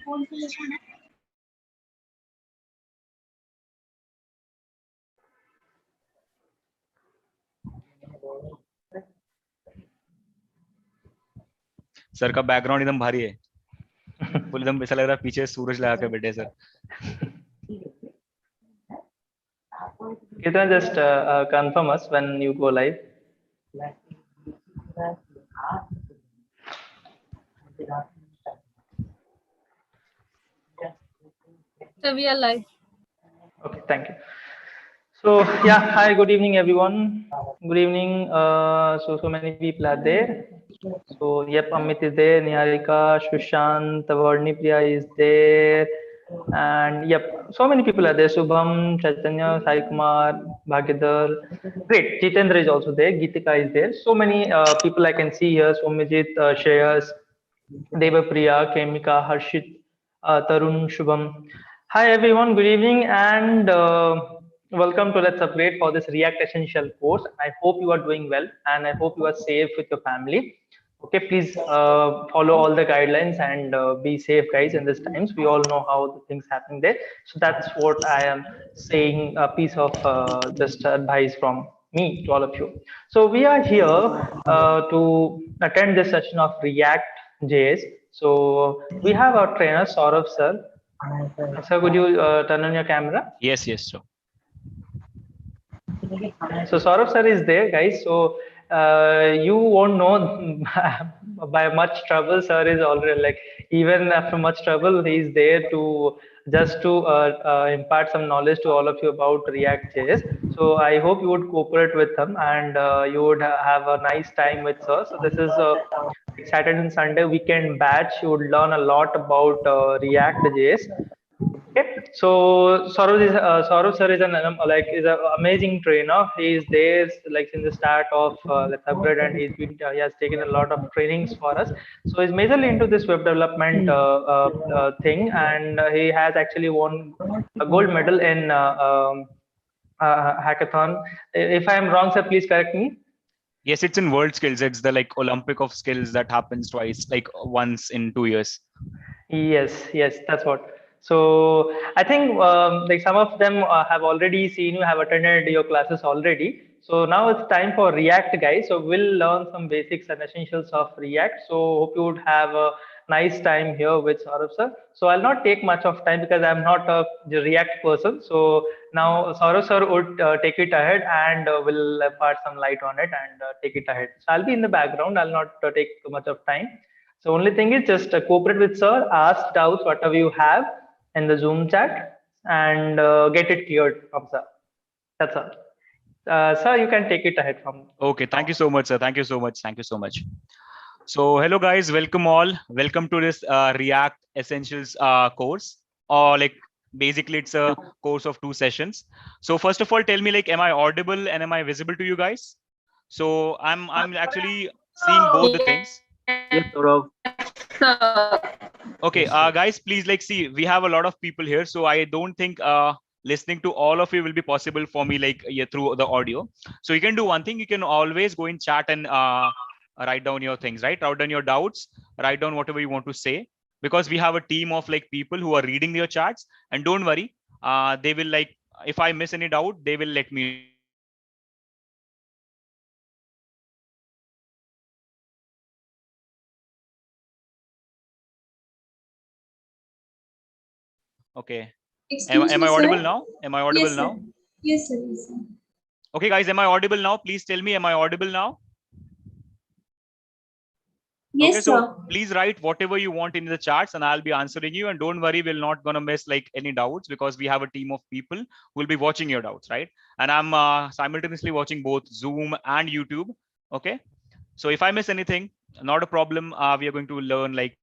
Sir का background एकदम भारी है, फुल एकदम ऐसा लग रहा है पीछे सूरज लगा के बैठे sir. You can just confirm us when you go live. So we are live. Okay, thank you. So yeah, hi, good evening, everyone. Good evening. So many people are there. So yep, Amit is there, Niharika, Shushant, Varni Priya is there, and yep, so many people are there. Subham, Chaitanya, Sai Kumar, Bhagidhar. Great, Jitendra is also there. Geetika is there. So many people I can see here. Somajit, Shreyas, Devapriya, Kemika, Harshit, Tarun, Shubham. Hi everyone, good evening and welcome to Let's Upgrade for this React Essential course. I hope you are doing well and I hope you are safe with your family. Okay, please follow all the guidelines and be safe, guys, in these times. We all know how the things happening there. So that's what I am saying, a piece of just advice from me to all of you. So we are here to attend this session of React JS. So we have our trainer Saurav sir. Sir, could you turn on your camera? Yes, sure. So Saurav sir is there, guys. So you won't know by much trouble. Sir is already like, even after much trouble, he is there to just to impart some knowledge to all of you about React.js. So I hope you would cooperate with him and you would have a nice time with sir. So this is Saturday and Sunday weekend batch. You would learn a lot about React.js. Okay, so Saurav sir is is an amazing trainer. He is there like since the start of Let's Upgrade, and he has taken a lot of trainings for us. So he's majorly into this web development thing, and he has actually won a gold medal in hackathon. If I am wrong, sir, please correct me. Yes, it's in World Skills. It's the like Olympic of skills that happens twice, like once in 2 years. Yes, that's what. So I think like some of them have already seen you, have attended your classes already. So now it's time for React, guys. So we'll learn some basics and essentials of React. So hope you would have a nice time here with Saurabh sir. So I'll not take much of time because I'm not a React person. So now Saurabh sir would take it ahead and will impart some light on it and take it ahead. So I'll be in the background. I'll not take too much of time. So only thing is just cooperate with sir, ask doubts whatever you have in the Zoom chat and get it cleared from sir. That's all. Sir, you can take it ahead from. Okay, thank you so much, sir. Thank you so much. Thank you so much. So hello guys, welcome all. Welcome to this React Essentials course, or like basically it's a course of 2 sessions. So first of all, tell me like, am I audible and am I visible to you guys? So I'm actually seeing both the things. Yes, Saurav. Okay, guys, please like see, we have a lot of people here, so I don't think listening to all of you will be possible for me like through the audio. So you can do one thing, you can always go in chat and write down your things, right? Write down your doubts, write down whatever you want to say, because we have a team of like people who are reading your chats, and don't worry, they will like, if I miss any doubt, they will let me. Okay. Am I audible now? Am I audible now? Yes, sir. Yes, sir. Okay, guys, am I audible now? Please tell me, am I audible now? Yes, okay, so please write whatever you want in the chats and I'll be answering you. And don't worry, we're not going to miss like any doubts because we have a team of people who will be watching your doubts, right? And I'm simultaneously watching both Zoom and YouTube. Okay. So if I miss anything, not a problem. We are going to learn like.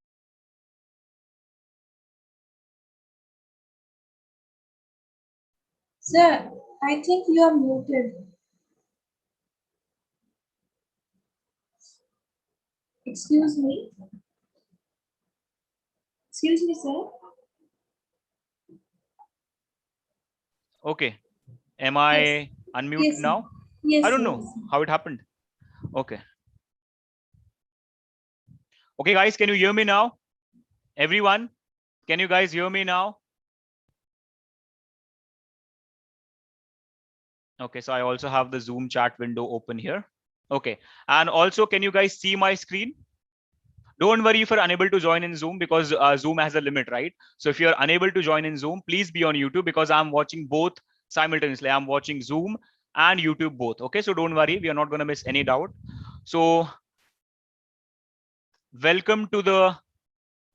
Sir, I think you are muted. Excuse me. Excuse me, sir. Okay. Am I unmuted now? Yes. I don't know how it happened. Okay. Okay, guys, can you hear me now? Everyone, Can you guys hear me now? Okay, so I also have the Zoom chat window open here. Okay, and also, can you guys see my screen? Don't worry if you're unable to join in Zoom, because Zoom has a limit, right? So if you're unable to join in Zoom, please be on YouTube, because I'm watching both simultaneously. I'm watching Zoom and YouTube both. Okay, so don't worry, we are not going to miss any doubt. So welcome to the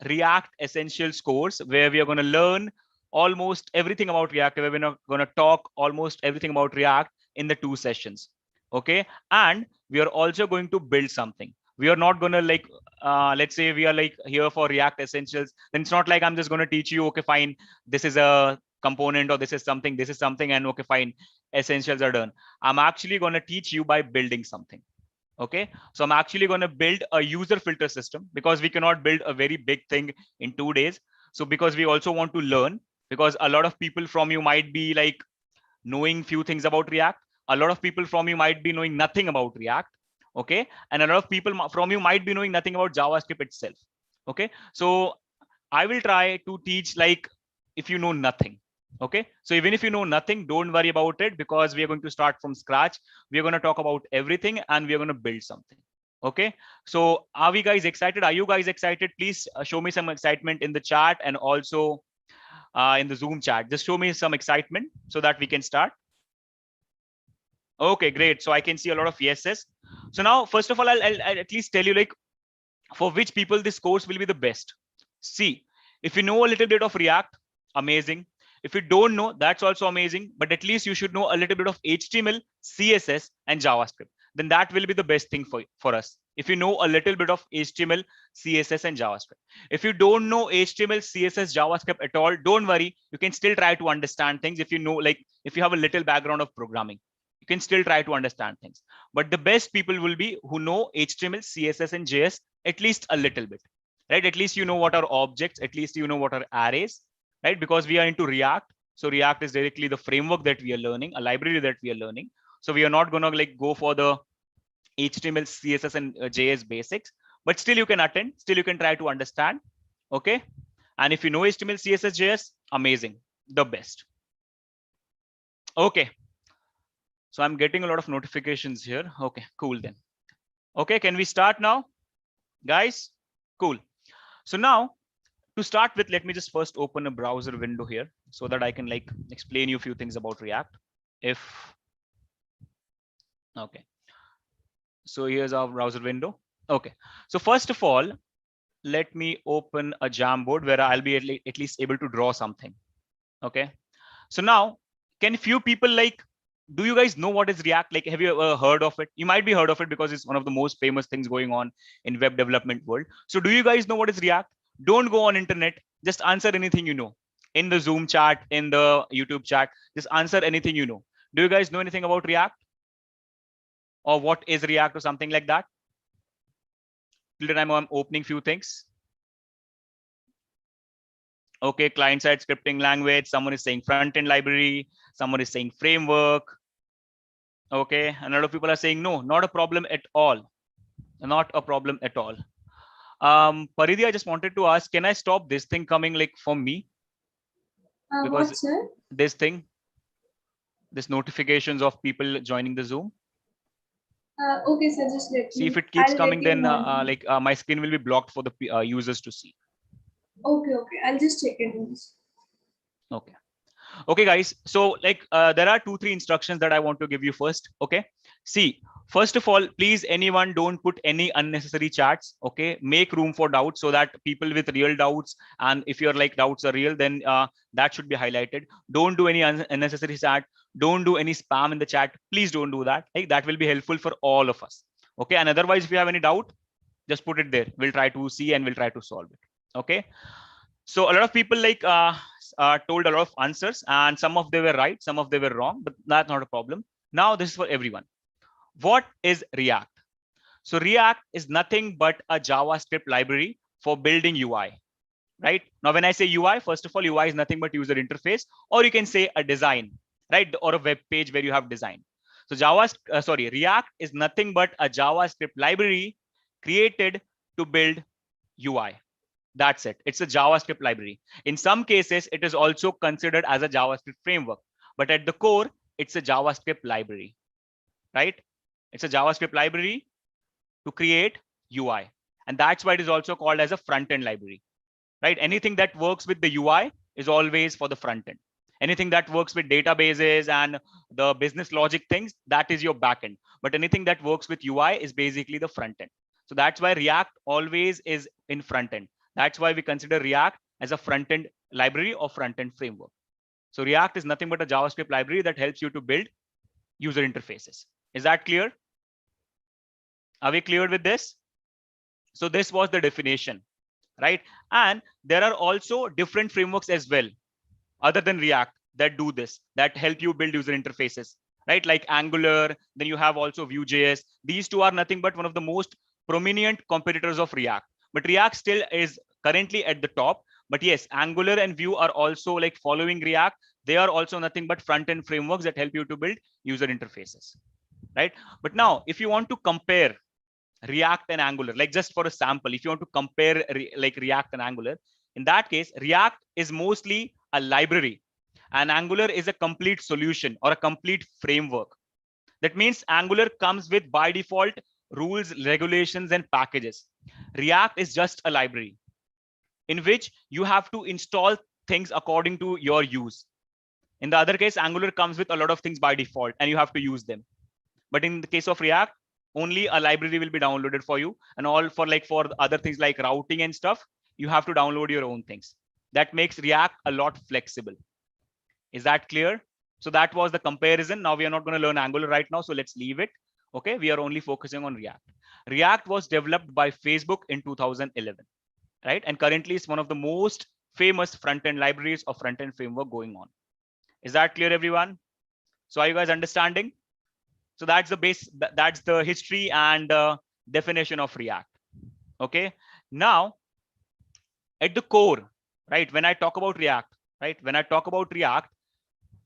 React Essentials course, where we are going to learn almost everything about React. We're going to talk almost everything about React in the 2 sessions. Okay, and we are also going to build something. We are not going to like, let's say we are like here for React Essentials, then it's not like I'm just going to teach you, okay, fine, this is a component, or this is something, and okay, fine, essentials are done. I'm actually going to teach you by building something. Okay, so I'm actually going to build a user filter system, because we cannot build a very big thing in 2 days. So because we also want to learn, because a lot of people from you might be like knowing few things about React, a lot of people from you might be knowing nothing about React. Okay, and a lot of people from you might be knowing nothing about JavaScript itself. Okay, so I will try to teach like if you know nothing. Okay, so even if you know nothing, don't worry about it, because we are going to start from scratch. We are going to talk about everything, and we are going to build something. Okay, so are we guys excited? Are you guys excited? Please show me some excitement in the chat, and also in the Zoom chat. Just show me some excitement so that we can start. Okay, great. So I can see a lot of yeses. So now, first of all, I'll at least tell you like for which people this course will be the best. See, if you know a little bit of React, amazing. If you don't know, that's also amazing. But at least you should know a little bit of HTML, CSS, and JavaScript. Then that will be the best thing for us. If you know a little bit of HTML, CSS, and JavaScript. If you don't know HTML, CSS, JavaScript at all, don't worry. You can still try to understand things if you know, like if you have a little background of programming. You can still try to understand things. But the best people will be who know HTML, CSS, and JS at least a little bit, right? At least you know what are objects, at least you know what are arrays, right? Because we are into React. So React is directly the framework that we are learning, a library that we are learning. So we are not going to like go for the HTML, CSS, and JS basics, but still you can attend, still you can try to understand. Okay. And if you know HTML, CSS, JS, amazing, the best. Okay. So I'm getting a lot of notifications here. Okay, cool then. Okay, can we start now, guys? Cool. So now to start with, let me just first open a browser window here so that I can like explain you a few things about React. Okay. So here's our browser window. Okay. So first of all, let me open a Jamboard where I'll be at least able to draw something. Okay. So now, can few people like, do you guys know what is React? Like, have you ever heard of it? You might be heard of it because it's one of the most famous things going on in web development world. So do you guys know what is React? Don't go on internet. Just answer anything you know in the Zoom chat, in the YouTube chat. Just answer anything you know. Do you guys know anything about React? Or what is React or something like that? Till the time I'm opening few things. Okay, client-side scripting language. Someone is saying front-end library. Someone is saying framework. Okay, and a lot of people are saying no, not a problem at all. Not a problem at all. Paridhi, I just wanted to ask, can I stop this thing coming like for me? Because what, sir? this thing, this notifications of people joining the Zoom. Okay, sir, just let See, me. if it keeps I'll coming, let you then know. my screen will be blocked for the users to see. Okay, I'll just check it once. Okay. Okay, guys. So like there are 2-3 instructions that I want to give you first. Okay. See, first of all, please, anyone don't put any unnecessary chats. Okay. Make room for doubts so that people with real doubts, and if your like doubts are real, then that should be highlighted. Don't do any unnecessary chat. Don't do any spam in the chat. Please don't do that. Like, that will be helpful for all of us. Okay. And otherwise, if you have any doubt, just put it there. We'll try to see and we'll try to solve it. Okay. So a lot of people like told a lot of answers, and some of them were right, some of them were wrong, but that's not a problem. Now this is for everyone. What is React? So React is nothing but a JavaScript library for building UI. Right now, when I say UI, first of all, UI is nothing but user interface, or you can say a design, right? Or a web page where you have design. So React is nothing but a JavaScript library created to build UI. That's it. It's a JavaScript library. In some cases, it is also considered as a JavaScript framework, but at the core, it's a JavaScript library, right? It's a JavaScript library to create UI. And that's why it is also called as a front-end library, right? Anything that works with the UI is always for the front end. Anything that works with databases and the business logic things, that is your backend. But anything that works with UI is basically the front end. So that's why React always is in front end. That's why we consider React as a front end library or front end framework. So React is nothing but a JavaScript library that helps you to build user interfaces. Is that clear? Are we clear with this? So this was the definition, right? And there are also different frameworks as well, other than React, that do this, that help you build user interfaces, right? Like Angular, then you have also Vue.js. These two are nothing but one of the most prominent competitors of React. But React still is currently at the top. But yes, Angular and Vue are also like following React. They are also nothing but front-end frameworks that help you to build user interfaces, right? But now, if you want to compare React and Angular, like just for a sample, if you want to compare like React and Angular, in that case, React is mostly a library and Angular is a complete solution or a complete framework. That means Angular comes with by default rules, regulations, and packages. React is just a library in which you have to install things according to your use. In the other case, Angular comes with a lot of things by default and you have to use them. But in the case of React, only a library will be downloaded for you, and all for other things like routing and stuff, you have to download your own things. That makes React a lot flexible. Is that clear? So that was the comparison. Now we are not going to learn Angular right now, so let's leave it. Okay, we are only focusing on React. React was developed by Facebook in 2011, right? And currently it's one of the most famous front-end libraries or front-end framework going on. Is that clear, everyone? So are you guys understanding? So that's the base, that's the history and definition of React. Okay, now at the core, right, when I talk about React, right, when I talk about React,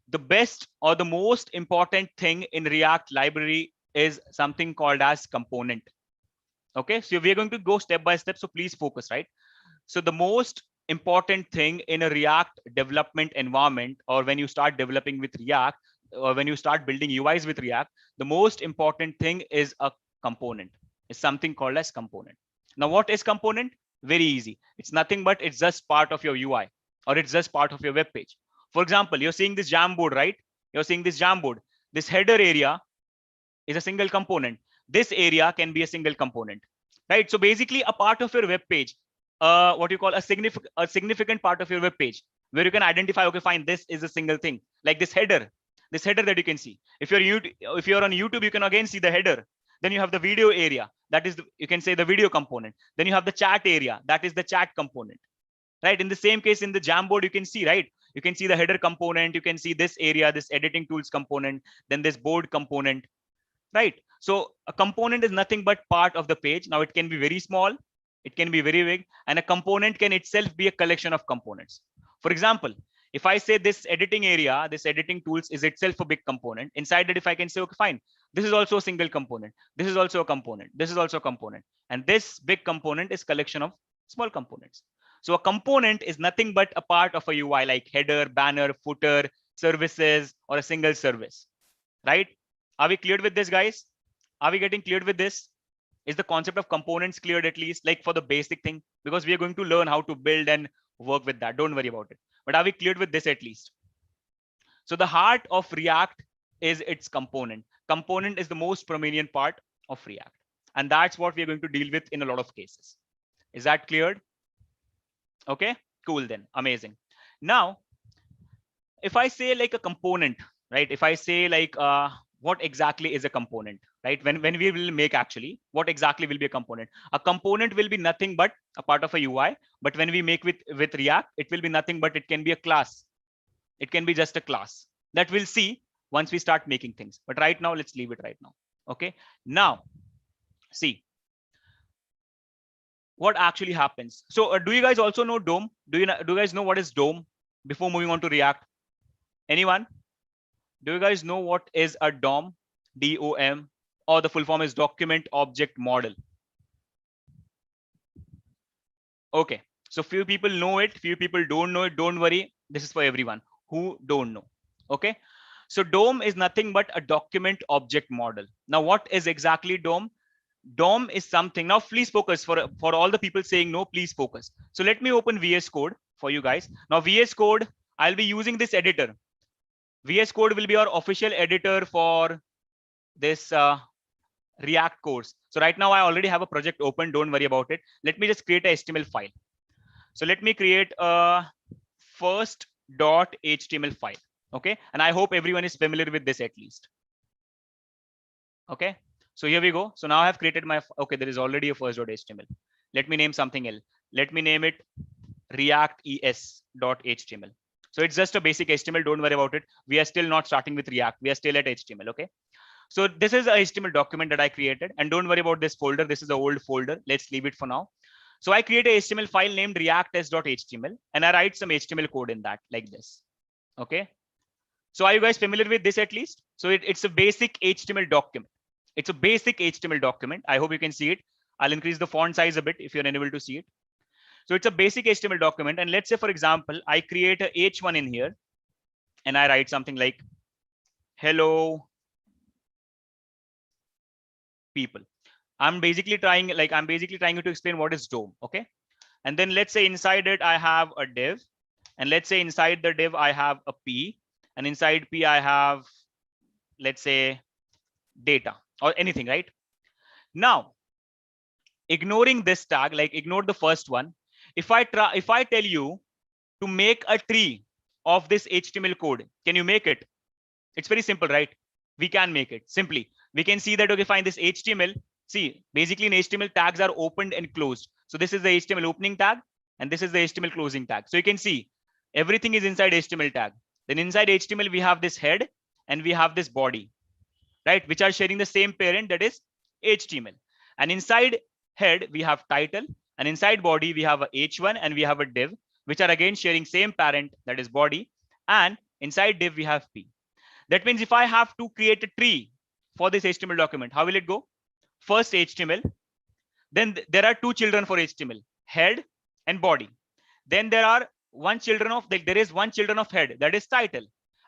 the best or the most important thing in React library is something called as component. Okay, so we're going to go step by step, so please focus, right? So the most important thing in a React development environment, or when you start developing with React, or when you start building UIs with React, the most important thing is a component. It's something called as component. Now, what is component? Very easy. It's nothing but it's just part of your UI, or it's just part of your web page. For example, you're seeing this Jamboard, right? You're seeing this Jamboard. This header area is a single component. This area can be a single component, right? So basically a part of your web page, what you call a significant part of your web page, where you can identify, okay, fine, this is a single thing, like this header that you can see. If you're on YouTube, you can again see the header. Then you have the video area, that is you can say the video component. Then you have the chat area, that is the chat component, right? In the same case, in the Jamboard, you can see, right? You can see the header component, you can see this area, this editing tools component, then this board component, right? So a component is nothing but part of the page. Now it can be very small, it can be very big, and a component can itself be a collection of components. For example, if I say this editing area, this editing tools is itself a big component. Inside that, if I can say, okay, fine, this is also a single component, this is also a component, this is also a component, and this big component is collection of small components. So a component is nothing but a part of a UI, like header, banner, footer, services, or a single service, right? Are we cleared with this, guys? Are we getting cleared with this? Is the concept of components cleared, at least like for the basic thing? Because we are going to learn how to build and work with that. Don't worry about it. But are we cleared with this at least? So the heart of React is its component. Component is the most prominent part of React. And that's what we're going to deal with in a lot of cases. Is that cleared? Okay, cool then. Amazing. Now, if I say like a component, right? If I say like, what exactly is a component, right? When we will make actually, what exactly will be a component? A component will be nothing but a part of a UI. But when we make with React, it will be nothing but it can be a class. It can be just a class that we'll see once we start making things. But right now, let's leave it right now. Okay. Now, see what actually happens. So do you guys also know DOM? Do you guys know what is DOM before moving on to React? Anyone? Do you guys know what is a DOM? DOM, or the full form is document object model. Okay, So few people know it, few people don't know it. Don't worry, this is for everyone who don't know. Okay, so DOM is nothing but a document object model. Now what is exactly DOM? DOM is something, now please focus, for all the people saying no, please focus. So let me open VS Code for you guys. Now VS Code, I'll be using this editor. VS Code will be our official editor for this React course. So right now I already have a project open, don't worry about it. Let me just create a HTML file. So let me create a first.html file. Okay, and I hope everyone is familiar with this at least. Okay, so here we go. So now I have created my, okay, there is already a first.html. Let me name something else. Let me name it reactes.html. So it's just a basic HTML, don't worry about it. We are still not starting with React, we are still at HTML. Okay, so this is a HTML document that I created, and don't worry about this folder, this is an old folder, let's leave it for now. So I create a HTML file named reacts.html, and I write some HTML code in that like this. Okay, so are you guys familiar with this at least? So it's a basic HTML document. It's a basic HTML document. I hope you can see it. I'll increase the font size a bit if you're unable to see it. So it's a basic HTML document. And let's say, for example, I create a H1 in here and I write something like, hello people. I'm basically trying to explain what is DOM. Okay. And then let's say inside it, I have a div, and let's say inside the div, I have a P, and inside P, I have, let's say, data or anything, right? Now, ignoring this tag, like ignore the first one. If I tell you to make a tree of this HTML code, can you make it? It's very simple, right? We can make it simply. We can see that, okay, fine, this HTML, see, basically in HTML tags are opened and closed. So this is the HTML opening tag, and this is the HTML closing tag. So you can see everything is inside HTML tag. Then inside HTML, we have this head and we have this body, right? Which are sharing the same parent, that is HTML. And inside head, we have title, and inside body, we have a H1 and we have a div, which are again sharing same parent, that is body. And inside div, we have P. That means if I have to create a tree for this HTML document, how will it go? First HTML, then there are two children for HTML, head and body. Then there is one children of head, that is title.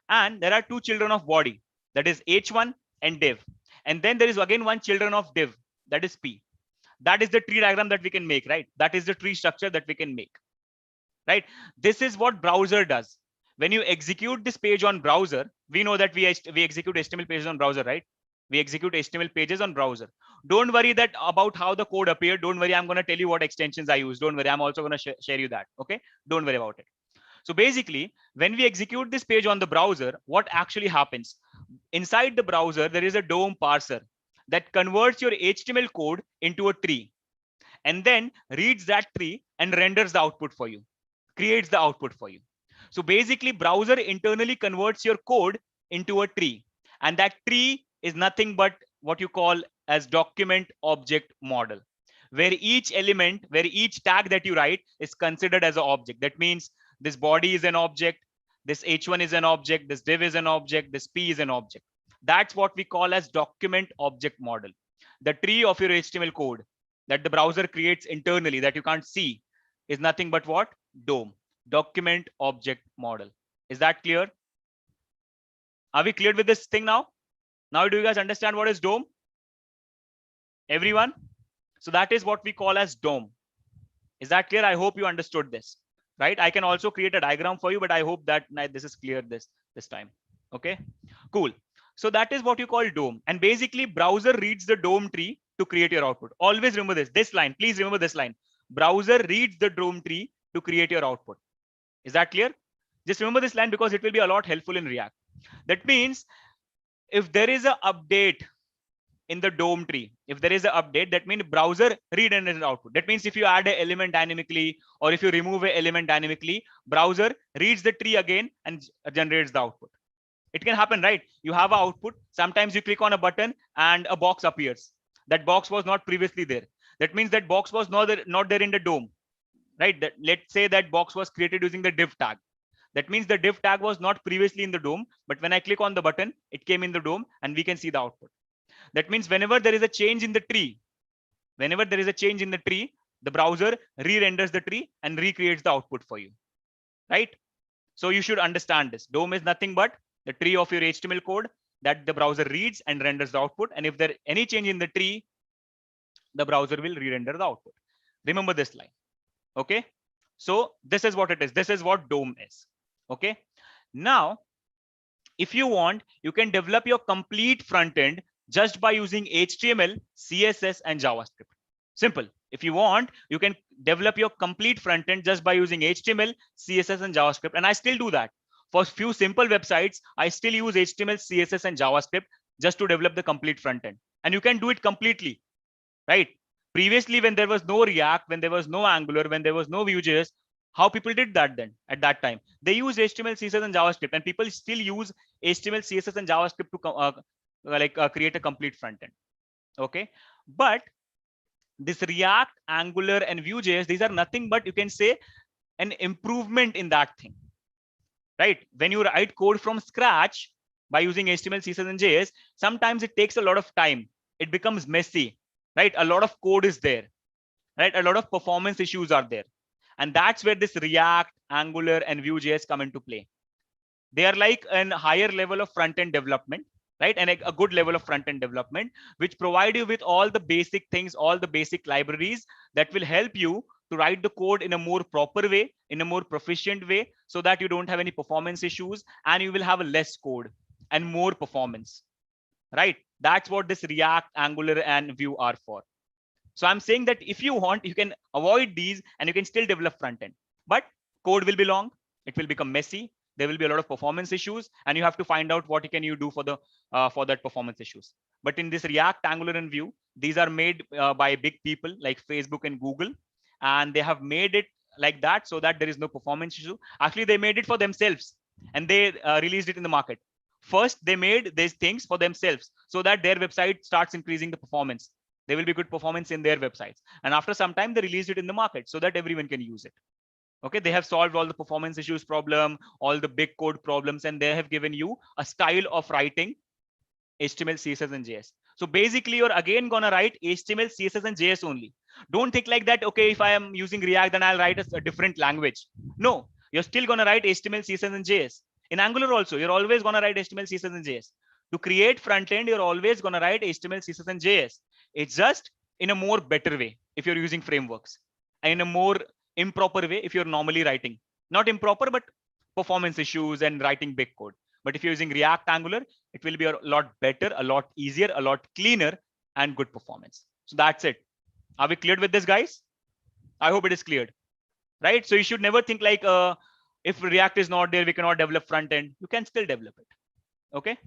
And there are two children of body, that is H1 and div. And then there is again one children of div, that is P. That is the tree diagram that we can make, right? That is the tree structure that we can make, right? This is what browser does. When you execute this page on browser, we know that we execute HTML pages on browser, right? We execute HTML pages on browser. Don't worry that about how the code appeared. Don't worry, I'm going to tell you what extensions I use. Don't worry, I'm also going to share you that. Okay, don't worry about it. So basically, when we execute this page on the browser, what actually happens? Inside the browser, there is a DOM parser that converts your HTML code into a tree, and then reads that tree and renders the output for you, creates the output for you. So basically, browser internally converts your code into a tree, and that tree is nothing but what you call as document object model, where each element, where each tag that you write is considered as an object. That means this body is an object, this H1 is an object, this div is an object, this P is an object. That's what we call as document object model. The tree of your HTML code that the browser creates internally that you can't see is nothing but what? DOM, document object model. Is that clear? Are we clear with this thing now? Now do you guys understand what is DOM? Everyone? So that is what we call as DOM. Is that clear? I hope you understood this, right? I can also create a diagram for you, but I hope that this is clear this time. Okay, cool. So that is what you call DOM. And basically browser reads the DOM tree to create your output. Always remember this line. Please remember this line. Browser reads the DOM tree to create your output. Is that clear? Just remember this line because it will be a lot helpful in React. That means if there is an update in the DOM tree, if there is an update, that means browser read and output. That means if you add an element dynamically or if you remove an element dynamically, browser reads the tree again and generates the output. It can happen, right? You have an output. Sometimes you click on a button and a box appears. That box was not previously there. That means that box was not there in the DOM, right? That, let's say that box was created using the div tag. That means the div tag was not previously in the DOM, but when I click on the button, it came in the DOM and we can see the output. That means whenever there is a change in the tree, the browser re-renders the tree and recreates the output for you, right? So you should understand this. DOM is nothing but the tree of your HTML code that the browser reads and renders the output. And if there any change in the tree, the browser will re-render the output. Remember this line. Okay. So this is what it is. This is what DOM is. Okay. Now, if you want, you can develop your complete front end just by using HTML, CSS, and JavaScript. Simple. If you want, you can develop your complete front end just by using HTML, CSS, and JavaScript. And I still do that. For few simple websites, I still use HTML, CSS, and JavaScript just to develop the complete front end. And you can do it completely, right? Previously, when there was no React, when there was no Angular, when there was no Vue.js, how people did that then at that time? They used HTML, CSS, and JavaScript, and people still use HTML, CSS, and JavaScript to create a complete front end. Okay, but this React, Angular, and Vue.js, these are nothing but, you can say, an improvement in that thing, right? When you write code from scratch by using HTML, CSS, and JS, sometimes it takes a lot of time. It becomes messy, right? A lot of code is there, right? A lot of performance issues are there. And that's where this React, Angular, and Vue.js come into play. They are like a higher level of front-end development, right? And a good level of front-end development, which provide you with all the basic things, all the basic libraries that will help you to write the code in a more proper way, in a more proficient way, so that you don't have any performance issues and you will have a less code and more performance, right? That's what this React, Angular, and Vue are for. So I'm saying that if you want, you can avoid these and you can still develop front end, but code will be long. It will become messy. There will be a lot of performance issues, and you have to find out what can you do for that performance issues. But in this React, Angular, and Vue, these are made by big people like Facebook and Google, and they have made it like that so that there is no performance issue. Actually, they made it for themselves, and they released it in the market. First, they made these things for themselves so that their website starts increasing the performance. There will be good performance in their websites. And after some time, they released it in the market so that everyone can use it. Okay, they have solved all the performance issues problem, all the big code problems, and they have given you a style of writing HTML, CSS, and JS. So basically, you're again gonna write HTML, CSS, and JS only. Don't think like that, okay, if I am using React, then I'll write a different language. No, you're still gonna write HTML, CSS, and JS. In Angular also, you're always gonna write HTML, CSS, and JS. To create front end, you're always gonna write HTML, CSS, and JS. It's just in a more better way if you're using frameworks, and in a more improper way if you're normally writing. Not improper, but performance issues and writing big code. But if you're using React, Angular, it will be a lot better, a lot easier, a lot cleaner, and good performance. So that's it. Are we cleared with this, guys? I hope it is cleared, right? So you should never think like, if React is not there, we cannot develop front end. You can still develop it. Okay.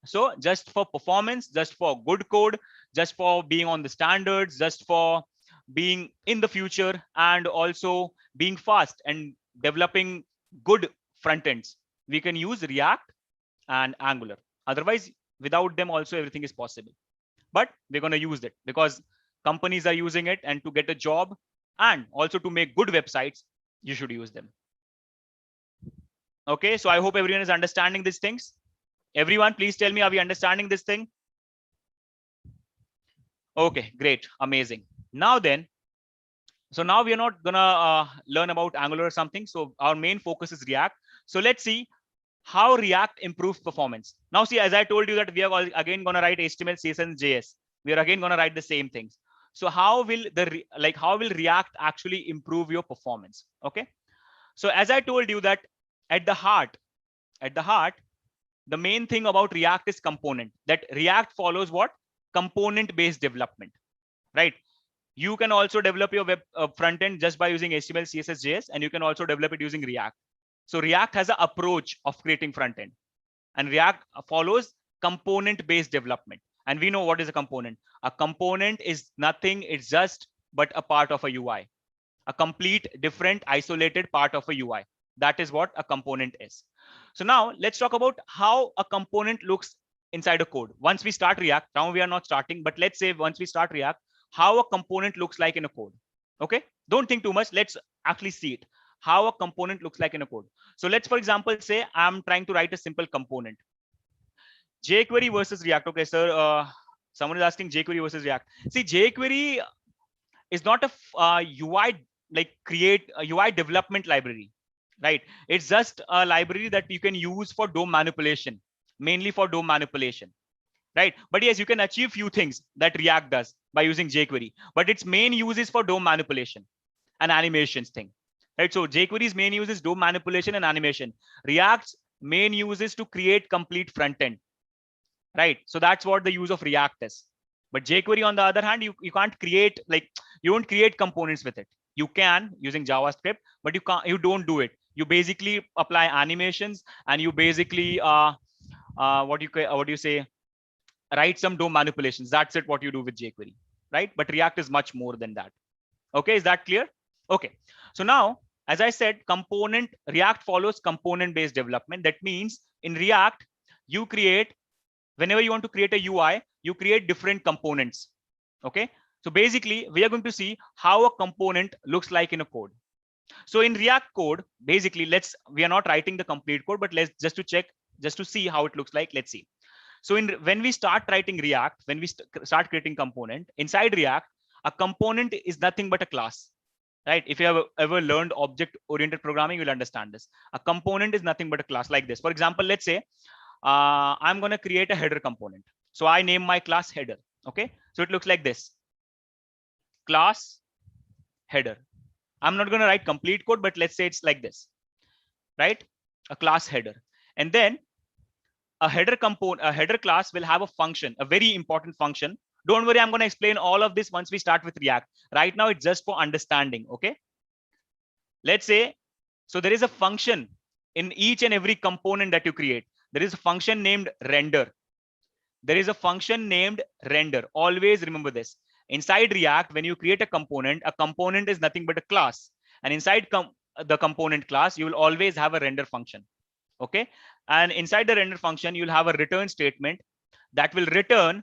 So just for performance, just for good code, just for being on the standards, just for being in the future, and also being fast and developing good front ends, we can use React and Angular. Otherwise, without them also everything is possible. But we're going to use it because companies are using it, and to get a job and also to make good websites, you should use them. Okay, so I hope everyone is understanding these things. Everyone, please tell me, are we understanding this thing? Okay, great, amazing. Now then, so now we are not gonna learn about Angular or something. So our main focus is React. So let's see how React improves performance. Now see, as I told you that we are again gonna write HTML, CSS, and JS. We are again gonna write the same things. So how will React actually improve your performance? Okay. So as I told you that at the heart, the main thing about React is component. That React follows what? Component-based development, right? You can also develop your web front end just by using HTML, CSS, JS, and you can also develop it using React. So React has an approach of creating front end, and React follows component-based development. And we know what is a component. A component is nothing, it's just but a part of a UI, a complete different isolated part of a UI. That is what a component is. So now let's talk about how a component looks inside a code. Once we start React, now we are not starting, but let's say once we start React, how a component looks like in a code. Okay, don't think too much. Let's actually see it, how a component looks like in a code. So let's, for example, say I'm trying to write a simple component. jQuery versus React. Okay, sir, someone is asking jQuery versus React. See, jQuery is not a UI like create a UI development library, right? It's just a library that you can use for DOM manipulation, mainly for DOM manipulation, right? But yes, you can achieve few things that React does by using jQuery, but its main use is for DOM manipulation and animations thing, right? So jQuery's main use is DOM manipulation and animation. React's main use is to create complete front end, right? So that's what the use of React is. But jQuery, on the other hand, you can't create, like, you don't create components with it. You can using JavaScript, but you don't do it. You basically apply animations, and you basically what do you say, write some DOM manipulations. That's it, what you do with jQuery, right? But React is much more than that. Okay, is that clear? Okay, so now, as I said, React follows component based development. That means in React, you create, whenever you want to create a UI, you create different components. Okay, so basically we are going to see how a component looks like in a code. So in React code, basically, we are not writing the complete code, but let's just to check, just to see how it looks like. Let's see. So when we start writing React, when we start creating component inside React, a component is nothing but a class, right? If you have ever learned object oriented programming, you'll understand this. A component is nothing but a class like this. For example, let's say I'm going to create a header component. So I name my class header. Okay, so it looks like this: class header. I'm not going to write complete code, but let's say it's like this, right? A class header. And then a header class will have a function, a very important function. Don't worry, I'm going to explain all of this once we start with React. Right now, it's just for understanding. Okay, let's say, so there is a function in each and every component that you create. There is a function named render. There is a function named render. Always remember this. Inside React, when you create a component is nothing but a class. And inside the component class, you will always have a render function. Okay, and inside the render function, you'll have a return statement that will return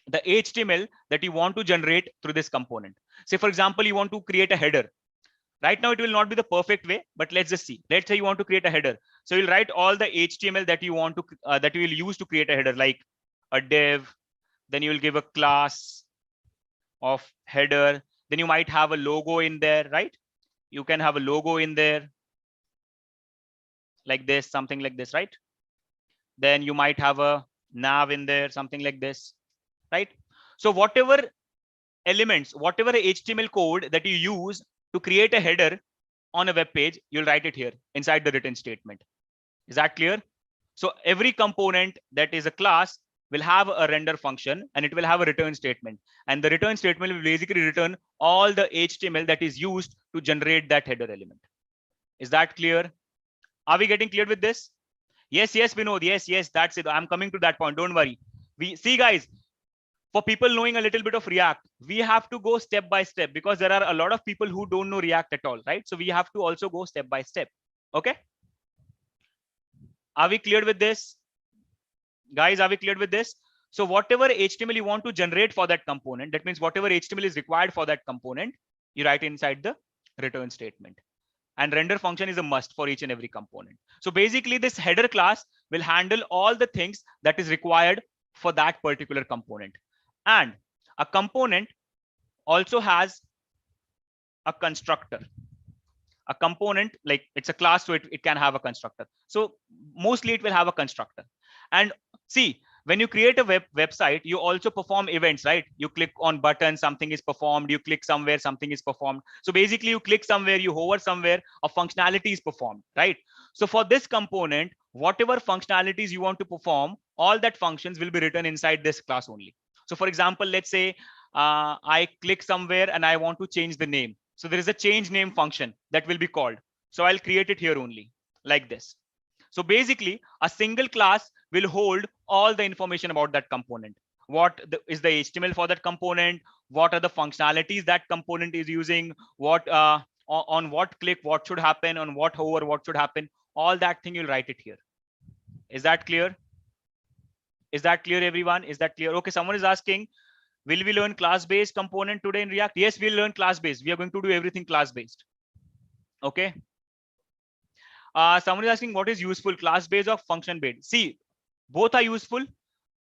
the HTML that you want to generate through this component. Say, for example, you want to create a header. Right now, it will not be the perfect way, but let's just see. Let's say you want to create a header. So you'll write all the HTML that you want to that you will use to create a header, like a div. Then you will give a class of header. Then you might have a logo in there, right? You can have a logo in there like this, something like this, right? Then you might have a nav in there, something like this, right? So whatever elements, whatever HTML code that you use to create a header on a web page, you'll write it here inside the return statement. Is that clear? So every component that is a class will have a render function, and it will have a return statement. And the return statement will basically return all the HTML that is used to generate that header element. Is that clear? Are we getting clear with this? Yes, Vinod. Yes, that's it. I'm coming to that point. Don't worry. We see, guys, for people knowing a little bit of React, we have to go step by step, because there are a lot of people who don't know React at all, right? So we have to also go step by step. Okay. Are we clear with this? Guys, are we clear with this? So whatever HTML you want to generate for that component, that means whatever HTML is required for that component, you write inside the return statement. And render function is a must for each and every component. So basically, this header class will handle all the things that is required for that particular component. And a component also has a constructor. A component, like, it's a class, so it can have a constructor. So mostly it will have a constructor. And see, when you create a website, you also perform events, right? You click on button, something is performed. You click somewhere, something is performed. So basically, you click somewhere, you hover somewhere, a functionality is performed, right? So for this component, whatever functionalities you want to perform, all that functions will be written inside this class only. So for example, let's say I click somewhere and I want to change the name. So there is a change name function that will be called. So I'll create it here only, like this. So basically, a single class will hold all the information about that component. What is the HTML for that component? What are the functionalities that component is using? What on what click, what should happen? On what hover, what should happen? All that thing, you'll write it here. Is that clear? Is that clear, everyone? Is that clear? Okay, someone is asking, will we learn class-based component today in React? Yes, we'll learn class-based. We are going to do everything class-based. Okay. Someone is asking, what is useful, class-based or function-based? See, both are useful,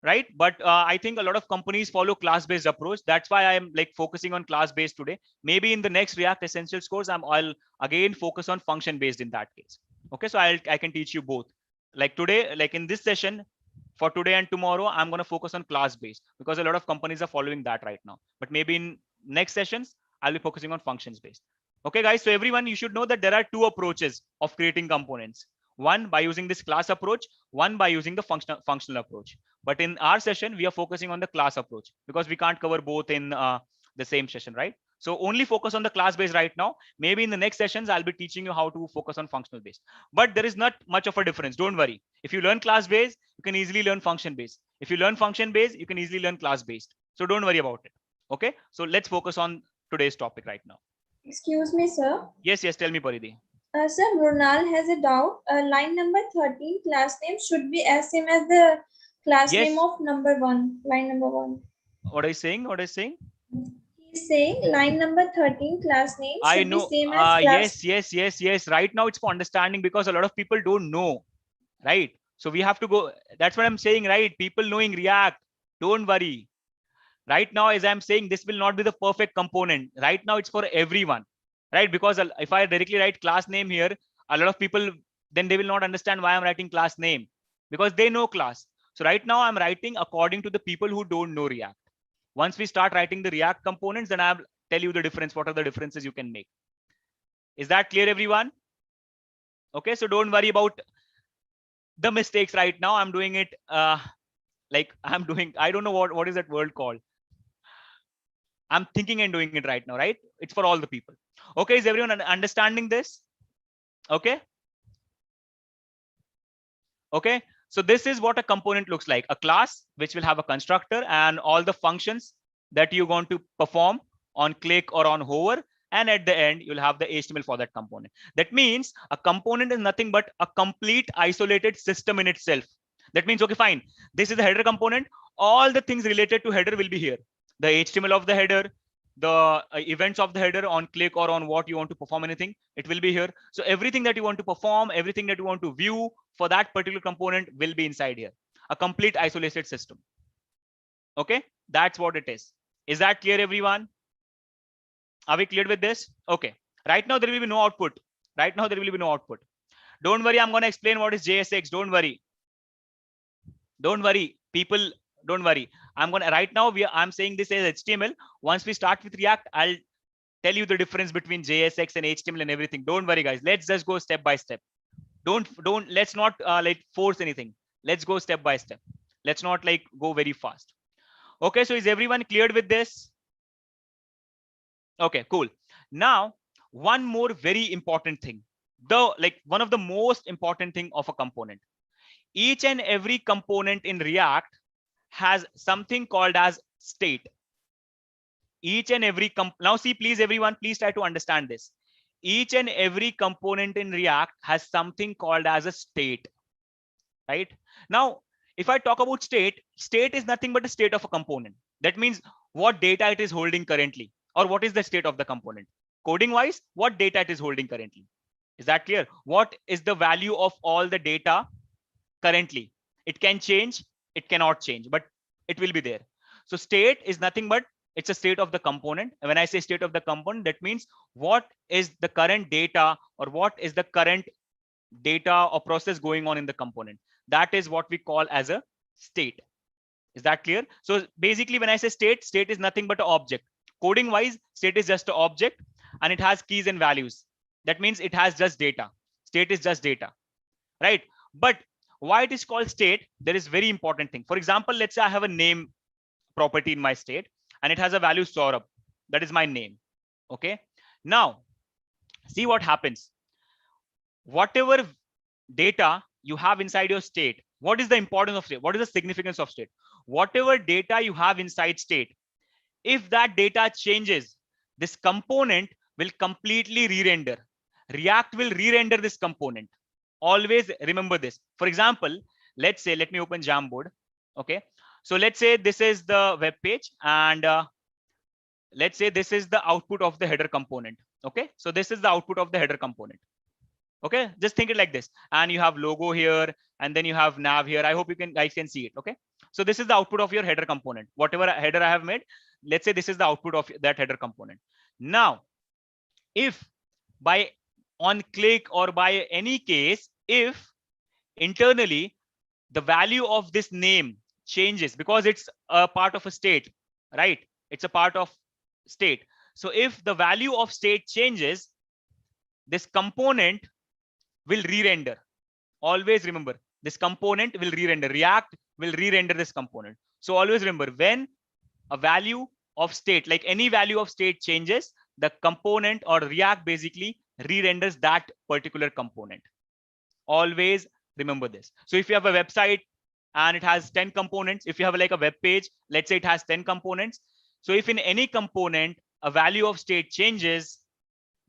right? But I think a lot of companies follow class-based approach. That's why I'm like focusing on class-based today. Maybe in the next React Essentials course, I'll again focus on function-based in that case. Okay, so I can teach you both. Like today, like in this session, for today and tomorrow, I'm going to focus on class-based because a lot of companies are following that right now. But maybe in next sessions, I'll be focusing on functions-based. Okay, guys. So everyone, you should know that there are two approaches of creating components. One by using this class approach, one by using the functional approach. But in our session, we are focusing on the class approach because we can't cover both in the same session, right? So only focus on the class based right now. Maybe in the next sessions, I'll be teaching you how to focus on functional based. But there is not much of a difference. Don't worry. If you learn class based, you can easily learn function based. If you learn function based, you can easily learn class based. So don't worry about it. Okay. So let's focus on today's topic right now. Excuse me, sir. Yes, tell me, Paridhi. Sir, Ronald has a doubt. Line number 13, class name should be as same as the class Yes. name of number 1, line number 1. What are you saying? He's saying line number 13, class name I should know. be same as class. Yes. Right now it's for understanding because a lot of people don't know, right? So we have to go. That's what I'm saying, right? People knowing React, don't worry. Right now, as I'm saying, this will not be the perfect component. Right now, it's for everyone, right? Because if I directly write class name here, a lot of people, then they will not understand why I'm writing class name because they know class. So right now I'm writing according to the people who don't know React. Once we start writing the React components, then I'll tell you the difference. What are the differences you can make? Is that clear, everyone? Okay, so don't worry about the mistakes right now. I'm doing it like I'm doing, I don't know what is that word called. I'm thinking and doing it right now, right? It's for all the people. Okay, is everyone understanding this? Okay. Okay, so this is what a component looks like. A class which will have a constructor and all the functions that you're going to perform on click or on hover. And at the end, you'll have the HTML for that component. That means a component is nothing but a complete isolated system in itself. That means, okay, fine. This is the header component. All the things related to header will be here. The HTML of the header, the events of the header on click or on what you want to perform anything, it will be here. So everything that you want to perform, everything that you want to view for that particular component will be inside here. A complete isolated system. Okay, that's what it is. Is that clear, everyone? Are we clear with this? Okay. Right now, there will be no output. Right now, there will be no output. Don't worry. I'm going to explain what is JSX. Don't worry. Don't worry. People, don't worry. Right now, I'm saying this as HTML. Once we start with React, I'll tell you the difference between JSX and HTML and everything. Don't worry, guys. Let's just go step by step. Let's not like force anything. Let's go step by step. Let's not like go very fast. Okay, so is everyone cleared with this? Okay, cool. Now, one more very important thing. One of the most important thing of a component. Each and every component in React has something called as state. Each and every now see, please, everyone, please try to understand this. Each and every component in React has something called as a state, right? Now, if I talk about state is nothing but a state of a component. That means what data it is holding currently, or what is the state of the component. Coding wise, what data it is holding currently. Is that clear? What is the value of all the data currently? It can change, it cannot change, but it will be there. So state is nothing but it's a state of the component. And when I say state of the component, that means what is the current data or what is the current data or process going on in the component. That is what we call as a state. Is that clear? So basically, when I say state is nothing but an object. Coding wise, state is just an object and it has keys and values. That means it has just data. State is just data, right? But why it is called state? There is very important thing. For example, let's say I have a name property in my state and it has a value Saurabh. That is my name. Okay. Now, see what happens. Whatever data you have inside your state, what is the importance of state? What is the significance of state? Whatever data you have inside state, if that data changes, this component will completely re-render. React will re-render this component. Always remember this. For example, let's say, let me open Jamboard. Okay. So let's say this is the web page and let's say this is the output of the header component. Okay. So this is the output of the header component. Okay. Just think it like this. And you have logo here and then you have nav here. I hope you guys can see it. Okay. So this is the output of your header component. Whatever header I have made, let's say this is the output of that header component. Now, if by on click or by any case, if internally the value of this name changes, because it's a part of a state, right? It's a part of state. So if the value of state changes, this component will re-render. Always remember, this component will re-render. React will re-render this component. So always remember, when a value of state, like any value of state changes, the component or React basically re-renders that particular component. Always remember this. So if you have a website and it has 10 components, if you have like a web page, let's say it has 10 components. So if in any component a value of state changes,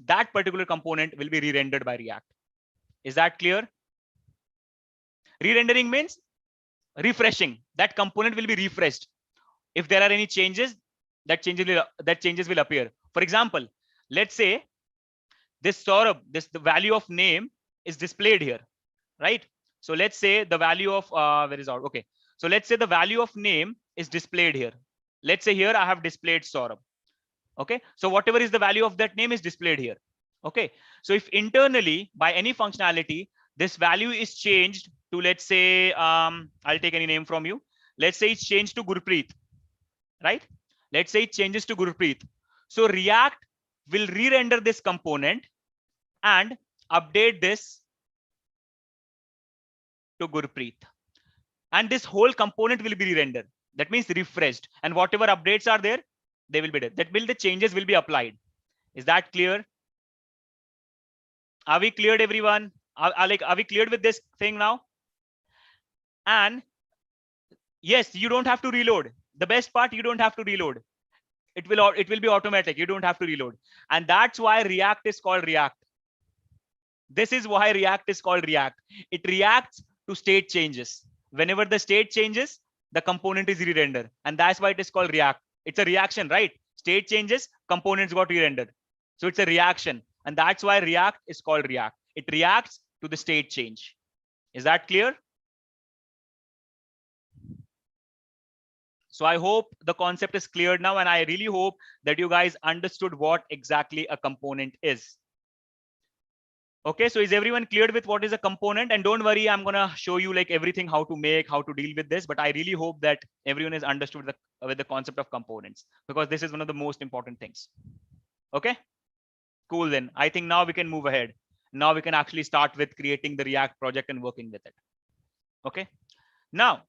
that particular component will be re-rendered by React. Is that clear? Re-rendering means refreshing. That component will be refreshed. If there are any changes, that changes will appear. For example, let's say this Saurabh, the value of name is displayed here, right? So let's say the value of where is our okay. So let's say the value of name is displayed here. Let's say here I have displayed Saurabh. Okay, so whatever is the value of that name is displayed here. Okay, so if internally by any functionality this value is changed to, let's say I'll take any name from you. Let's say it's changed to Gurpreet, right? Let's say it changes to Gurpreet. So React will re-render this component and update this to Gurpreet, and this whole component will be re-rendered. That means refreshed, and whatever updates are there, they will be there. That will the changes will be applied. Is that clear? Are we cleared, everyone? Are we cleared with this thing now? And yes, you don't have to reload. The best part, you don't have to reload. It will be automatic. You don't have to reload, and that's why React is called React. This is why React is called React. It reacts to state changes. Whenever the state changes, the component is re-rendered, and that's why it is called React. It's a reaction, right? State changes, components got re-rendered. So it's a reaction, and that's why React is called React. It reacts to the state change. Is that clear? So I hope the concept is clear now, and I really hope that you guys understood what exactly a component is. Okay, so is everyone cleared with what is a component? And don't worry, I'm gonna show you like everything, how to make, how to deal with this. But I really hope that everyone is understood with the concept of components, because this is one of the most important things. Okay, cool. Then I think now we can move ahead. Now we can actually start with creating the React project and working with it. Okay, now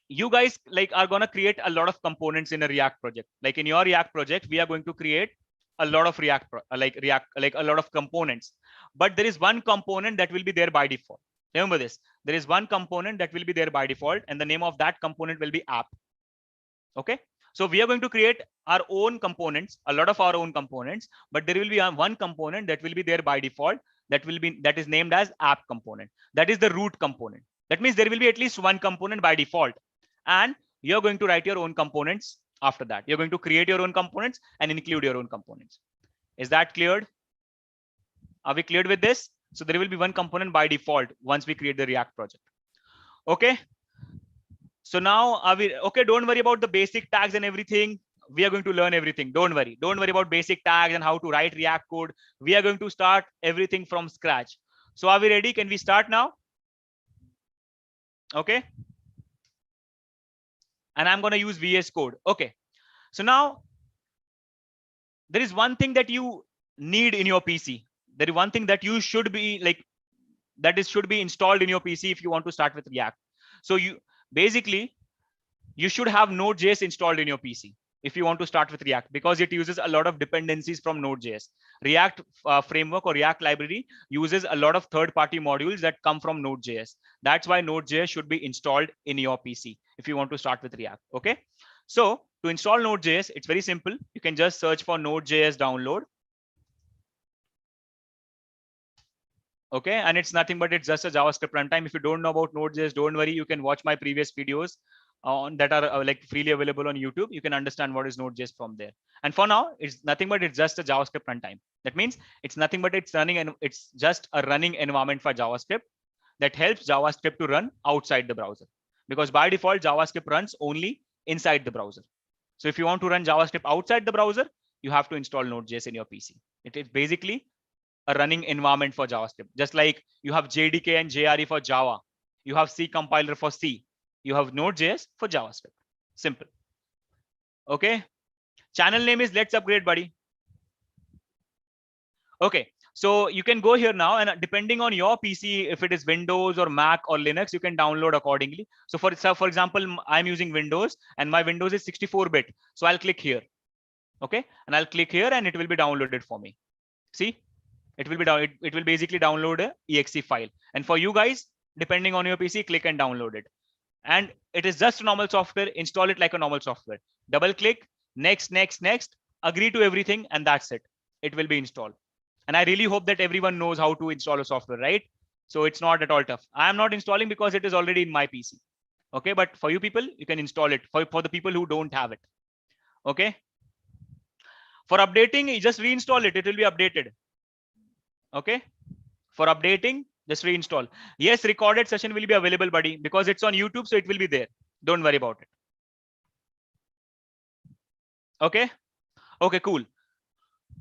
you guys like are gonna create a lot of components in a React project. Like in your React project, we are going to create a lot of React a lot of components. But there is one component that will be there by default. Remember this, there is one component that will be there by default, and the name of that component will be app. Okay, so we are going to create our own components, a lot of our own components, but there will be one component that will be there by default, that is named as app component. That is the root component. That means there will be at least one component by default, and you're going to write your own components after that. You're going to create your own components and include your own components. Is that cleared? Are we cleared with this? So there will be one component by default once we create the React project. Okay. So now are we okay? Don't worry about the basic tags and everything. We are going to learn everything. Don't worry. Don't worry about basic tags and how to write React code. We are going to start everything from scratch. So are we ready? Can we start now? Okay. And I'm going to use VS Code. Okay. So now there is one thing that you need in your PC. There is one thing that you should be like, should be installed in your PC if you want to start with React. So you basically, you should have Node.js installed in your PC if you want to start with React, because it uses a lot of dependencies from Node.js. React framework or React library uses a lot of third-party modules that come from Node.js. That's why Node.js should be installed in your PC if you want to start with React. Okay. So to install Node.js, it's very simple. You can just search for Node.js download. Okay, and it's nothing but it's just a JavaScript runtime. If you don't know about Node.js, don't worry. You can watch my previous videos on that are like freely available on YouTube. You can understand what is Node.js from there. And for now, it's nothing but it's just a JavaScript runtime. That means it's nothing but it's running, and it's just a running environment for JavaScript that helps JavaScript to run outside the browser. because by default JavaScript runs only inside the browser. So if you want to run JavaScript outside the browser, you have to install Node.js in your PC. It is basically a running environment for JavaScript. Just like you have JDK and JRE for Java, you have C compiler for C, you have Node.js for JavaScript. Simple. Okay. Channel name is Let's Upgrade, buddy. Okay. So you can go here now, and depending on your PC, if it is Windows or Mac or Linux, you can download accordingly. So for example, I'm using Windows and my Windows is 64-bit. So I'll click here. Okay. And I'll click here and it will be downloaded for me. See, it will be down. It will basically download a exe file. And for you guys, depending on your PC, click and download it. And it is just normal software. Install it like a normal software. Double click, next, agree to everything, and that's it. It will be installed. And I really hope that everyone knows how to install a software, right? So it's not at all tough. I am not installing because it is already in my PC. Okay, but for you people, you can install it. For the people who don't have it. Okay. For updating, you just reinstall it. It will be updated. Okay. For updating, just reinstall. Yes, recorded session will be available, buddy, because it's on YouTube, so it will be there. Don't worry about it. Okay. Okay, cool.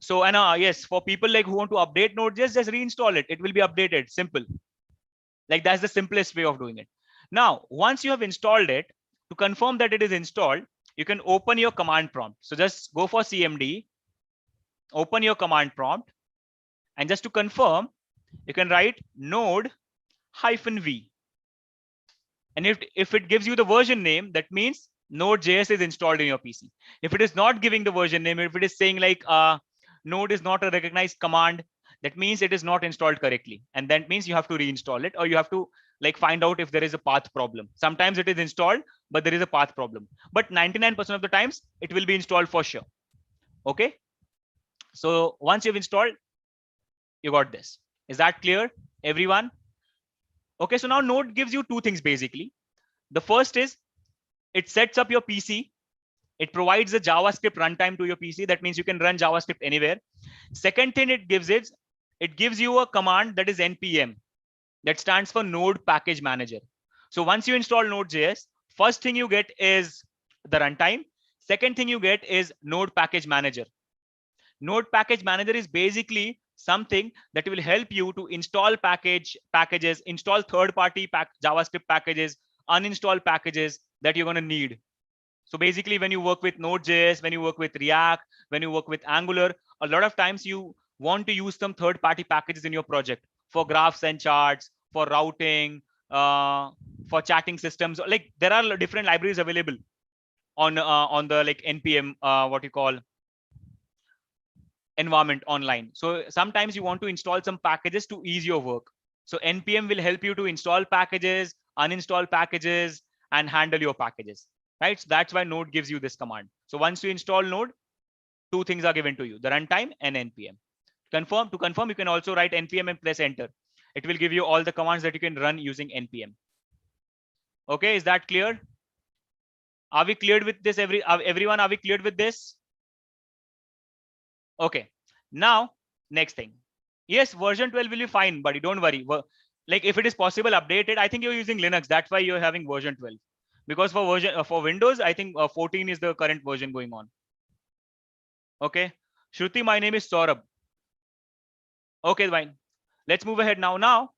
So, and yes, for people like who want to update Node.js, just reinstall it. It will be updated. Simple. Like that's the simplest way of doing it. Now, once you have installed it, to confirm that it is installed, you can open your command prompt. So just go for CMD, open your command prompt, and just to confirm, you can write node-v. And if it gives you the version name, that means Node.js is installed in your PC. If it is not giving the version name, if it is saying like node is not a recognized command, that means it is not installed correctly. And that means you have to reinstall it, or you have to like find out if there is a path problem. Sometimes it is installed, but there is a path problem. But 99% of the times it will be installed for sure. Okay. So once you've installed, you got this. Is that clear, everyone? Okay, so now Node gives you two things basically. The first is it sets up your PC. It provides a JavaScript runtime to your PC. That means you can run JavaScript anywhere. Second thing it gives is, it gives you a command that is npm. That stands for Node Package Manager. So once you install Node.js, first thing you get is the runtime. Second thing you get is Node Package Manager. Node Package Manager is basically something that will help you to install packages, install third-party JavaScript packages, uninstall packages that you're going to need. So basically, when you work with Node.js, when you work with React, when you work with Angular, a lot of times you want to use some third-party packages in your project for graphs and charts, for routing, for chatting systems. Like there are different libraries available on the like npm what you call environment online. So sometimes you want to install some packages to ease your work. So npm will help you to install packages, uninstall packages, and handle your packages, right? So that's why Node gives you this command. So once you install Node, two things are given to you, the runtime and npm. To confirm, you can also write npm and press enter. It will give you all the commands that you can run using npm. Okay, is that clear? Are we cleared with this? Everyone, are we cleared with this? Okay, now next thing. Yes, version 12 will be fine, buddy. Don't worry. Like if it is possible, update it. I think you're using Linux. That's why you're having version 12. Because for Windows, I think 14 is the current version going on. Okay, Shruti, my name is Saurabh. Okay, fine. Let's move ahead now. Now,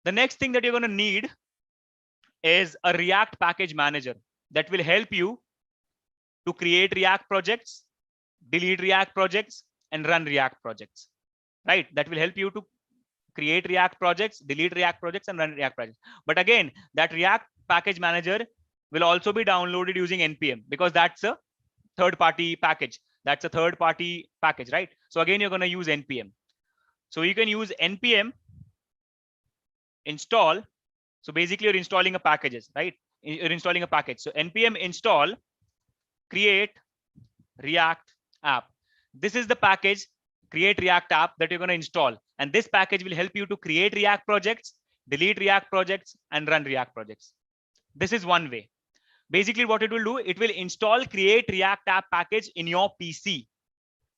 the next thing that you're going to need is a React package manager that will help you to create React projects, delete React projects, and run React projects, right? That will help you to create React projects, delete React projects, and run React projects. But again, that React package manager will also be downloaded using npm, because that's a third-party package. That's a third-party package, right? So again, you're going to use npm. So you can use npm install. So basically, you're installing a packages, right? You're installing a package. So npm install create React app. This is the package create React app that you're going to install. And this package will help you to create React projects, delete React projects, and run React projects. This is one way. Basically, what it will do, it will install create React app package in your PC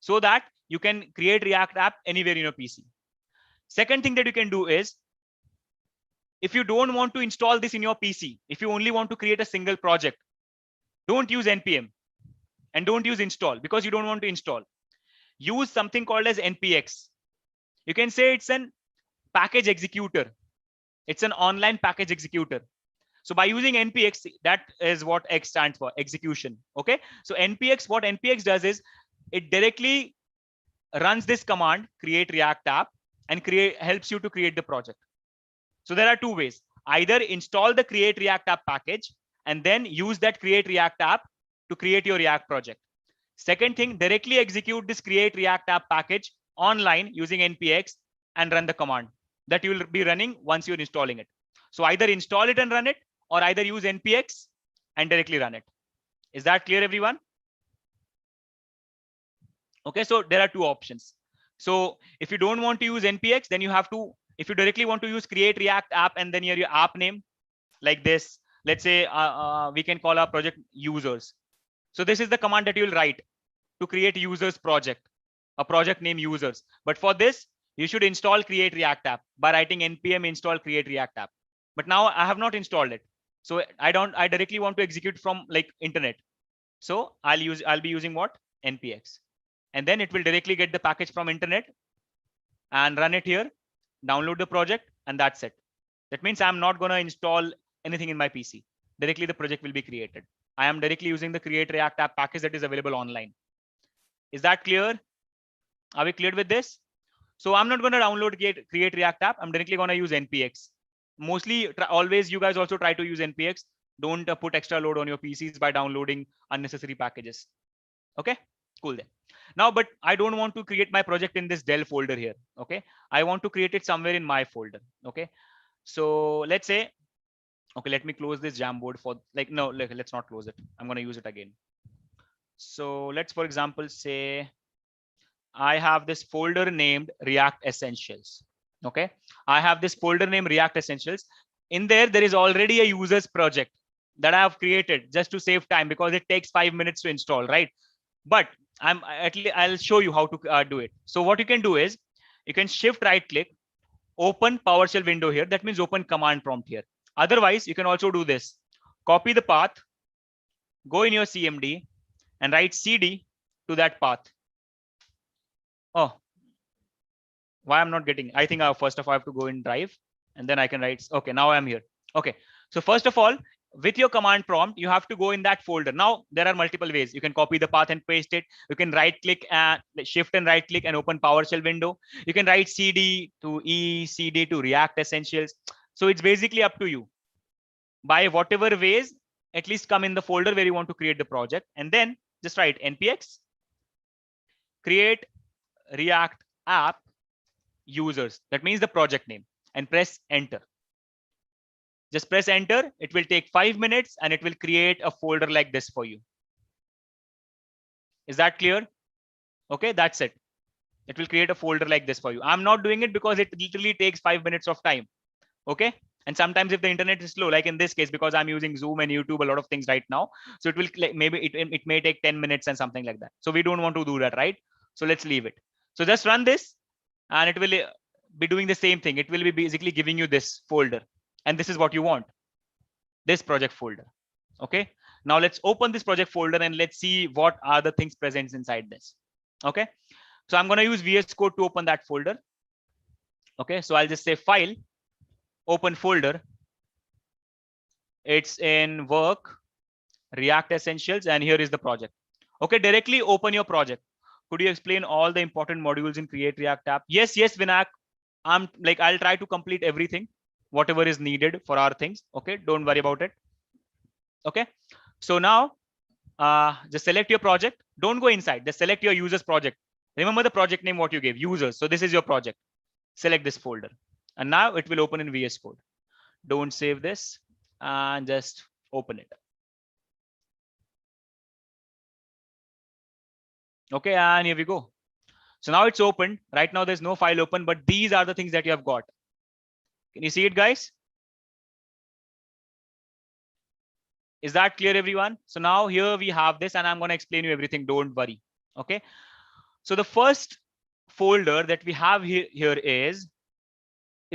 so that you can create React app anywhere in your PC. Second thing that you can do is if you don't want to install this in your PC, if you only want to create a single project, don't use npm and don't use install because you don't want to install. Use something called as npx. You can say it's an package executor. It's an online package executor. So by using npx, that is what X stands for, execution. Okay. So npx, what npx does is it directly runs this command, create React app, and helps you to create the project. So there are two ways. Either install the create React app package and then use that create React app to create your React project. Second thing, directly execute this create React app package online using npx and run the command that you will be running once you're installing it. So either install it and run it, or either use npx and directly run it. Is that clear, everyone? Okay, so there are two options. So if you don't want to use npx, then you have to, if you directly want to use create React app and then your app name like this, let's say we can call our project users. So this is the command that you will write to create users project, a project name users. But for this, you should install create React app by writing npm install create React app. But now I have not installed it. So I directly want to execute from like internet. So I'll be using what? npx. And then it will directly get the package from internet and run it here, download the project, and that's it. That means I'm not going to install anything in my PC. Directly the project will be created. I am directly using the create React app package that is available online. Is that clear? Are we clear with this? So I'm not going to download create React app. I'm directly going to use npx. Mostly, always you guys also try to use npx. Don't put extra load on your PCs by downloading unnecessary packages. Okay, cool then. Now, but I don't want to create my project in this Dell folder here. Okay, I want to create it somewhere in my folder. Okay, so let's say, okay, let me close this Jamboard for like, no, let's not close it. I'm going to use it again. So let's, for example, say I have this folder named React Essentials. Okay, I have this folder named React Essentials. In there is already a user's project that I have created just to save time because it takes 5 minutes to install, right? But I'll show you how to do it. So what you can do is you can shift right click, open PowerShell window here. That means open command prompt here. Otherwise, you can also do this. Copy the path, go in your CMD and write CD to that path. Oh, why I'm not getting? I think first of all I have to go in Drive and then I can write. Okay, now I'm here. Okay, so first of all, with your command prompt, you have to go in that folder. Now there are multiple ways. You can copy the path and paste it. You can right click and shift and right click and open PowerShell window. You can write CD to CD to React Essentials. So it's basically up to you. By whatever ways, at least come in the folder where you want to create the project and then just write npx create React app users. That means the project name, and press enter. Just press enter. It will take 5 minutes and it will create a folder like this for you. Is that clear? Okay, that's it. It will create a folder like this for you. I'm not doing it because it literally takes 5 minutes of time. Okay. And sometimes if the internet is slow, like in this case, because I'm using Zoom and YouTube, a lot of things right now. So it will maybe it may take 10 minutes and something like that. So we don't want to do that, right? So let's leave it. So just run this and it will be doing the same thing. It will be basically giving you this folder. And this is what you want, this project folder. Okay, now let's open this project folder and let's see what are the things present inside this. Okay, so I'm going to use VS Code to open that folder. Okay, so I'll just say file, open folder. It's in work, React Essentials, and here is the project. Okay, directly open your project. Could you explain all the important modules in create React app? Yes, Vinayak. I'll try to complete everything, whatever is needed for our things. Okay, don't worry about it. Okay, so now just select your project. Don't go inside, just select your users project. Remember the project name what you gave, users. So this is your project. Select this folder and now it will open in VS Code. Don't save this and just open it. Okay, and here we go. So now it's open. Right now there's no file open, but these are the things that you have got. Can you see it, guys? Is that clear, everyone? So now here we have this and I'm going to explain you everything. Don't worry. Okay. So the first folder that we have here is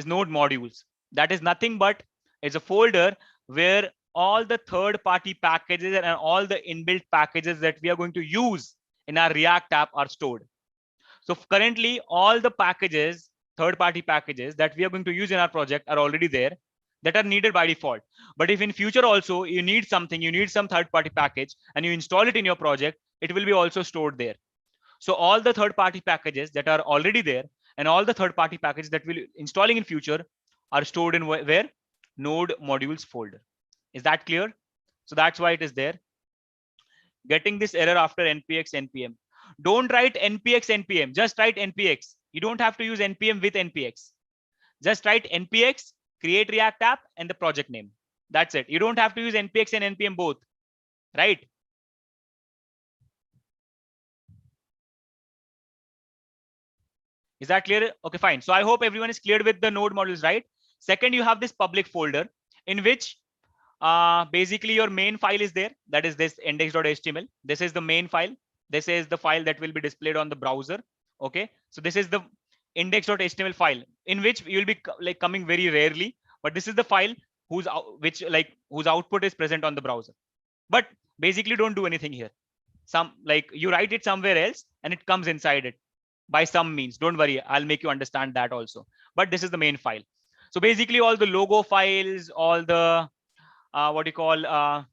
node modules. That is nothing but it's a folder where all the third-party packages and all the inbuilt packages that we are going to use in our React app are stored. So currently, all the packages, third-party packages that we are going to use in our project are already there, that are needed by default. But if in future also you need something, you need some third-party package, and you install it in your project, it will be also stored there. So all the third-party packages that are already there and all the third-party packages that we'll installing in future are stored in where? Node modules folder. Is that clear? So that's why it is there. Getting this error after npx npm. Don't write npx npm. Just write npx. You don't have to use npm with npx. Just write npx, create React app, and the project name. That's it. You don't have to use npx and npm both, right? Is that clear? Okay, fine. So I hope everyone is clear with the node modules, right? Second, you have this public folder in which basically your main file is there. That is this index.html. This is the main file. This is the file that will be displayed on the browser. Okay, so this is the index.html file in which you will be like coming very rarely, but this is the file whose output is present on the browser. But basically don't do anything here. Some like you write it somewhere else and it comes inside it by some means. Don't worry, I'll make you understand that also. But this is the main file. So basically all the logo files, all the what you call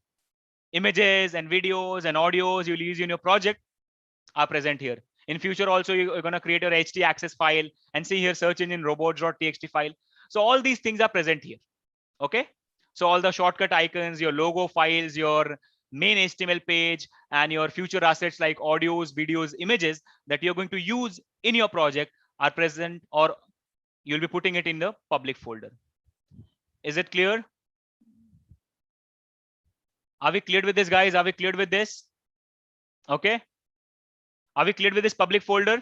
images and videos and audios you'll use in your project are present here. In future also you're going to create your ht access file and see here search engine robots.txt file. So all these things are present here. Okay, so all the shortcut icons, your logo files, your main HTML page, and your future assets like audios, videos, images that you're going to use in your project are present, or you'll be putting it in the public folder. Is it clear? Are we cleared with this, guys? Are we cleared with this? Okay. Are we cleared with this public folder?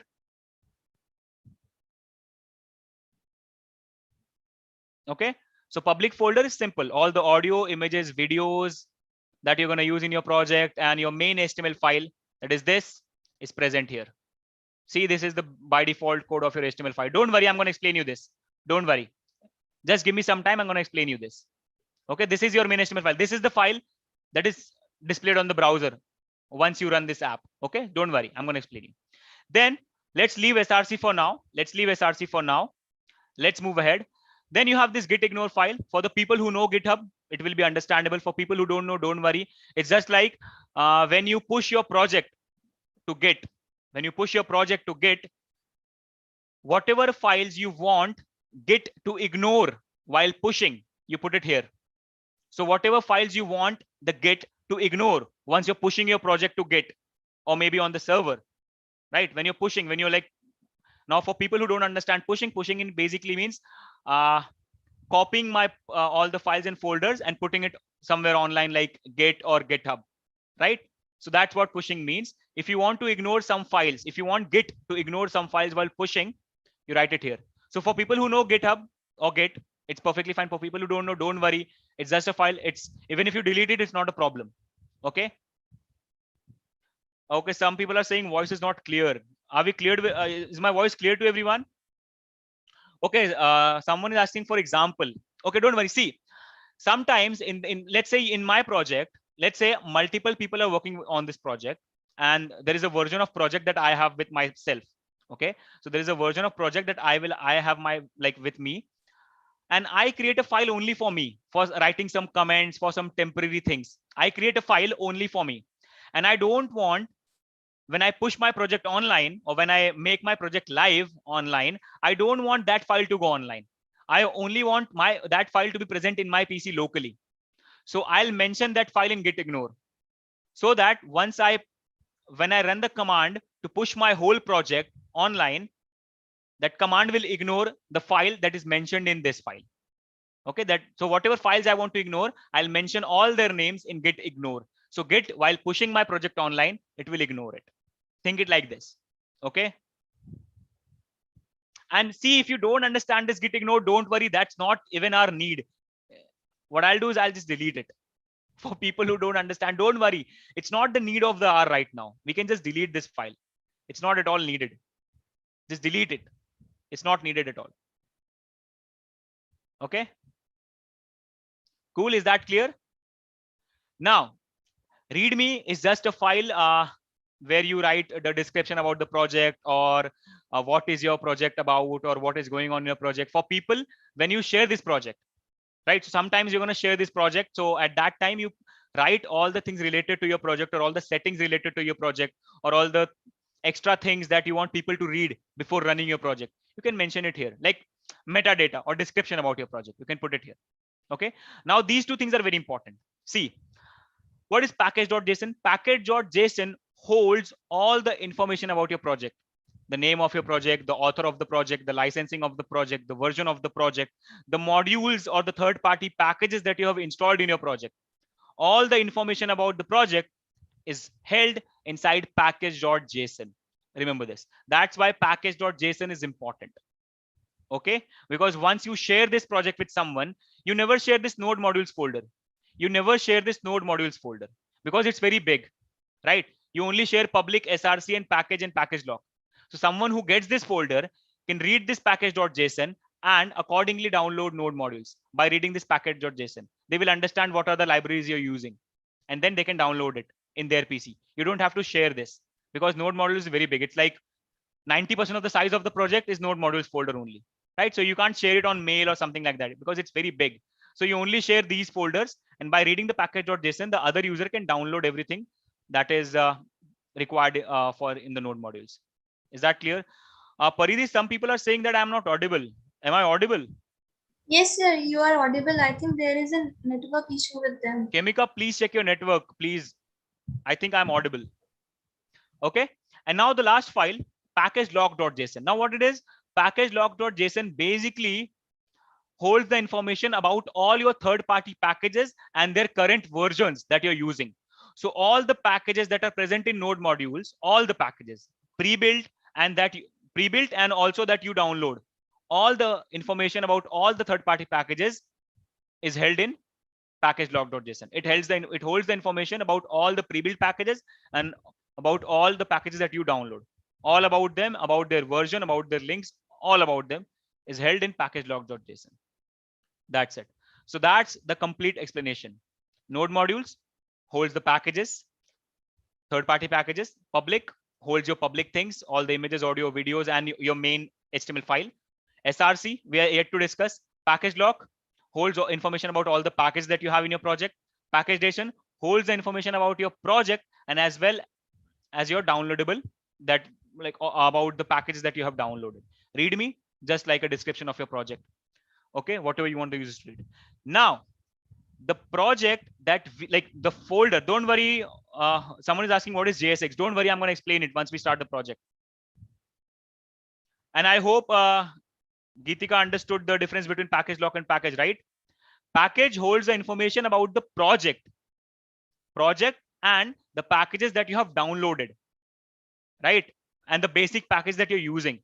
Okay. So public folder is simple. All the audio, images, videos that you're going to use in your project and your main HTML file, that is this, is present here. See, this is the by default code of your HTML file. Don't worry, I'm going to explain you this. Don't worry. Just give me some time. I'm going to explain you this. Okay, this is your main HTML file. This is the file that is displayed on the browser once you run this app. Okay, don't worry. I'm going to explain you. Then let's leave SRC for now. Let's leave SRC for now. Let's move ahead. Then you have this git ignore file. For the people who know GitHub, it will be understandable. For people who don't know, don't worry. It's just like when you push your project to Git, when you push your project to Git, whatever files you want Git to ignore while pushing, you put it here. So whatever files you want the Git to ignore once you're pushing your project to Git, or maybe on the server, right? When you're pushing, when you're like, now for people who don't understand pushing in basically means copying my all the files and folders and putting it somewhere online like Git or GitHub, right? So that's what pushing means. If you want to ignore some files, if you want Git to ignore some files while pushing, you write it here. So for people who know GitHub or Git, it's perfectly fine. For people who don't know, don't worry. It's just a file. It's even if you delete it, it's not a problem. Okay. Okay. Some people are saying voice is not clear. Are we cleared? Is my voice clear to everyone? Okay. Someone is asking for example. Okay. Don't worry. See, sometimes in let's say in my project, let's say multiple people are working on this project and there is a version of project that I have with myself. Okay. So there is a version of project that I have my like with me, and I create a file only for me for writing some comments for some temporary things. I create a file only for me, and I don't want when I push my project online or when I make my project live online, I don't want that file to go online. I only want that file to be present in my PC locally. So I'll mention that file in git ignore, so that when I run the command to push my whole project online, that command will ignore the file that is mentioned in this file. Okay, so whatever files I want to ignore, I'll mention all their names in git ignore. So git, while pushing my project online, it will ignore it. Think it like this. Okay. And see, if you don't understand this git ignore, don't worry, that's not even our need. What I'll do is I'll just delete it. For people who don't understand, don't worry, it's not the need of the hour right now. We can just delete this file. It's not at all needed. Just delete it. It's not needed at all. Okay. Cool. Is that clear? Now, README is just a file where you write the description about the project, or what is your project about, or what is going on in your project. For people, when you share this project, right? So sometimes you're going to share this project. So at that time, you write all the things related to your project, or all the settings related to your project, or all the extra things that you want people to read before running your project. You can mention it here, like metadata or description about your project. You can put it here. Okay. Now these two things are very important. See, what is package.json? Package.json holds all the information about your project: the name of your project, the author of the project, the licensing of the project, the version of the project, the modules or the third-party packages that you have installed in your project. All the information about the project is held inside package.json. Remember this. That's why package.json is important. Okay, because once you share this project with someone, you never share this node modules folder. You never share this node modules folder because it's very big, right? You only share public src and package lock. So someone who gets this folder can read this package.json and accordingly download node modules by reading this package.json. They will understand what are the libraries you're using, and then they can download it in their PC. You don't have to share this because node modules is very big. It's like 90% of the size of the project is node modules folder only, right? So you can't share it on mail or something like that because it's very big. So you only share these folders, and by reading the package.json, the other user can download everything that is required for in the node modules. Is that clear? Paridhi, some people are saying that I'm not audible. Am I audible? Yes, sir, you are audible. I think there is a network issue with them. Chemica, please check your network, please. I think I'm audible. Okay. And now the last file, package.log.json. Now what it is, package.log.json basically holds the information about all your third-party packages and their current versions that you're using. So all the packages that are present in node modules, all the packages pre-built and that pre-built and also that you download, all the information about all the third-party packages is held in package.log.json. It holds the information about all the pre-built packages and about all the packages that you download. All about them, about their version, about their links, all about them is held in package.log.json. That's it. So that's the complete explanation. Node modules holds the packages, third-party packages. Public holds your public things, all the images, audio, videos, and your main HTML file. SRC, we are yet to discuss. Package lock holds information about all the packages that you have in your project. Package.json holds the information about your project and as well as your downloadable, that like about the packages that you have downloaded. README, just like a description of your project. Okay, whatever you want to use to read. Now, the project that like the folder, don't worry. Someone is asking what is JSX. Don't worry, I'm going to explain it once we start the project. And I hope Geetika understood the difference between package lock and package, right? Package holds the information about the project and the packages that you have downloaded, right? And the basic package that you're using,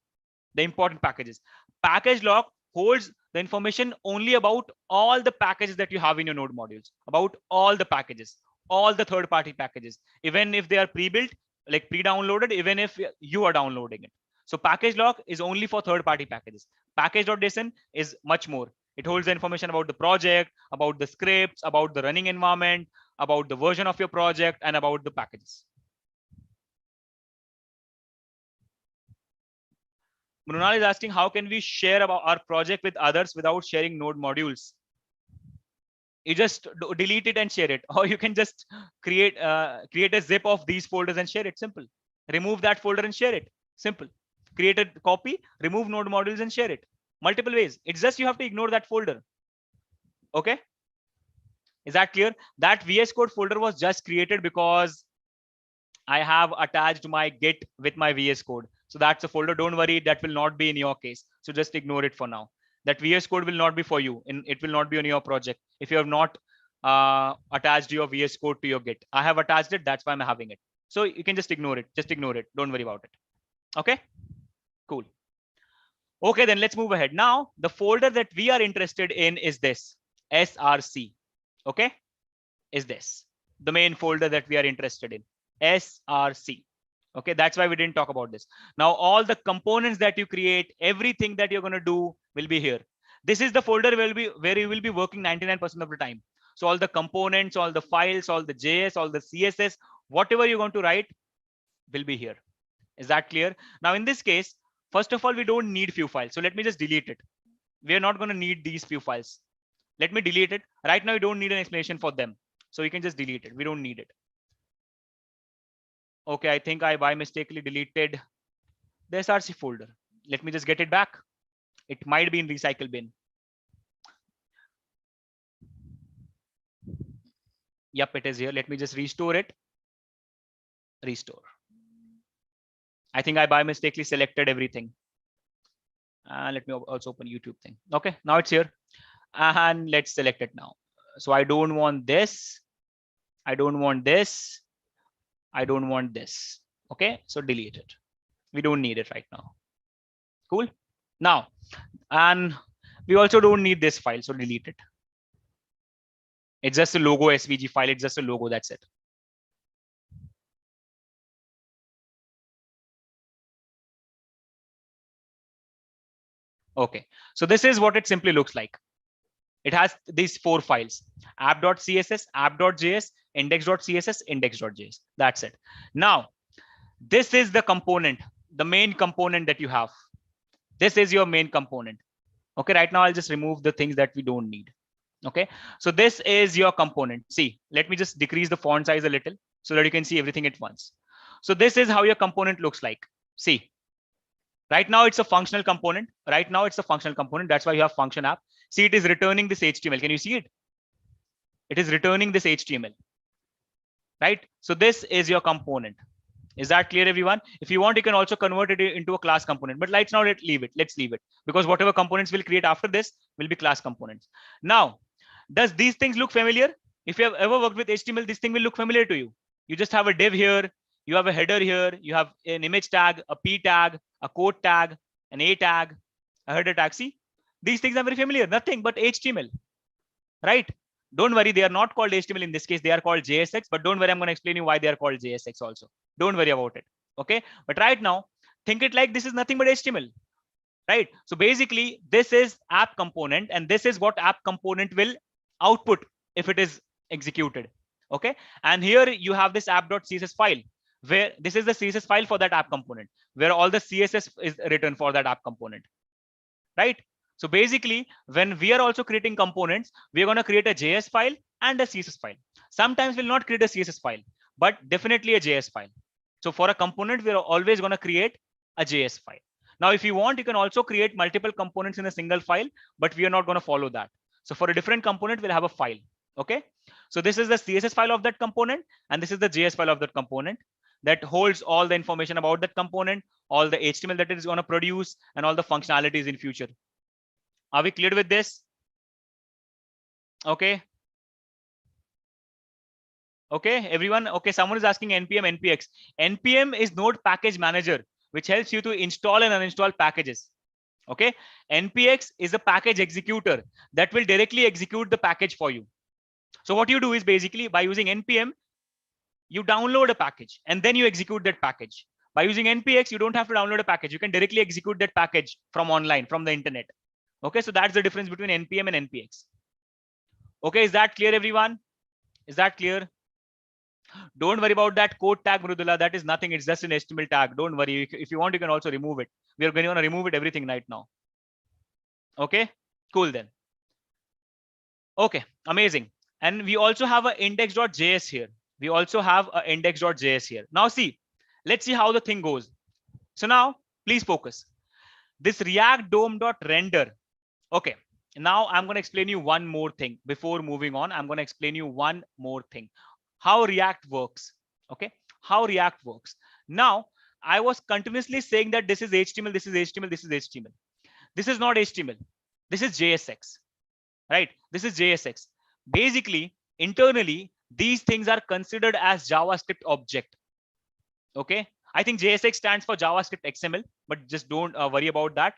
the important packages. Package lock holds the information only about all the packages that you have in your node modules, about all the packages, all the third-party packages, even if they are pre-built, like pre-downloaded, even if you are downloading it. So package lock is only for third-party packages. Package.json is much more. It holds the information about the project, about the scripts, about the running environment, about the version of your project, and about the packages. Mrunal is asking, how can we share about our project with others without sharing node modules? You just delete it and share it, or you can just create a zip of these folders and share it. Simple. Remove that folder and share it. Simple. Create a copy, remove node modules and share it. Multiple ways. It's just you have to ignore that folder. Okay. Is that clear? That VS Code folder was just created because I have attached my Git with my VS Code. So that's a folder. Don't worry, that will not be in your case. So just ignore it for now. That VS Code will not be for you, and it will not be on your project if you have not attached your VS Code to your Git. I have attached it. That's why I'm having it. So you can just ignore it. Just ignore it. Don't worry about it. Okay, cool. Okay, then let's move ahead. Now, the folder that we are interested in is this SRC. Okay, is this the main folder that we are interested in? SRC. Okay, that's why we didn't talk about this. Now, all the components that you create, everything that you're going to do will be here. This is the folder where you will be working 99% of the time. So all the components, all the files, all the JS, all the CSS, whatever you're going to write will be here. Is that clear? Now in this case, first of all, we don't need few files. So let me just delete it. We are not going to need these few files. Let me delete it. Right now, you don't need an explanation for them. So you can just delete it. We don't need it. Okay, I think I by mistakenly deleted the SRC folder. Let me just get it back. It might be in recycle bin. Yep, it is here. Let me just restore it. Restore. I think I by mistakenly selected everything. Let me also open YouTube thing. Okay, now it's here. And let's select it now. So I don't want this. I don't want this. I don't want this. Okay, so delete it. We don't need it right now. Cool. Now, and we also don't need this file, so delete it. It's just a logo SVG file. It's just a logo. That's it. Okay, so this is what it simply looks like. It has these 4 files: app.css, app.js, index.css, index.js. That's it. Now, this is the component, the main component that you have. This is your main component. Okay, right now I'll just remove the things that we don't need. Okay, so this is your component. See, let me just decrease the font size a little so that you can see everything at once. So this is how your component looks like. See, right now it's a functional component. Right now it's a functional component. That's why you have function app. See, it is returning this HTML. Can you see it? It is returning this HTML. Right? So this is your component. Is that clear, everyone? If you want, you can also convert it into a class component. But let's now leave it. Let's leave it, because whatever components we'll create after this will be class components. Now, does these things look familiar? If you have ever worked with HTML, this thing will look familiar to you. You just have a div here, you have a header here, you have an image tag, a p tag, a code tag, an a tag, a header tag. See, these things are very familiar. Nothing but HTML, right? Don't worry, they are not called HTML in this case. They are called JSX. But don't worry, I'm going to explain you why they are called JSX also. Don't worry about it. Okay, but right now, think it like this is nothing but HTML, right? So basically, this is app component, and this is what app component will output if it is executed. Okay, and here you have this app.css file, where this is the CSS file for that app component, where all the CSS is written for that app component, right? So basically, when we are also creating components, we are going to create a JS file and a CSS file. Sometimes we'll not create a CSS file, but definitely a JS file. So for a component, we're always going to create a JS file. Now, if you want, you can also create multiple components in a single file, but we are not going to follow that. So for a different component, we'll have a file. Okay. So this is the CSS file of that component, and this is the JS file of that component that holds all the information about that component, all the HTML that it is going to produce, and all the functionalities in future. Are we clear with this? Okay. Okay, everyone. Okay, someone is asking npm npx. Npm is node package manager, which helps you to install and uninstall packages. Okay, npx is a package executor that will directly execute the package for you. So what you do is basically by using npm, you download a package and then you execute that package. By using npx, you don't have to download a package. You can directly execute that package from online, from the internet. Okay, so that's the difference between npm and npx. Okay, is that clear, everyone? Is that clear? Don't worry about that code tag, Mrudula. That is nothing. It's just an HTML tag. Don't worry. If you want, you can also remove it. We are going to remove it everything right now. Okay, cool then. Okay, amazing. And we also have an index.js here. We also have an index.js here. Now see, let's see how the thing goes. So now please focus. This React DOM.render. Okay, now I'm going to explain you one more thing. Before moving on, I'm going to explain you one more thing. How React works. Okay, how React works. Now, I was continuously saying that this is HTML, this is HTML, this is HTML. This is not HTML. This is JSX, right? This is JSX. Basically, internally, these things are considered as JavaScript object. Okay, I think JSX stands for JavaScript XML, but just don't worry about that.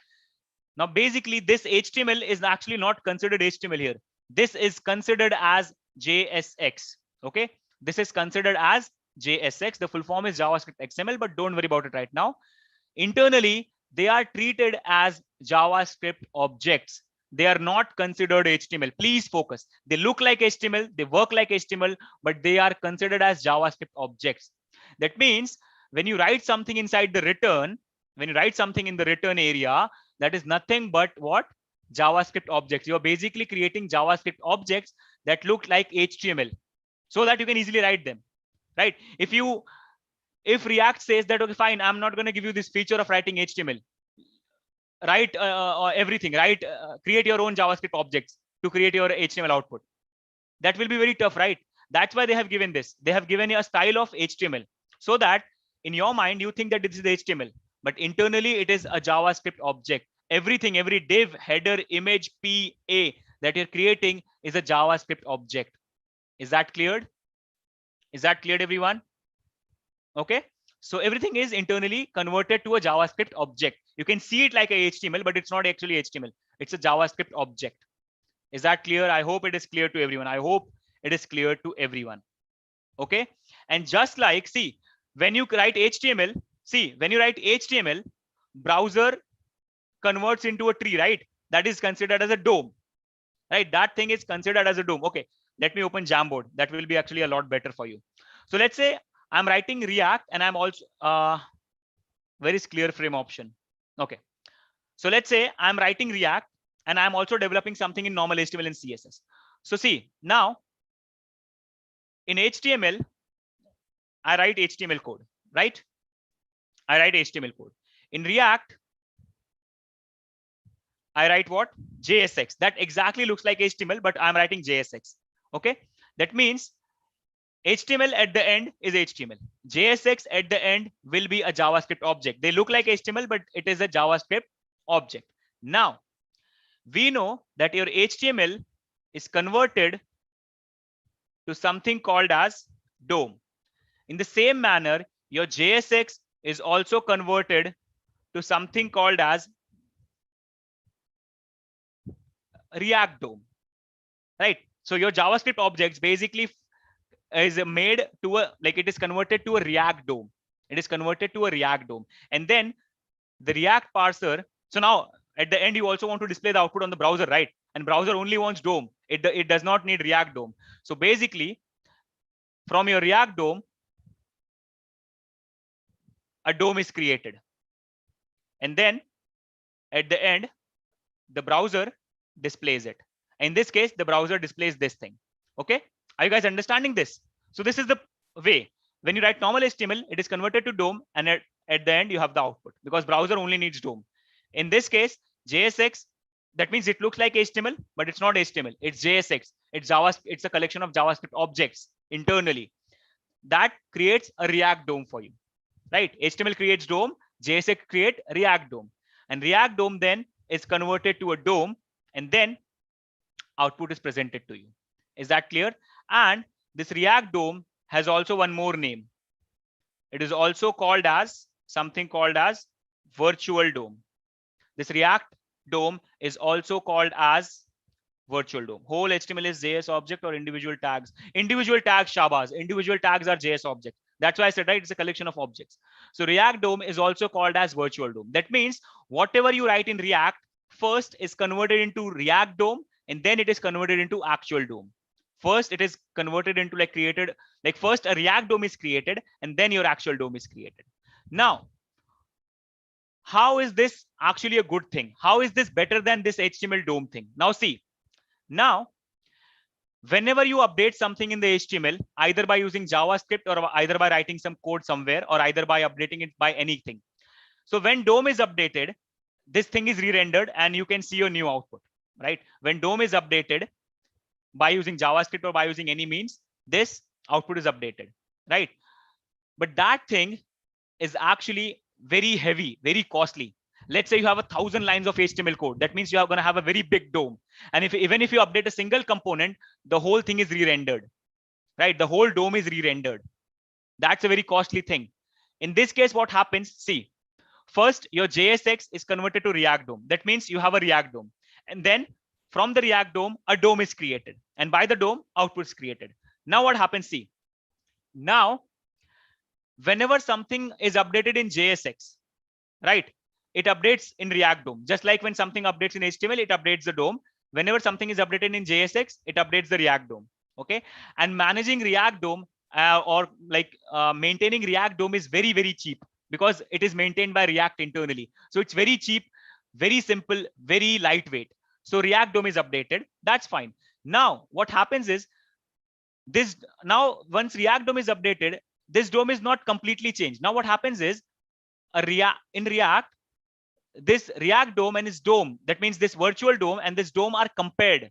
Now, basically, this HTML is actually not considered HTML here. This is considered as JSX. Okay, this is considered as JSX. The full form is JavaScript XML, but don't worry about it right now. Internally, they are treated as JavaScript objects they are not considered HTML. Please focus. They look like HTML, they work like HTML, but they are considered as JavaScript objects. That means when you write something inside the return, when you write something in the return area, that is nothing but what? JavaScript objects. You are basically creating JavaScript objects that look like HTML so that you can easily write them, right? If React says that, okay, fine, I'm not going to give you this feature of writing HTML, write everything, right? Create your own JavaScript objects to create your HTML output. That will be very tough, right? That's why they have given this. They have given you a style of HTML so that in your mind, you think that this is HTML, but internally it is a JavaScript object. Everything, every div, header, image, PA that you're creating is a JavaScript object. Is that cleared? Is that cleared, everyone? Okay. So everything is internally converted to a JavaScript object. You can see it like a HTML, but it's not actually HTML. It's a JavaScript object. Is that clear? I hope it is clear to everyone. I hope it is clear to everyone. Okay. And just like, see, when you write HTML, browser converts into a tree, right? That is considered as a DOM, right? That thing is considered as a DOM. Okay. Let me open Jamboard. That will be actually a lot better for you. So let's say I'm writing React and I'm also, where is clear frame option? Okay. So let's say I'm writing React and I'm also developing something in normal HTML and CSS. So see, now in HTML, I write HTML code, right? I write HTML code. In React, I write what? JSX. That exactly looks like HTML, but I'm writing JSX. Okay. That means HTML at the end is HTML. JSX at the end will be a JavaScript object. They look like HTML, but it is a JavaScript object. Now, we know that your HTML is converted to something called as DOM. In the same manner, your JSX is also converted to something called as React DOM, right? So your JavaScript objects basically is made to a, like it is converted to a React DOM. It is converted to a React DOM. And then the React parser. So now at the end, you also want to display the output on the browser, right? And browser only wants DOM. It does not need React DOM. So basically from your React DOM, a DOM is created. And then at the end, the browser displays it. In this case, the browser displays this thing. Okay. Are you guys understanding this? So this is the way. When you write normal HTML, it is converted to DOM, and at the end you have the output because browser only needs DOM. In this case, JSX, that means it looks like HTML, but it's not HTML. It's JSX. It's JavaScript. It's a collection of JavaScript objects internally that creates a React DOM for you, right? HTML creates DOM, JSX create React DOM, and React DOM then is converted to a DOM, and then output is presented to you. Is that clear? And this React DOM has also one more name. It is also called as something called as virtual DOM. This React DOM is also called as virtual DOM. Whole HTML is JS object or individual tags. Individual tags, Shabazz. Individual tags are JS objects. That's why I said, right, it's a collection of objects. So React DOM is also called as virtual DOM. That means whatever you write in React first is converted into React DOM, and then it is converted into actual DOM. First, it is converted into like created, like first a React DOM is created, and then your actual DOM is created. Now, how is this actually a good thing? How is this better than this HTML DOM thing? Now see, now, whenever you update something in the HTML, either by using JavaScript or either by writing some code somewhere, or either by updating it by anything. So when DOM is updated, this thing is re-rendered and you can see your new output, right? When DOM is updated by using JavaScript or by using any means, this output is updated, right? But that thing is actually very heavy, very costly. Let's say you have 1,000 lines of HTML code. That means you are going to have a very big DOM. And even if you update a single component, the whole thing is re-rendered, right? The whole DOM is re-rendered. That's a very costly thing. In this case, what happens? See, first your JSX is converted to React DOM. That means you have a React DOM. And then from the React DOM, a DOM is created. And by the DOM, output is created. Now what happens? See, now, whenever something is updated in JSX, right? it updates in React DOM. Just like when something updates in HTML, it updates the DOM. Whenever something is updated in JSX, it updates the React DOM. Okay. And managing React DOM or like maintaining React DOM is very, very cheap because it is maintained by React internally. So it's very cheap, very simple, very lightweight. So React DOM is updated. That's fine. Now, what happens is this now once React DOM is updated, this DOM is not completely changed. Now, what happens is in React, this React DOM and its DOM, that means this virtual DOM and this DOM are compared.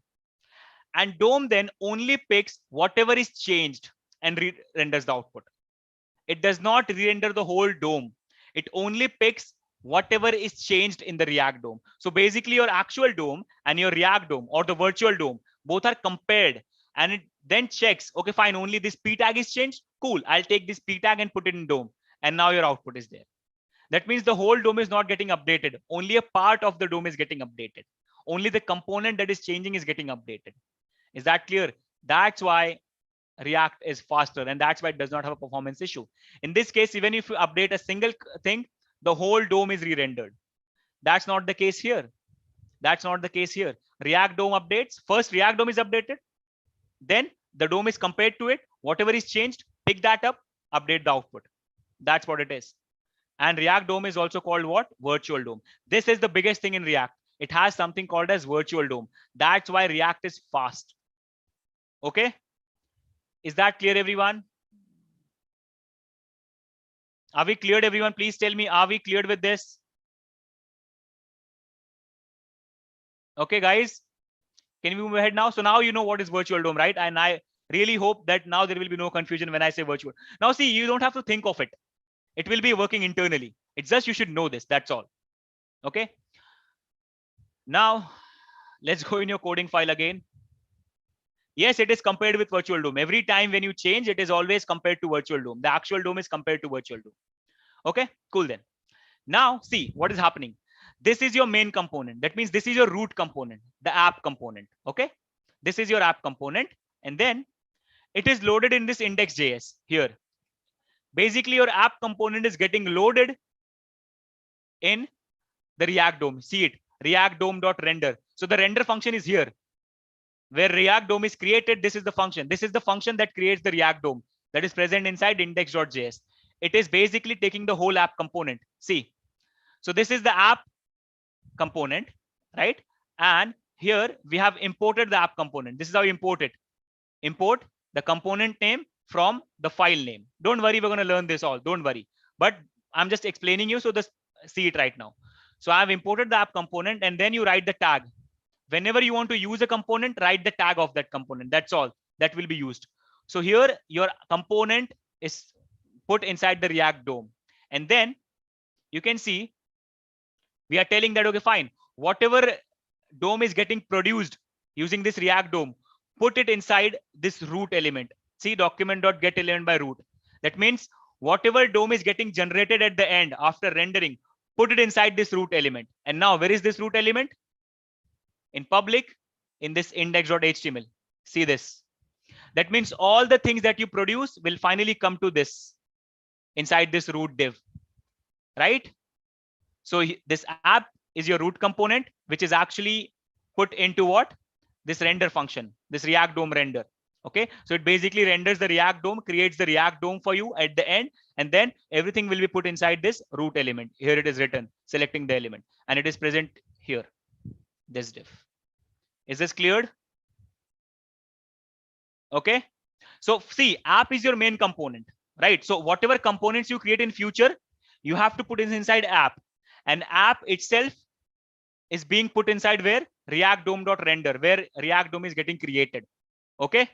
And DOM then only picks whatever is changed and renders the output. It does not re-render the whole DOM. It only picks whatever is changed in the React DOM. So basically your actual DOM and your React DOM or the virtual DOM, both are compared, and it then checks, okay, fine, only this p tag is changed. Cool, I'll take this p tag and put it in DOM. And now your output is there. That means the whole DOM is not getting updated. Only a part of the DOM is getting updated. Only the component that is changing is getting updated. Is that clear? That's why React is faster, and that's why it does not have a performance issue. In this case, even if you update a single thing, the whole DOM is re-rendered. That's not the case here. That's not the case here. React DOM updates. First, React DOM is updated. Then the DOM is compared to it. Whatever is changed, pick that up, update the output. That's what it is. And React DOM is also called what? Virtual DOM. This is the biggest thing in React. It has something called as virtual DOM. That's why React is fast. Okay. Is that clear, everyone? Are we cleared, everyone? Please tell me, are we cleared with this? Okay, guys, can we move ahead now? So now you know what is virtual DOM, right? And I really hope that now there will be no confusion when I say virtual. Now, see, you don't have to think of it. It will be working internally. It's just you should know this. That's all. Okay. Now, let's go in your coding file again. Yes, it is compared with virtual DOM. Every time when you change, it is always compared to virtual DOM. The actual DOM is compared to virtual DOM. Okay, cool then. Now, see what is happening. This is your main component. That means this is your root component, the app component. Okay, this is your app component. And then it is loaded in this index.js here. Basically, your app component is getting loaded in the React DOM. See it, React DOM.render. So the render function is here. Where React DOM is created, this is the function. This is the function that creates the React DOM that is present inside index.js. It is basically taking the whole app component. See, so this is the app component, right? And here we have imported the app component. This is how you import it. Import the component name from the file name. Don't worry, we're going to learn this all. Don't worry. But I'm just explaining you so just see it right now. So I've imported the app component, and then you write the tag. Whenever you want to use a component, write the tag of that component. That's all that will be used. So here your component is put inside the React DOM. And then you can see we are telling that, okay, fine, whatever DOM is getting produced using this React DOM, put it inside this root element. See, document.getElement by root. That means whatever DOM is getting generated at the end after rendering, put it inside this root element. And now where is this root element? In public, in this index.html. See this. That means all the things that you produce will finally come to this inside this root div, right? So this app is your root component, which is actually put into what? This render function, this React DOM render. Okay, so it basically renders the React DOM, creates the React DOM for you at the end, and then everything will be put inside this root element. Here it is written, selecting the element, and it is present here, this div. Is this cleared? Okay, so see, app is your main component, right? So whatever components you create in future, you have to put it inside app, and app itself is being put inside where? React DOM.render, where React DOM is getting created. Okay,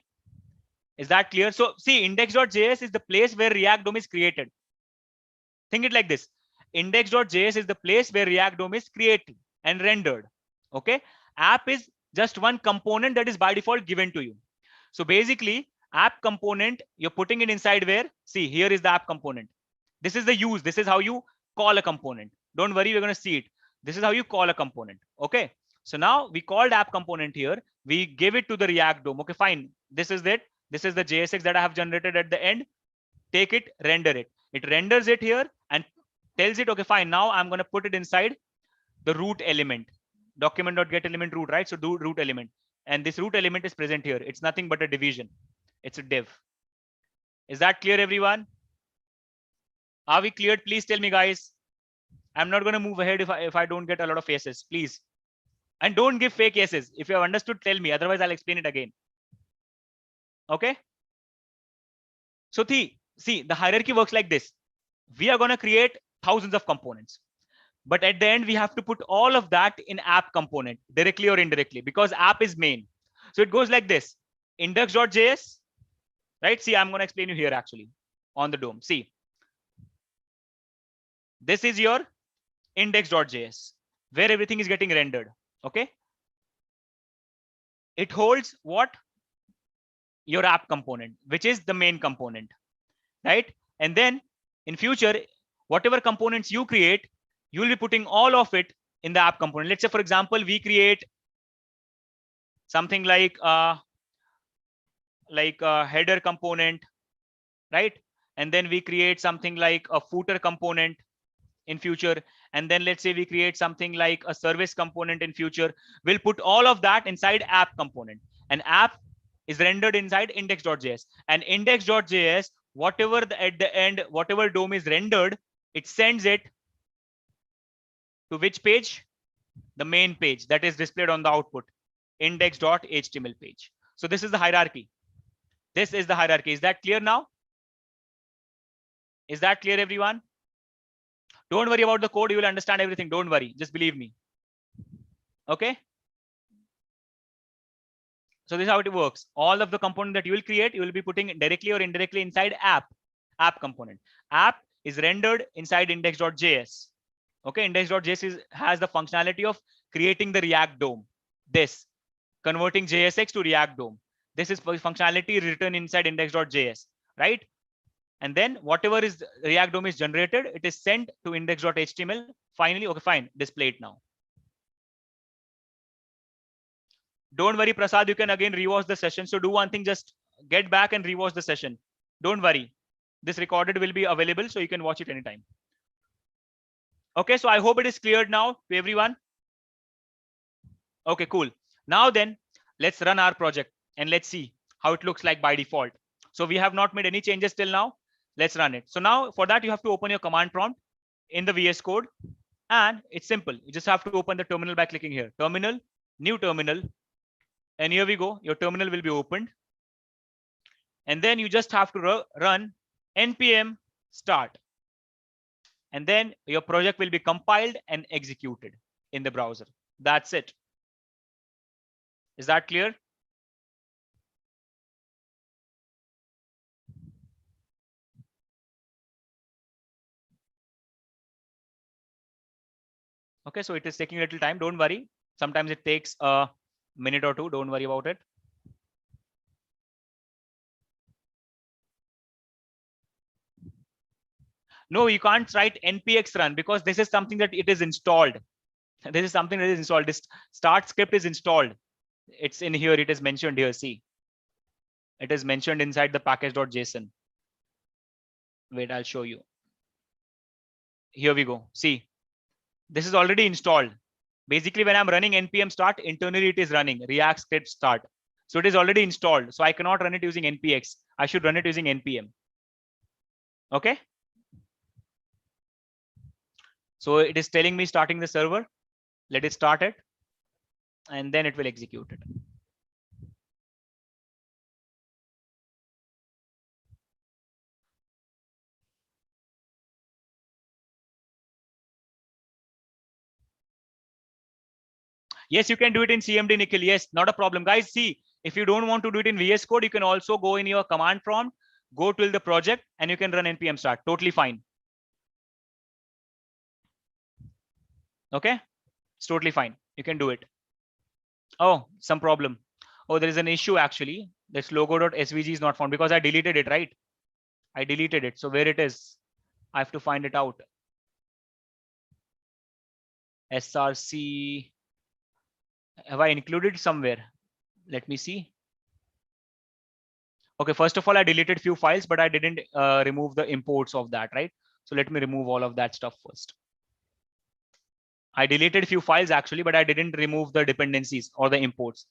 is that clear? So see, index.js is the place where React DOM is created. Think it like this. Index.js is the place where React DOM is created and rendered. Okay, app is just one component that is by default given to you. So basically, app component, you're putting it inside where? See, here is the app component. This is the use. This is how you call a component. Don't worry, we're going to see it. This is how you call a component. Okay, so now we called app component here. We give it to the React DOM. Okay, fine. This is it. This is the JSX that I have generated at the end. Take it, render it. It renders it here and tells it, okay, fine. Now I'm going to put it inside the root element, document.get element root, right? So do root element. And this root element is present here. It's nothing but a division. It's a div. Is that clear, everyone? Are we cleared? Please tell me, guys. I'm not going to move ahead if I don't get a lot of yeses, please. And don't give fake yeses. If you have understood, tell me. Otherwise, I'll explain it again. Okay. So see, the hierarchy works like this. We are going to create thousands of components. But at the end, we have to put all of that in app component, directly or indirectly, because app is main. So it goes like this: index.js, right? See, I'm going to explain you here actually on the DOM. See, this is your index.js, where everything is getting rendered. Okay. It holds what? Your app component, which is the main component, right? And then in future, whatever components you create, you will be putting all of it in the app component. Let's say, for example, we create something like a header component, right? And then we create something like a footer component in future. And then let's say we create something like a service component in future. We'll put all of that inside app component. And app is rendered inside index.js. And index.js, whatever at the end, whatever DOM is rendered, it sends it to which page? The main page that is displayed on the output, index.html page. So this is the hierarchy. This is the hierarchy. Is that clear now? Is that clear, everyone? Don't worry about the code. You will understand everything. Don't worry. Just believe me. Okay. So this is how it works. All of the component that you will create, you will be putting directly or indirectly inside app component. App is rendered inside index.js. Okay. Index.js has the functionality of creating the React DOM. This converting JSX to React DOM. This is functionality written inside index.js, right? And then whatever is React DOM is generated, it is sent to index.html. Finally, okay, fine, display it now. Don't worry, Prasad, you can again rewatch the session. So do one thing, just get back and rewatch the session. Don't worry. This recorded will be available, so you can watch it anytime. Okay, so I hope it is cleared now to everyone. Okay, cool. Now then, let's run our project and let's see how it looks like by default. So we have not made any changes till now. Let's run it. So now for that, you have to open your command prompt in the VS Code. And it's simple. You just have to open the terminal by clicking here. Terminal, new terminal. And here we go. Your terminal will be opened. And then you just have to run npm start. And then your project will be compiled and executed in the browser. That's it. Is that clear? Okay, so it is taking a little time. Don't worry. Sometimes it takes a minute or two. Don't worry about it. No, you can't write npx run because this is something that it is installed. This is something that is installed. This start script is installed. It's in here. It is mentioned here. See, it is mentioned inside the package.json. Wait, I'll show you. Here we go. See, this is already installed. Basically, when I'm running npm start, internally it is running React script start. So it is already installed. So I cannot run it using npx. I should run it using npm. Okay. So it is telling me starting the server. Let it start it. And then it will execute it. Yes, you can do it in CMD, Nikhil. Yes, not a problem. Guys, see, if you don't want to do it in VS Code, you can also go in your command prompt, go to the project, and you can run npm start. Totally fine. Okay, it's totally fine. You can do it. Oh, some problem. Oh, there is an issue actually. This logo.svg is not found because I deleted it, right? I deleted it. So where it is, I have to find it out. src. Have I included somewhere? Let me see. Okay, first of all, I deleted few files, but I didn't remove the imports of that, right? So let me remove all of that stuff first. I deleted a few files actually, but I didn't remove the dependencies or the imports.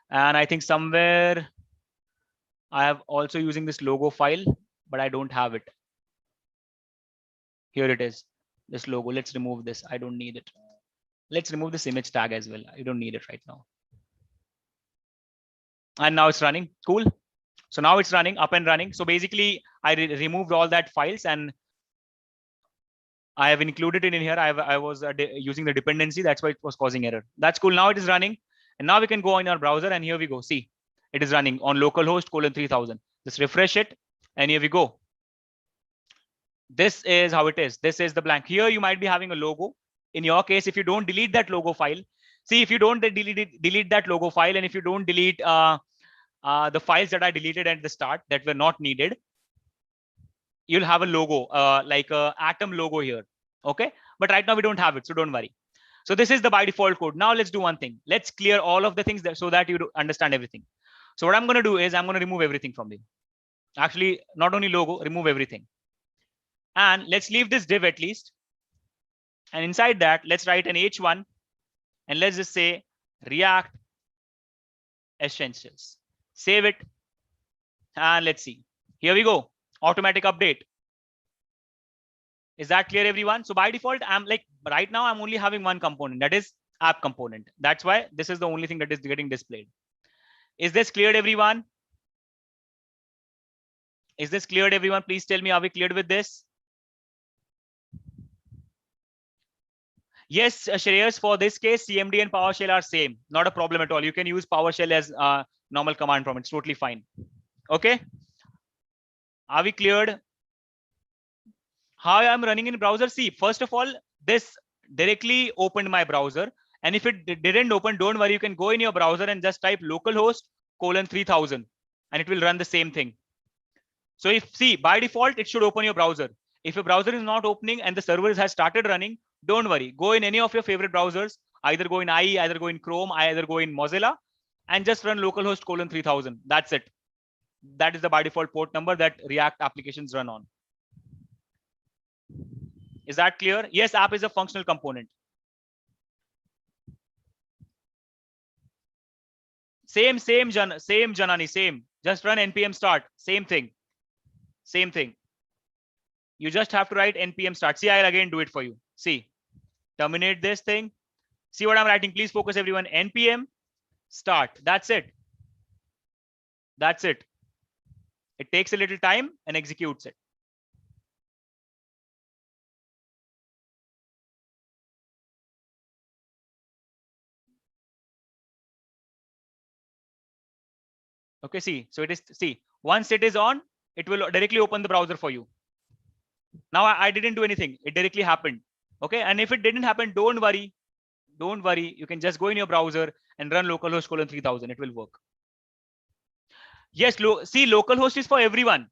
And I think somewhere I have also using this logo file, but I don't have it. Here it is, this logo. Let's remove this. I don't need it. Let's remove this image tag as well. I don't need it right now. And now it's running. Cool. So now it's running, up and running. So basically I removed all that files and I have included it in here. I was using the dependency. That's why it was causing error. That's cool. Now it is running. And now we can go in our browser and here we go. See, it is running on localhost :3000. Just refresh it. And here we go. This is how it is. This is the blank. Here you might be having a logo. In your case, if you don't delete that logo file, see, if you don't delete that logo file, and if you don't delete the files that I deleted at the start that were not needed, you'll have a logo, like a atom logo here. Okay. But right now we don't have it. So don't worry. So this is the by default code. Now let's do one thing. Let's clear all of the things so that you understand everything. So what I'm going to do is I'm going to remove everything from there. Actually, not only logo, remove everything. And let's leave this div at least. And inside that, let's write an H1 and let's just say React Essentials. Save it. And let's see. Here we go. Automatic update. Is that clear, everyone? So by default, I'm like, right now I'm only having one component, that is app component. That's why this is the only thing that is getting displayed. Is this cleared, everyone? Is this cleared, everyone? Please tell me, are we cleared with this? Yes, Shreyas, for this case, CMD and PowerShell are same. Not a problem at all. You can use PowerShell as a normal command prompt. It's totally fine. Okay. Are we cleared? How I'm running in browser? See, first of all, this directly opened my browser. And if it didn't open, don't worry. You can go in your browser and just type localhost :3000 and it will run the same thing. So if, see, by default, it should open your browser. If your browser is not opening and the server has started running, don't worry. Go in any of your favorite browsers, either go in IE, either go in Chrome, either go in Mozilla, and just run localhost :3000. That's it. That is the by default port number that React applications run on. Is that clear? Yes, app is a functional component. Same, Janani, same. Just run npm start. Same thing. Same thing. You just have to write npm start. See, I'll again do it for you. See, terminate this thing. See what I'm writing. Please focus, everyone. npm start. That's it. That's it. It takes a little time and executes it. Okay, see, so it is, see, once it is on, it will directly open the browser for you. Now I didn't do anything. It directly happened. Okay. And if it didn't happen, don't worry. Don't worry. You can just go in your browser and run localhost :3000. It will work. Yes. See, localhost is for everyone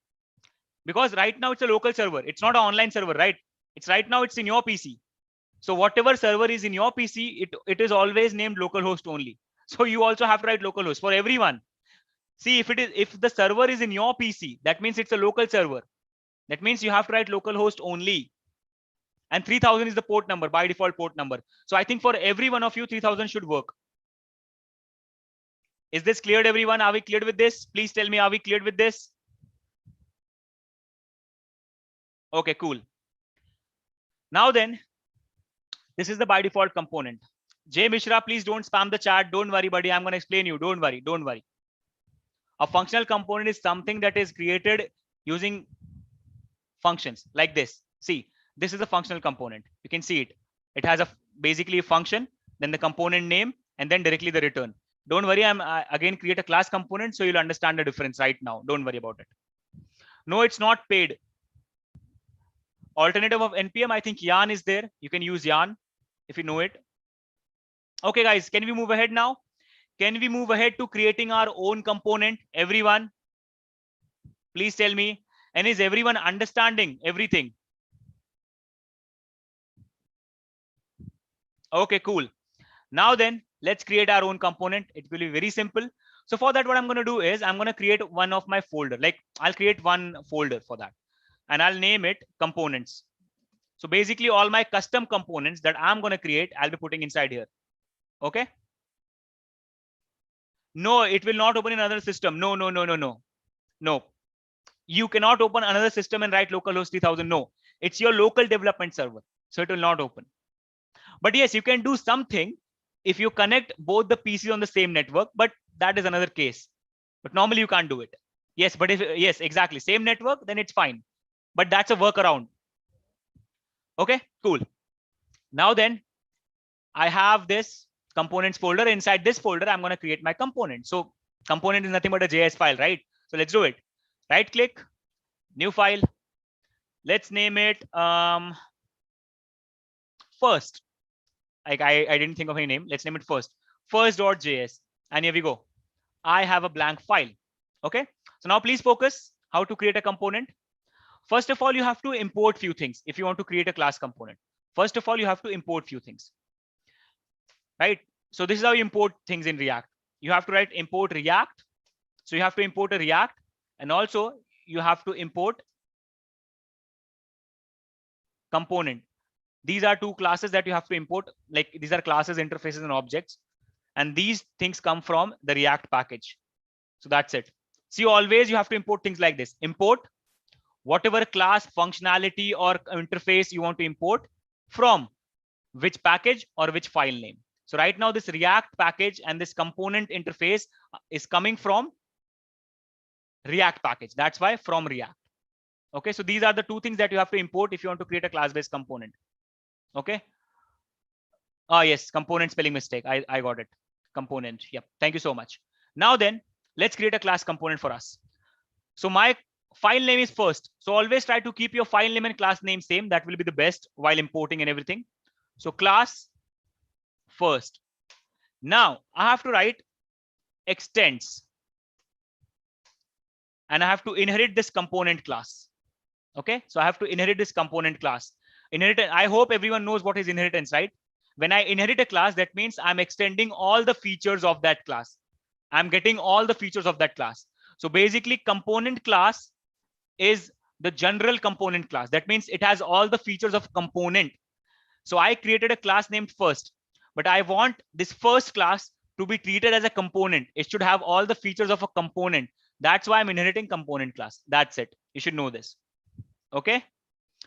because right now it's a local server. It's not an online server, right? It's right now it's in your PC. So whatever server is in your PC, it is always named localhost only. So you also have to write localhost for everyone. See, if the server is in your PC, that means it's a local server. That means you have to write localhost only. And 3000 is the port number, by default port number. So I think for every one of you, 3000 should work. Is this cleared, everyone? Are we cleared with this? Please tell me, are we cleared with this? Okay, cool. Now then, this is the by default component. Jay Mishra, please don't spam the chat. Don't worry, buddy. I'm going to explain you. Don't worry. Don't worry. A functional component is something that is created using functions like this. See, this is a functional component. You can see it. It has basically a function, then the component name, and then directly the return. Don't worry. I'm again create a class component so you'll understand the difference right now. Don't worry about it. No, it's not paid. Alternative of npm, I think yarn is there. You can use yarn if you know it. Okay, guys, can we move ahead now? Can we move ahead to creating our own component? Everyone, please tell me. And is everyone understanding everything? Okay, cool. Now then, let's create our own component. It will be very simple. So for that, what I'm going to do is I'm going to create one of my folder. Like I'll create one folder for that and I'll name it components. So basically all my custom components that I'm going to create, I'll be putting inside here. Okay. No, it will not open in another system. No. No. You cannot open another system and write localhost 3000. No, it's your local development server. So it will not open. But yes, you can do something if you connect both the PCs on the same network, but that is another case. But normally you can't do it. Yes, but if, yes, exactly, same network, then it's fine. But that's a workaround. Okay, cool. Now then, I have this components folder. Inside this folder, I'm going to create my component. So component is nothing but a JS file, right? So let's do it. Right click, new file. Let's name it first. Like I didn't think of any name. Let's name it first.js. And here we go. I have a blank file. Okay. So now please focus how to create a component. First of all, you have to import few things if you want to create a class component. First of all, you have to import few things. Right. So this is how you import things in React. You have to write import React. So you have to import a React, and also you have to import component. These are two classes that you have to import. Like these are classes, interfaces, and objects. And these things come from the React package. So that's it. See, always you have to import things like this. Import whatever class, functionality, or interface you want to import from which package or which file name. So right now this React package and this component interface is coming from React package. That's why from React. Okay, so these are the two things that you have to import if you want to create a class-based component. Okay. Yes, component spelling mistake. I got it. Component. Yep. Thank you so much. Now then, let's create a class component for us. So my file name is first. So always try to keep your file name and class name same. That will be the best while importing and everything. So class first. Now I have to write extends. And I have to inherit this component class. Okay. So I have to inherit this component class. Inheritance. I hope everyone knows what is inheritance, right? When I inherit a class, that means I'm extending all the features of that class. I'm getting all the features of that class. So basically component class is the general component class. That means it has all the features of component. So I created a class named first, but I want this first class to be treated as a component. It should have all the features of a component. That's why I'm inheriting component class. That's it. You should know this. Okay.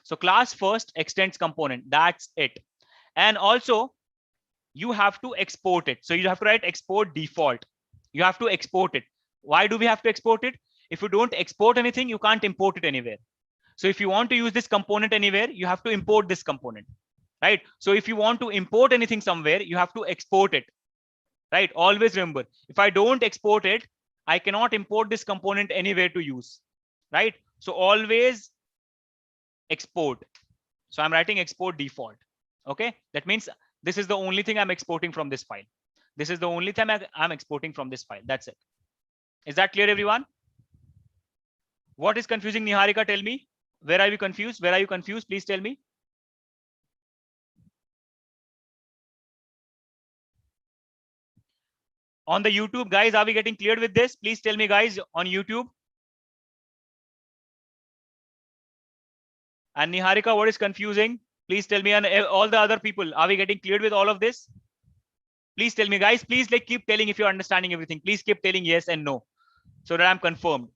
So class first extends component. That's it. And also you have to export it. So you have to write export default. You have to export it. Why do we have to export it? If you don't export anything, you can't import it anywhere. So if you want to use this component anywhere, you have to import this component, right? So if you want to import anything somewhere, you have to export it, right? Always remember, if I don't export it, I cannot import this component anywhere to use, right? So always export. So I'm writing export default. Okay. That means this is the only thing I'm exporting from this file. This is the only thing I'm exporting from this file. That's it. Is that clear, everyone? What is confusing, Niharika? Tell me. Where are you confused? Where are you confused? Please tell me. On the YouTube, guys, are we getting cleared with this? Please tell me, guys, on YouTube. And Niharika, what is confusing? Please tell me. And all the other people, are we getting cleared with all of this? Please tell me, guys. Please like keep telling if you're understanding everything. Please keep telling yes and no, so that I'm confirmed.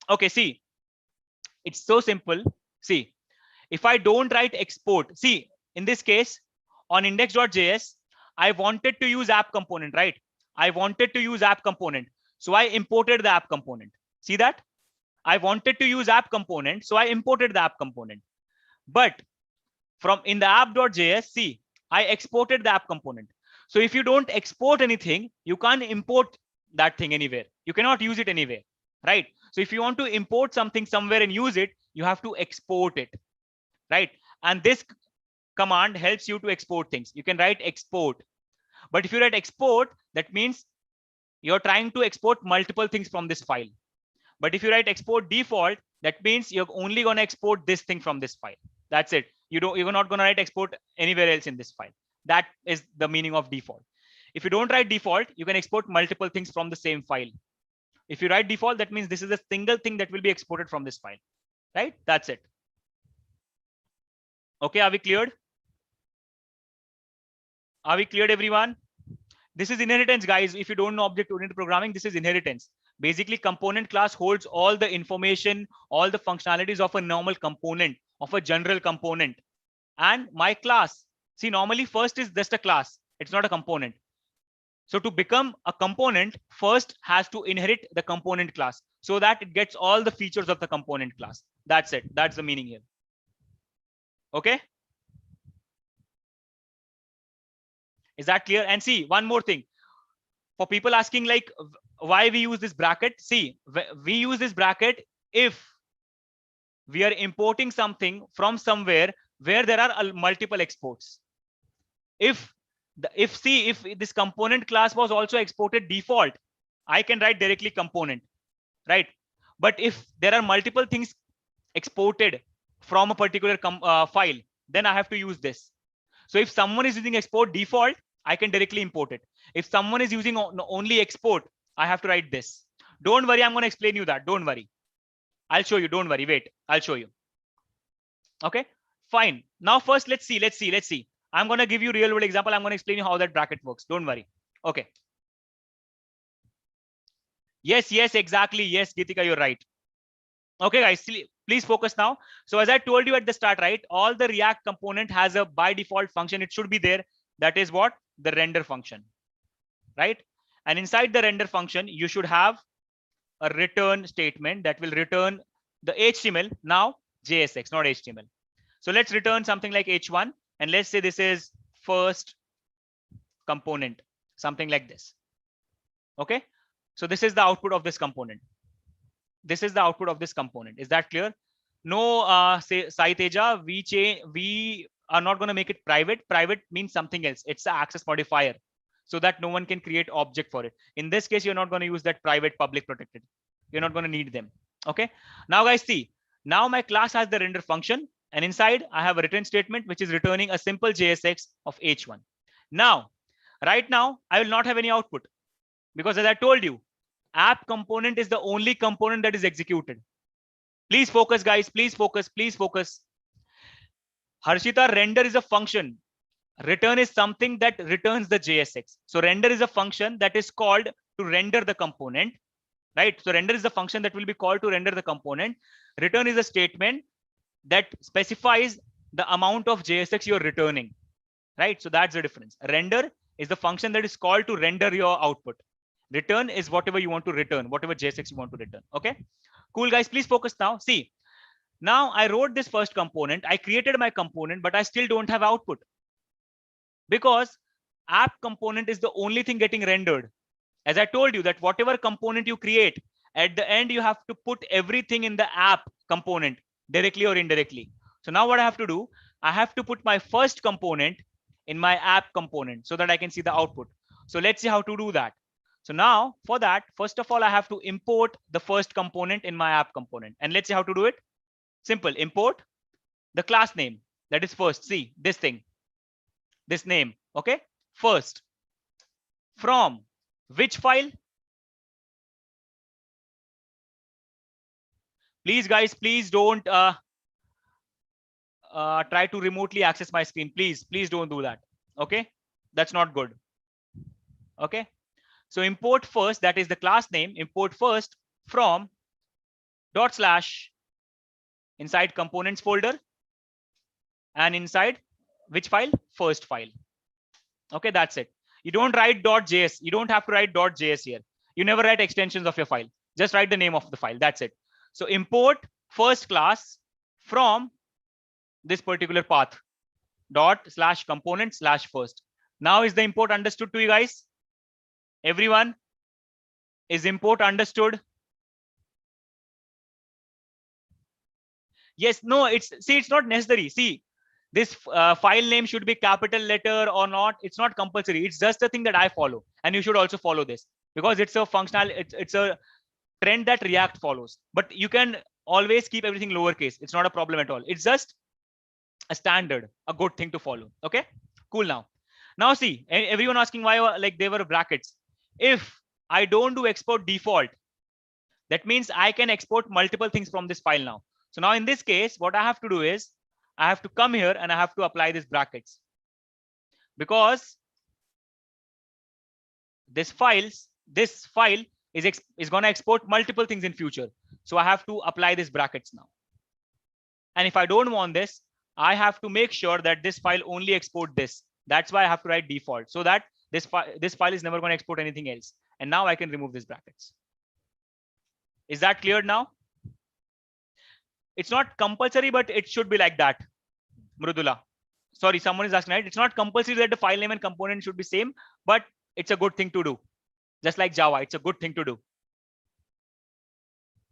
Okay, see, it's so simple. See, if I don't write export, see, in this case, on index.js, I wanted to use app component, right? I wanted to use app component. So I imported the app component. See that? I wanted to use app component. So I imported the app component. But from in the app.js, see, I exported the app component. So if you don't export anything, you can't import that thing anywhere. You cannot use it anywhere, right? So if you want to import something somewhere and use it, you have to export it, right? And this command helps you to export things. You can write export. But if you write export, that means you're trying to export multiple things from this file. But if you write export default, that means you're only going to export this thing from this file. That's it. You're not going to write export anywhere else in this file. That is the meaning of default. If you don't write default, you can export multiple things from the same file. If you write default, that means this is a single thing that will be exported from this file, right? That's it. Okay, are we cleared? Are we cleared, everyone? This is inheritance, guys. If you don't know object-oriented programming, this is inheritance. Basically, component class holds all the information, all the functionalities of a normal component, of a general component. And my class, see, normally first is just a class. It's not a component. So to become a component, first has to inherit the component class so that it gets all the features of the component class. That's it. That's the meaning here. Okay. Is that clear? And see, one more thing. For people asking like why we use this bracket, see, we use this bracket if we are importing something from somewhere where there are multiple exports. If this component class was also exported default, I can write directly component, right? But if there are multiple things exported from a particular file, then I have to use this. So if someone is using export default, I can directly import it. If someone is using only export, I have to write this. Don't worry, I'm going to explain you that. Don't worry. I'll show you. Don't worry. Wait, I'll show you. Okay, fine. Now first, let's see. I'm going to give you real world example. I'm going to explain you how that bracket works. Don't worry. Okay. Yes, exactly. Yes, Geetika, you're right. Okay, guys, please focus now. So as I told you at the start, right, all the React component has a by default function. It should be there. That is what? The render function, right? And inside the render function, you should have a return statement that will return the HTML, now JSX, not HTML. So let's return something like H1, and let's say this is first component, something like this. Okay, so this is the output of this component. This is the output of this component. Is that clear? No, say Sai Teja, we are not going to make it private. Private means something else. It's the access modifier, so that no one can create object for it. In this case, you're not going to use that private, public, protected. You're not going to need them. Okay. Now, guys, see. Now my class has the render function, and inside I have a return statement which is returning a simple JSX of H1. Now, right now, I will not have any output because, as I told you, app component is the only component that is executed. Please focus, guys. Please focus. Please focus. Harshita, render is a function. Return is something that returns the JSX. So render is a function that is called to render the component, right? So render is the function that will be called to render the component. Return is a statement that specifies the amount of JSX you're returning, right? So that's the difference. Render is the function that is called to render your output. Return is whatever you want to return, whatever JSX you want to return. Okay, cool, guys. Please focus now. See, now I wrote this first component. I created my component, but I still don't have output because app component is the only thing getting rendered. As I told you that whatever component you create, at the end, you have to put everything in the app component directly or indirectly. So now what I have to do, I have to put my first component in my app component so that I can see the output. So let's see how to do that. So now for that, first of all, I have to import the first component in my app component. And let's see how to do it. Simple, import the class name that is first. See this thing, this name. Okay, first from which file? Please, guys, please don't try to remotely access my screen. Please don't do that. Okay, that's not good. Okay, so import first, that is the class name. Import first from dot slash inside components folder and inside which file? First file. Okay, that's it. You don't write .js. You don't have to write .js here. You never write extensions of your file. Just write the name of the file. That's it. So import first class from this particular path dot slash component slash first. Now is the import understood to you guys? Everyone, is import understood? Yes, no, it's not necessary. See, this file name should be capital letter or not. It's not compulsory. It's just the thing that I follow, and you should also follow this because it's a functional. It's a trend that React follows. But you can always keep everything lowercase. It's not a problem at all. It's just a standard, a good thing to follow. Okay, cool. Now see, everyone asking why like they were brackets. If I don't do export default, that means I can export multiple things from this file now. So now in this case, what I have to do is I have to come here and I have to apply these brackets, because this file is going to export multiple things in future. So I have to apply these brackets now. And if I don't want this, I have to make sure that this file only export this. That's why I have to write default, so that this file is never going to export anything else. And now I can remove these brackets. Is that clear now? It's not compulsory, but it should be like that. Mrudula. Sorry, someone is asking, right? It's not compulsory that the file name and component should be same, but it's a good thing to do. Just like Java, it's a good thing to do.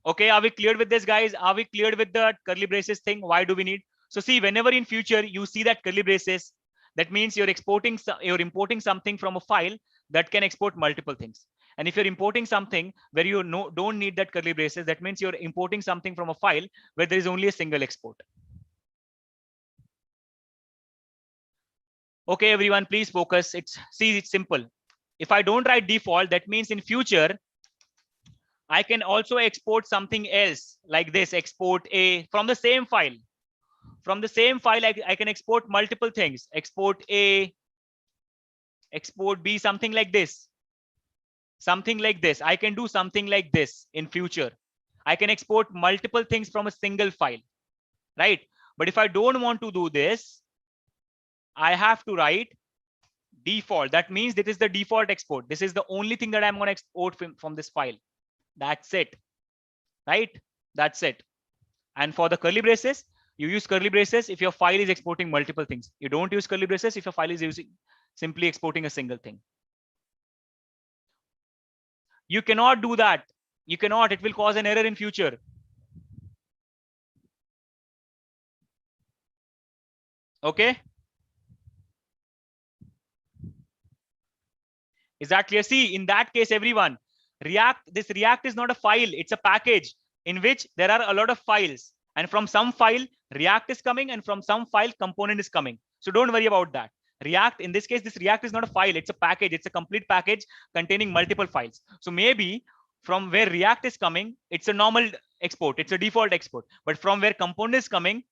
Okay, are we cleared with this, guys? Are we cleared with the curly braces thing? Why do we need? So see, whenever in future you see that curly braces, that means you're importing something from a file that can export multiple things. And if you're importing something where you don't need that curly braces, that means you're importing something from a file where there is only a single export. Okay, everyone, please focus. It's simple. If I don't write default, that means in future, I can also export something else like this, export A from the same file. From the same file, I can export multiple things. Export A, export B, something like this. Something like this. I can do something like this in future. I can export multiple things from a single file, right? But if I don't want to do this, I have to write default. That means this is the default export. This is the only thing that I'm going to export from this file. That's it, right? That's it. And for the curly braces, you use curly braces if your file is exporting multiple things. You don't use curly braces if your file is simply exporting a single thing. You cannot do that. You cannot. It will cause an error in future. Okay. Is that clear? See, in that case, everyone, this React is not a file. It's a package in which there are a lot of files. And from some file, React is coming, and from some file, component is coming. So don't worry about that. React, in this case, this React is not a file. It's a package. It's a complete package containing multiple files. So maybe from where React is coming, it's a normal export. It's a default export. But from where component is coming,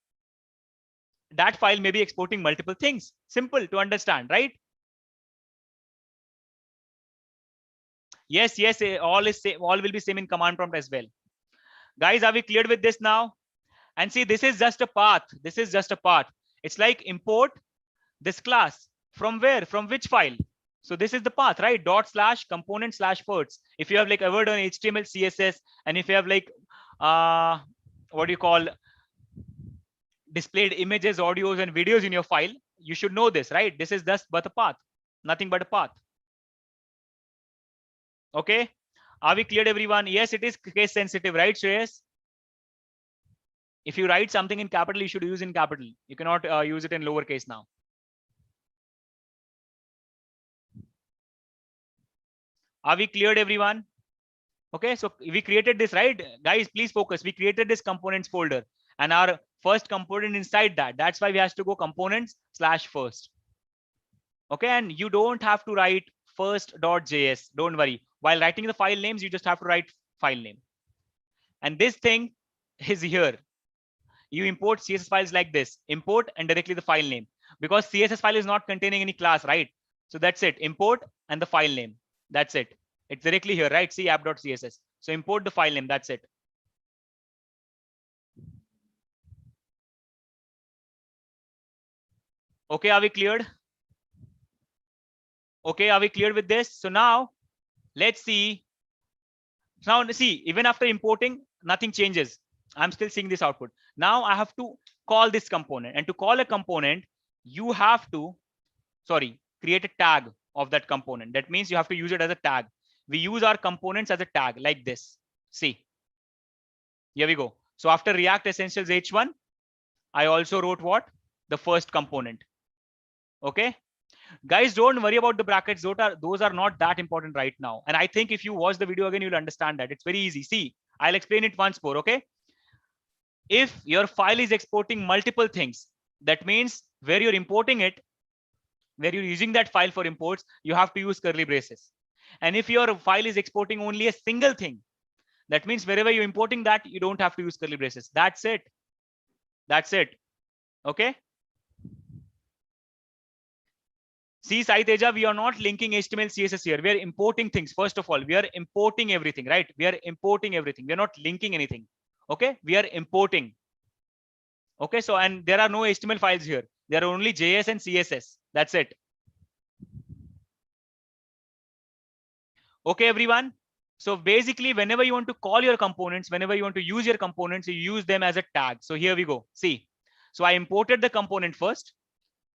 that file may be exporting multiple things. Simple to understand, right? Yes, all will be same in command prompt as well. Guys, are we cleared with this now? And see, this is just a path. This is just a path. It's like import this class from where? From which file? So this is the path, right? ./component/parts. If you have like ever done HTML, CSS, and if you have like what do you call displayed images, audios, and videos in your file, you should know this, right? This is just but a path, nothing but a path. Okay, are we cleared, everyone? Yes, it is case sensitive, right, Shreyas? If you write something in capital, you should use in capital. You cannot use it in lowercase now. Are we cleared, everyone? Okay, so we created this, right? Guys, please focus. We created this components folder, and our first component inside that. That's why we have to go components/first. Okay, and you don't have to write first.js. Don't worry. While writing the file names, you just have to write file name. And this thing is here. You import CSS files like this. Import and directly the file name. Because CSS file is not containing any class, right? So that's it. Import and the file name. That's it. It's directly here, right? See app.css. So import the file name. That's it. Okay, are we cleared? Okay, are we cleared with this? So now let's see. Now see, even after importing, nothing changes. I'm still seeing this output. Now I have to call this component, and to call a component, you have to, create a tag of that component. That means you have to use it as a tag. We use our components as a tag like this. See, here we go. So after React Essentials H1, I also wrote what? The first component. Okay. Guys, don't worry about the brackets. Those are not that important right now. And I think if you watch the video again, you'll understand that. It's very easy. See, I'll explain it once more. Okay. If your file is exporting multiple things, that means where you're importing it, where you're using that file for imports, you have to use curly braces. And if your file is exporting only a single thing, that means wherever you're importing that, you don't have to use curly braces. That's it. That's it. Okay. See, Sai Teja, we are not linking HTML, CSS here. We are importing things. First of all, we are importing everything, right? We are importing everything. We are not linking anything. Okay. We are importing. Okay. So, and there are no HTML files here. There are only JS and CSS. That's it. Okay, everyone. So basically, whenever you want to call your components, whenever you want to use your components, you use them as a tag. So here we go. See, so I imported the component first.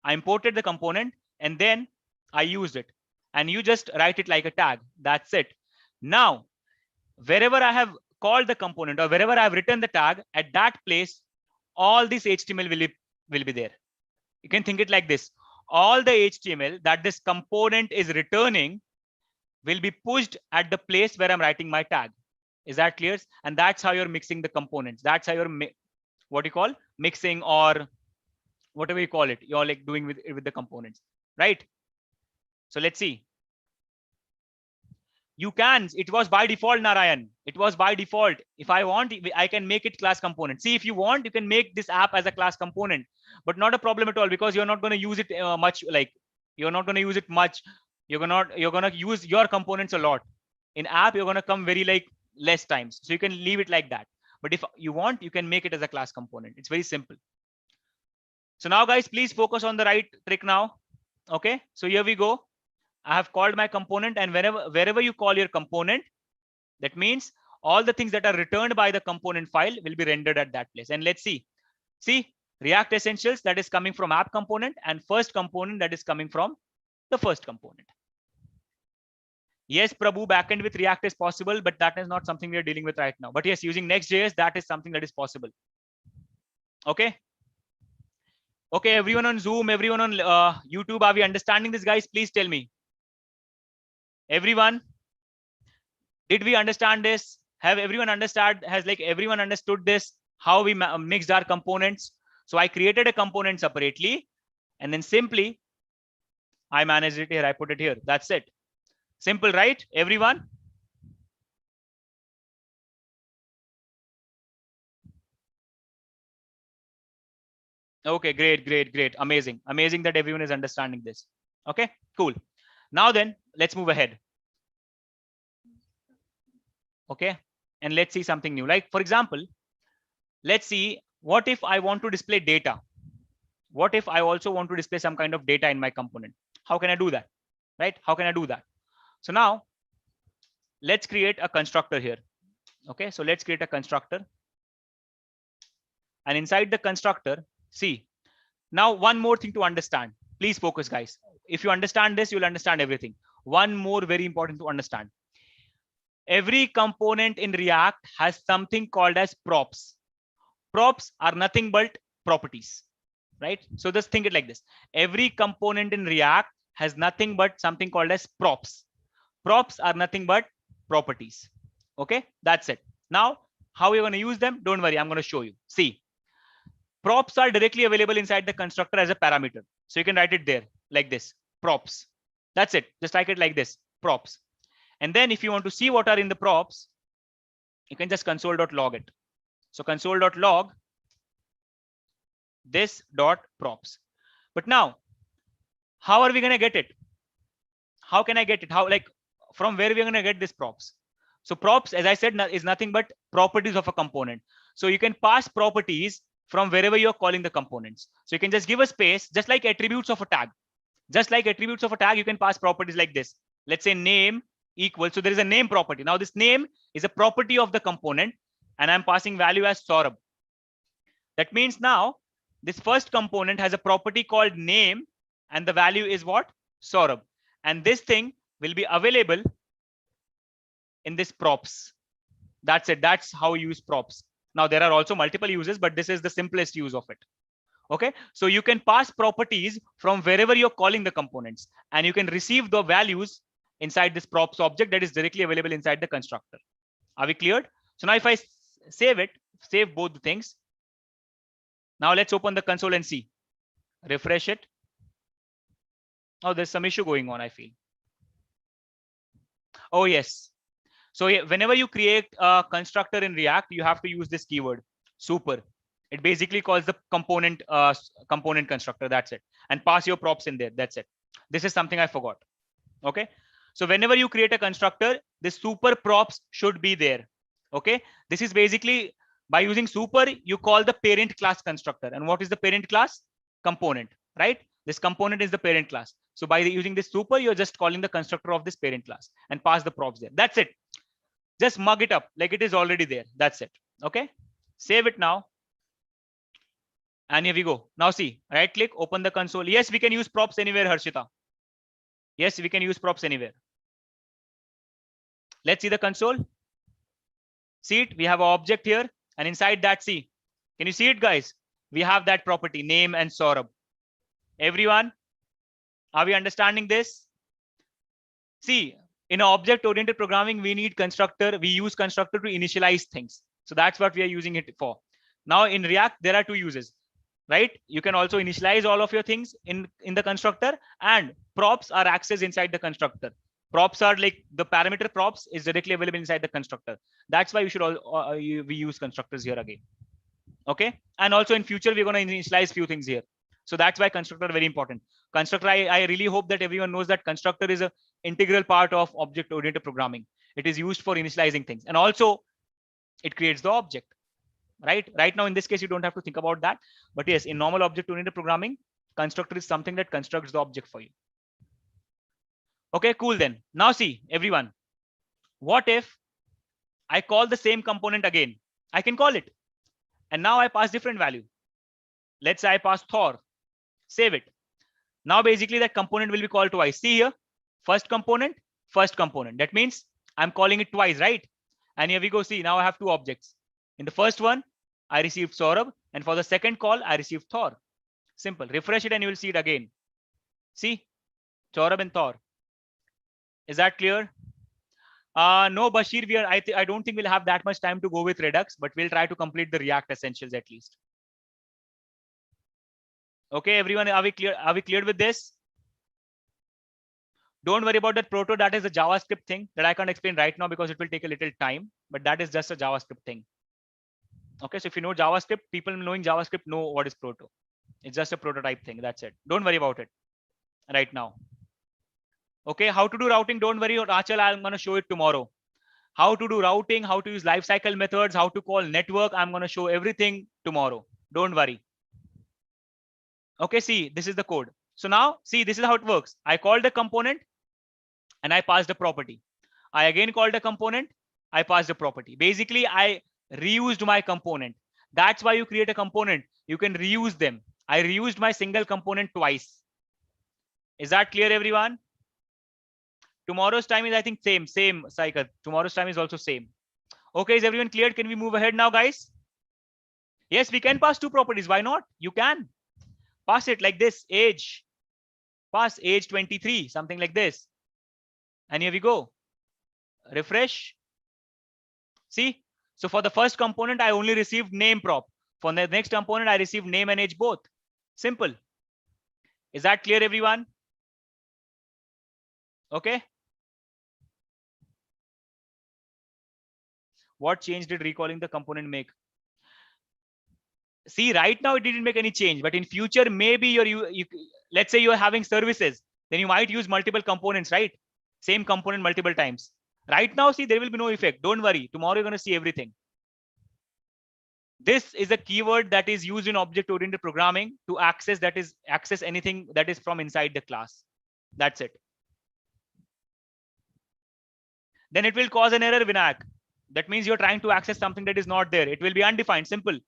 I imported the component and then I used it. And you just write it like a tag. That's it. Now, wherever I have called the component or wherever I have written the tag, at that place, all this HTML will be there. You can think it like this. All the HTML that this component is returning will be pushed at the place where I'm writing my tag. Is that clear? And that's how you're mixing the components. That's how you're what you call mixing, or whatever you call it. You're like doing with the components, right? So let's see. You can. It was by default, Narayan. It was by default. If I want, I can make it class component. See, if you want, you can make this app as a class component, but not a problem at all, because you're not going to use it much. Like, you're not going to use it much. You're gonna use your components a lot. In app, you're gonna come very like less times. So you can leave it like that. But if you want, you can make it as a class component. It's very simple. So now, guys, please focus on the right trick now. Okay. So here we go. I have called my component, and wherever you call your component, that means all the things that are returned by the component file will be rendered at that place. And let's see. See, React Essentials, that is coming from app component, and first component that is coming from the first component. Yes, Prabhu, backend with React is possible, but that is not something we are dealing with right now. But yes, using Next.js, that is something that is possible. Okay. Okay, everyone on Zoom, everyone on YouTube, are we understanding this, guys? Please tell me. Everyone, did we understand this? Have everyone understood? Has like everyone understood this? How we mixed our components? So I created a component separately, and then simply I managed it here. I put it here. That's it. Simple, right? Everyone. Okay, great. Amazing that everyone is understanding this. Okay, cool. Now then, let's move ahead. Okay, and let's see something new. Like, for example, let's see, what if I want to display data? What if I also want to display some kind of data in my component? How can I do that? Right? How can I do that? So now let's create a constructor here. Okay, so let's create a constructor. And inside the constructor, see, now one more thing to understand. Please focus, guys. If you understand this, you'll understand everything. One more very important to understand. Every component in React has something called as props. Props are nothing but properties, right? So just think it like this. Every component in React has nothing but something called as props. Props are nothing but properties. Okay, that's it. Now, how you're going to use them? Don't worry, I'm going to show you. See, props are directly available inside the constructor as a parameter. So you can write it there like this, props. That's it. Just write it like this, props. And then if you want to see what are in the props, you can just console.log it. So console.log this dot props. But now, how are we going to get it? How can I get it? How, like, from where we're going to get this props? So props, as I said, is nothing but properties of a component. So you can pass properties from wherever you're calling the components. So you can just give a space, just like attributes of a tag. Just like attributes of a tag, you can pass properties like this. Let's say name equals, so there is a name property. Now this name is a property of the component, and I'm passing value as Saurabh. That means now this first component has a property called name, and the value is what? Saurabh. And this thing will be available in this props. That's it. That's how you use props. Now there are also multiple uses, but this is the simplest use of it. Okay, so you can pass properties from wherever you're calling the components, and you can receive the values inside this props object that is directly available inside the constructor. Are we cleared? So now if I save it, save both the things. Now let's open the console and see. Refresh it. Oh, there's some issue going on, I feel. Oh, yes. So whenever you create a constructor in React, you have to use this keyword, super. It basically calls the component constructor. That's it. And pass your props in there. That's it. This is something I forgot. Okay. So whenever you create a constructor, the super props should be there. Okay. This is basically by using super, you call the parent class constructor. And what is the parent class? Component, right? This component is the parent class. So by using this super, you're just calling the constructor of this parent class and pass the props there. That's it. Just mug it up like it is already there. That's it. Okay. Save it now. And here we go. Now see, right click, open the console. Yes, we can use props anywhere, Harshita. Yes, we can use props anywhere. Let's see the console. See it, we have an object here, and inside that, see, can you see it, guys? We have that property, name and Saurabh. Everyone, are we understanding this? See, in object-oriented programming, we need constructor. We use constructor to initialize things. So that's what we are using it for. Now in React, there are two uses, right? You can also initialize all of your things in the constructor, and props are accessed inside the constructor. Props are like the parameter props is directly available inside the constructor. That's why we should all we use constructors here again. Okay, and also in future we're going to initialize few things here. So that's why constructor are very important. Constructor, I really hope that everyone knows that constructor is a integral part of object-oriented programming. It is used for initializing things, and also it creates the object. Right now in this case you don't have to think about that, but yes, in normal object-oriented programming, constructor is something that constructs the object for you. Okay, cool. Then now see everyone, what if I call the same component again? I can call it, and now I pass different value. Let's say I pass Thor. Save it. Now basically that component will be called twice. See here, first component. That means I'm calling it twice, right? And here we go. See, now I have two objects. In the first one, I received Saurabh, and for the second call, I received Thor. Simple. Refresh it and you will see it again. See, Saurabh and Thor. Is that clear? No, Bashir, I don't think we'll have that much time to go with Redux, but we'll try to complete the React essentials at least. Okay, everyone, are we clear? Are we cleared with this? Don't worry about that proto. That is a JavaScript thing that I can't explain right now because it will take a little time, but that is just a JavaScript thing. Okay, so if you know JavaScript, people knowing JavaScript know what is proto. It's just a prototype thing. That's it. Don't worry about it right now. Okay, how to do routing? Don't worry, Rachel, I'm going to show it tomorrow. How to do routing, how to use lifecycle methods, how to call network. I'm going to show everything tomorrow. Don't worry. Okay, see, this is the code. So now, see, this is how it works. I called the component and I passed the property. I again called the component. I passed the property. Basically, I reused my component. That's why you create a component. You can reuse them. I reused my single component twice. Is that clear, everyone? Tomorrow's time is, I think, same cycle. Tomorrow's time is also same. Okay, is everyone clear? Can we move ahead now, guys? Yes, we can pass two properties. Why not? You can pass it like this, age. Pass age 23, something like this. And here we go. Refresh. See? So for the first component, I only received name prop. For the next component, I received name and age both. Simple. Is that clear, everyone? Okay. What change did recalling the component make? See, right now it didn't make any change, but in future, maybe let's say you're having services, then you might use multiple components, right? Same component multiple times. Right now, see, there will be no effect. Don't worry. Tomorrow you're going to see everything. This is a keyword that is used in object-oriented programming to access anything that is from inside the class. That's it. Then it will cause an error, Vinayak. That means you're trying to access something that is not there. It will be undefined. Simple.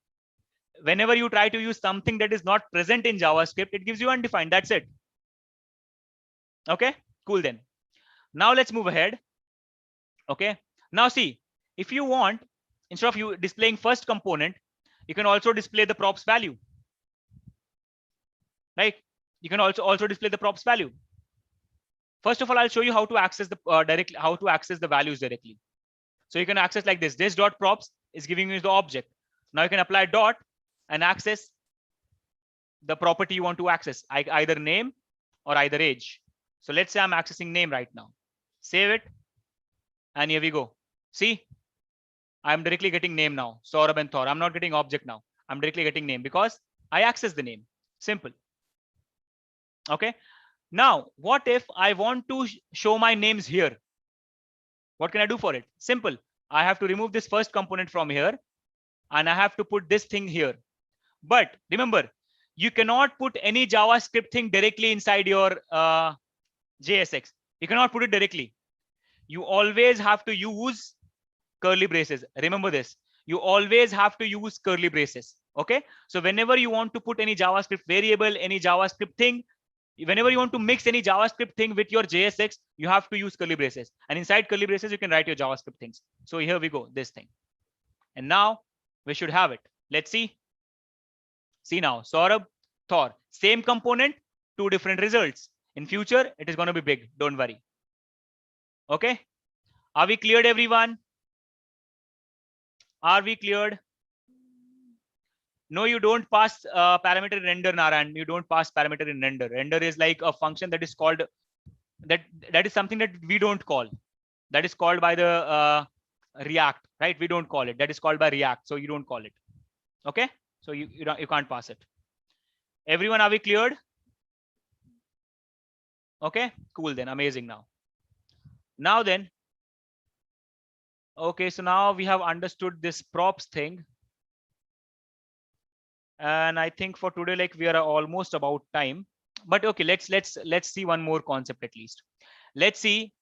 Whenever you try to use something that is not present in JavaScript, it gives you undefined. That's it. Okay, cool then. Now let's move ahead. Okay, now see, if you want, instead of you displaying first component, you can also display the props value. Right? You can also display the props value. First of all, I'll show you how to access the values directly. So you can access like this. This dot props is giving you the object. Now you can apply dot and access the property you want to access, either name or either age. So let's say I'm accessing name right now. Save it. And here we go. See, I'm directly getting name now, Saurabh and Thor. I'm not getting object now. I'm directly getting name because I access the name. Simple. Okay. Now, what if I want to show my names here? What can I do for it? Simple. I have to remove this first component from here and I have to put this thing here. But remember, you cannot put any JavaScript thing directly inside your JSX. You cannot put it directly. You always have to use curly braces. Remember this. You always have to use curly braces. Okay. So whenever you want to put any JavaScript variable, any JavaScript thing, whenever you want to mix any JavaScript thing with your JSX, you have to use curly braces. And inside curly braces, you can write your JavaScript things. So here we go, this thing. And now we should have it. Let's see. See now, Saurabh, Thor, same component, two different results. In future, it is going to be big. Don't worry. Okay. Are we cleared, everyone? Are we cleared? No, you don't pass parameter in render, Naran. You don't pass parameter in render. Render is like a function that is called, that is something that we don't call. That is called by the React, right? We don't call it. That is called by React. So you don't call it. Okay. So you can't pass it. Everyone, are we cleared? Okay, cool then. Amazing now. Now then, okay, so now we have understood this props thing. And I think for today, like we are almost about time. But okay, let's see one more concept at least. Let's see,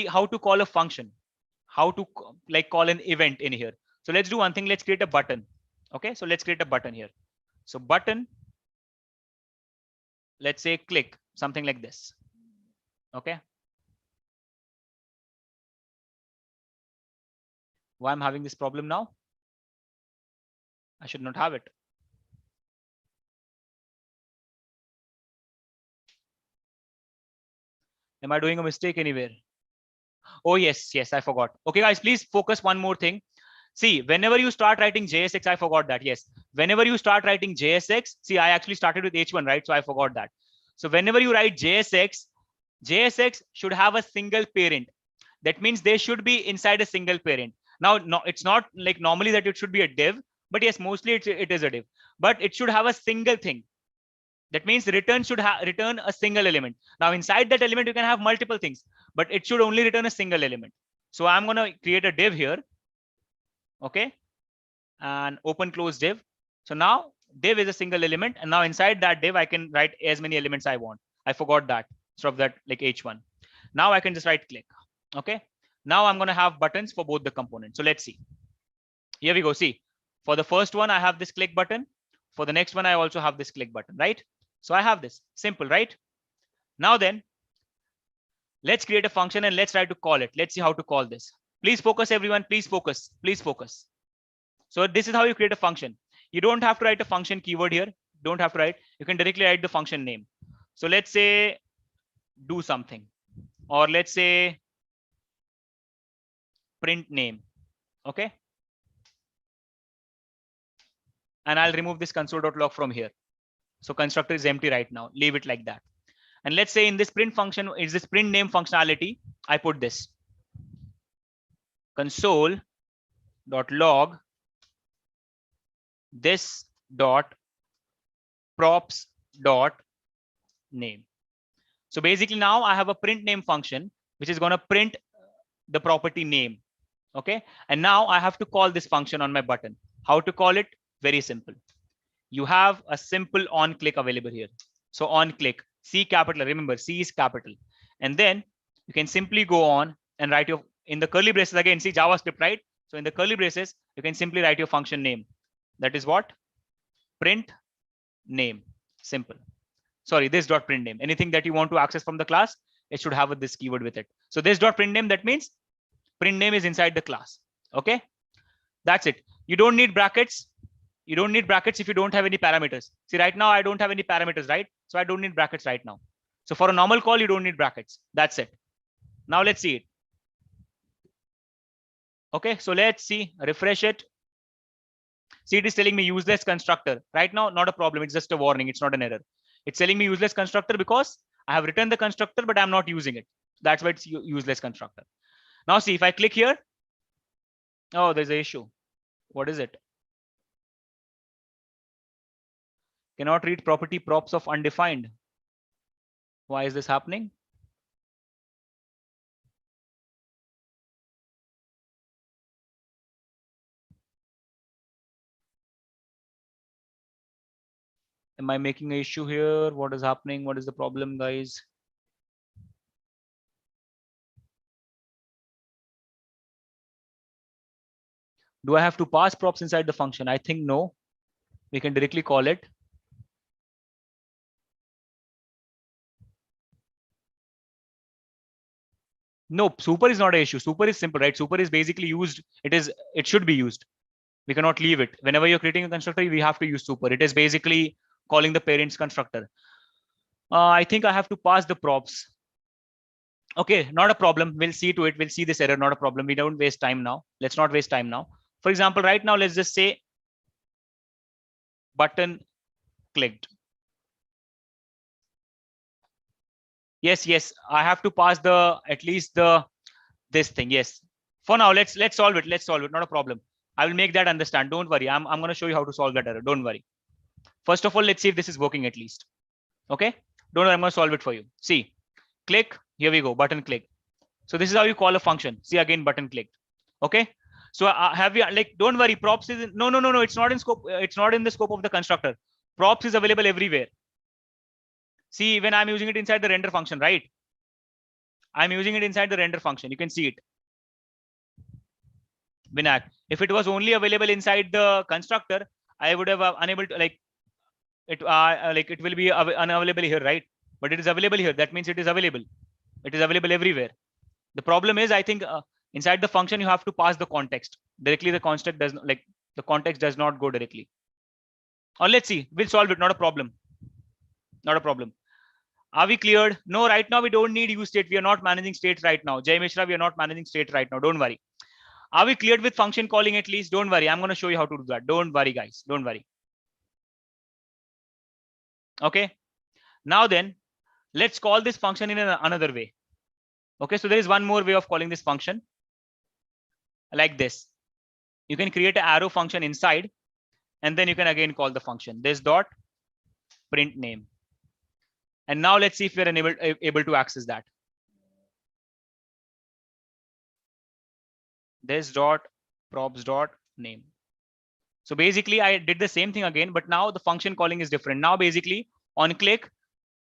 how to call a function, how to like call an event in here. So let's do one thing. Let's create a button. Okay, so let's create a button here. So button, let's say click, something like this. Okay. Why I'm having this problem now? I should not have it. Am I doing a mistake anywhere? Oh, yes, I forgot. Okay, guys, please focus one more thing. See, whenever you start writing JSX, I forgot that. Yes, whenever you start writing JSX, see, I actually started with H1, right? So I forgot that. So whenever you write JSX, JSX should have a single parent. That means they should be inside a single parent. Now, no, it's not like normally that it should be a div, but yes, mostly it is a div, but it should have a single thing. That means return should return a single element. Now inside that element, you can have multiple things, but it should only return a single element. So I'm going to create a div here. Okay. And open close div. So now div is a single element. And now inside that div, I can write as many elements I want. I forgot that. Instead of that, like H1. Now I can just right click. Okay. Now I'm going to have buttons for both the components. So let's see. Here we go. See, for the first one, I have this click button. For the next one, I also have this click button, right? So I have this. Simple, right? Now then, let's create a function and let's try to call it. Let's see how to call this. Please focus, everyone. Please focus. Please focus. So this is how you create a function. You don't have to write a function keyword here. Don't have to write. You can directly write the function name. So let's say do something, or let's say print name. Okay. And I'll remove this console.log from here. So constructor is empty right now. Leave it like that. And let's say in this print function, is this print name functionality, I put this console.log this dot props dot name. So basically now I have a print name function, which is going to print the property name. Okay. And now I have to call this function on my button. How to call it? Very simple. You have a simple on click available here. So on click, C capital, remember C is capital. And then you can simply go on and write your, in the curly braces again, see JavaScript, right? So in the curly braces, you can simply write your function name. That is what? Print name. Simple. Sorry, this dot print name. Anything that you want to access from the class, it should have this keyword with it. So this dot print name, that means print name is inside the class. Okay. That's it. You don't need brackets. You don't need brackets if you don't have any parameters. See, right now I don't have any parameters, right? So I don't need brackets right now. So for a normal call, you don't need brackets. That's it. Now let's see it. Okay, so let's see, refresh it. See, it is telling me useless constructor. Right now, not a problem. It's just a warning. It's not an error. It's telling me useless constructor because I have returned the constructor, but I'm not using it. That's why it's useless constructor. Now see, if I click here, oh, there's an issue. What is it? Cannot read property props of undefined. Why is this happening? Am I making an issue here? What is happening? What is the problem, guys? Do I have to pass props inside the function? I think no. We can directly call it. No, super is not an issue. Super is simple, right? Super is basically used. It should be used. We cannot leave it. Whenever you're creating a constructor, we have to use super. It is basically calling the parents constructor. I think I have to pass the props. Okay, not a problem. We'll see to it. We'll see this error. Not a problem. We don't waste time now. Let's not waste time now. For example, right now, let's just say button clicked. Yes, I have to pass at least this thing. Yes. For now, let's solve it. Let's solve it. Not a problem. I will make that understand. Don't worry. I'm going to show you how to solve that error. Don't worry. First of all, let's see if this is working at least. Okay. Don't worry. I'm going to solve it for you. See, click. Here we go. Button click. So this is how you call a function. See again, button clicked. Okay. So have you like? Don't worry. Props is no. It's not in scope. It's not in the scope of the constructor. Props is available everywhere. See, when I'm using it inside the render function, right? I'm using it inside the render function. You can see it. Vinayak. If it was only available inside the constructor, I would have unable to like it. It will be unavailable here, right? But it is available here. That means it is available. It is available everywhere. The problem is, I think inside the function you have to pass the context directly. The context does not the context does not go directly. Or let's see. We'll solve it. Not a problem. Not a problem. Are we cleared? No, right now we don't need use state. We are not managing states right now. Jay Mishra, we are not managing state right now. Don't worry. Are we cleared with function calling at least? Don't worry. I'm going to show you how to do that. Don't worry, guys. Don't worry. Okay. Now then, let's call this function in another way. Okay. So there is one more way of calling this function like this. You can create an arrow function inside, and then you can again call the function this dot print name. And now let's see if we're able to access that. This dot props dot name. So basically I did the same thing again, but now the function calling is different. Now basically on click,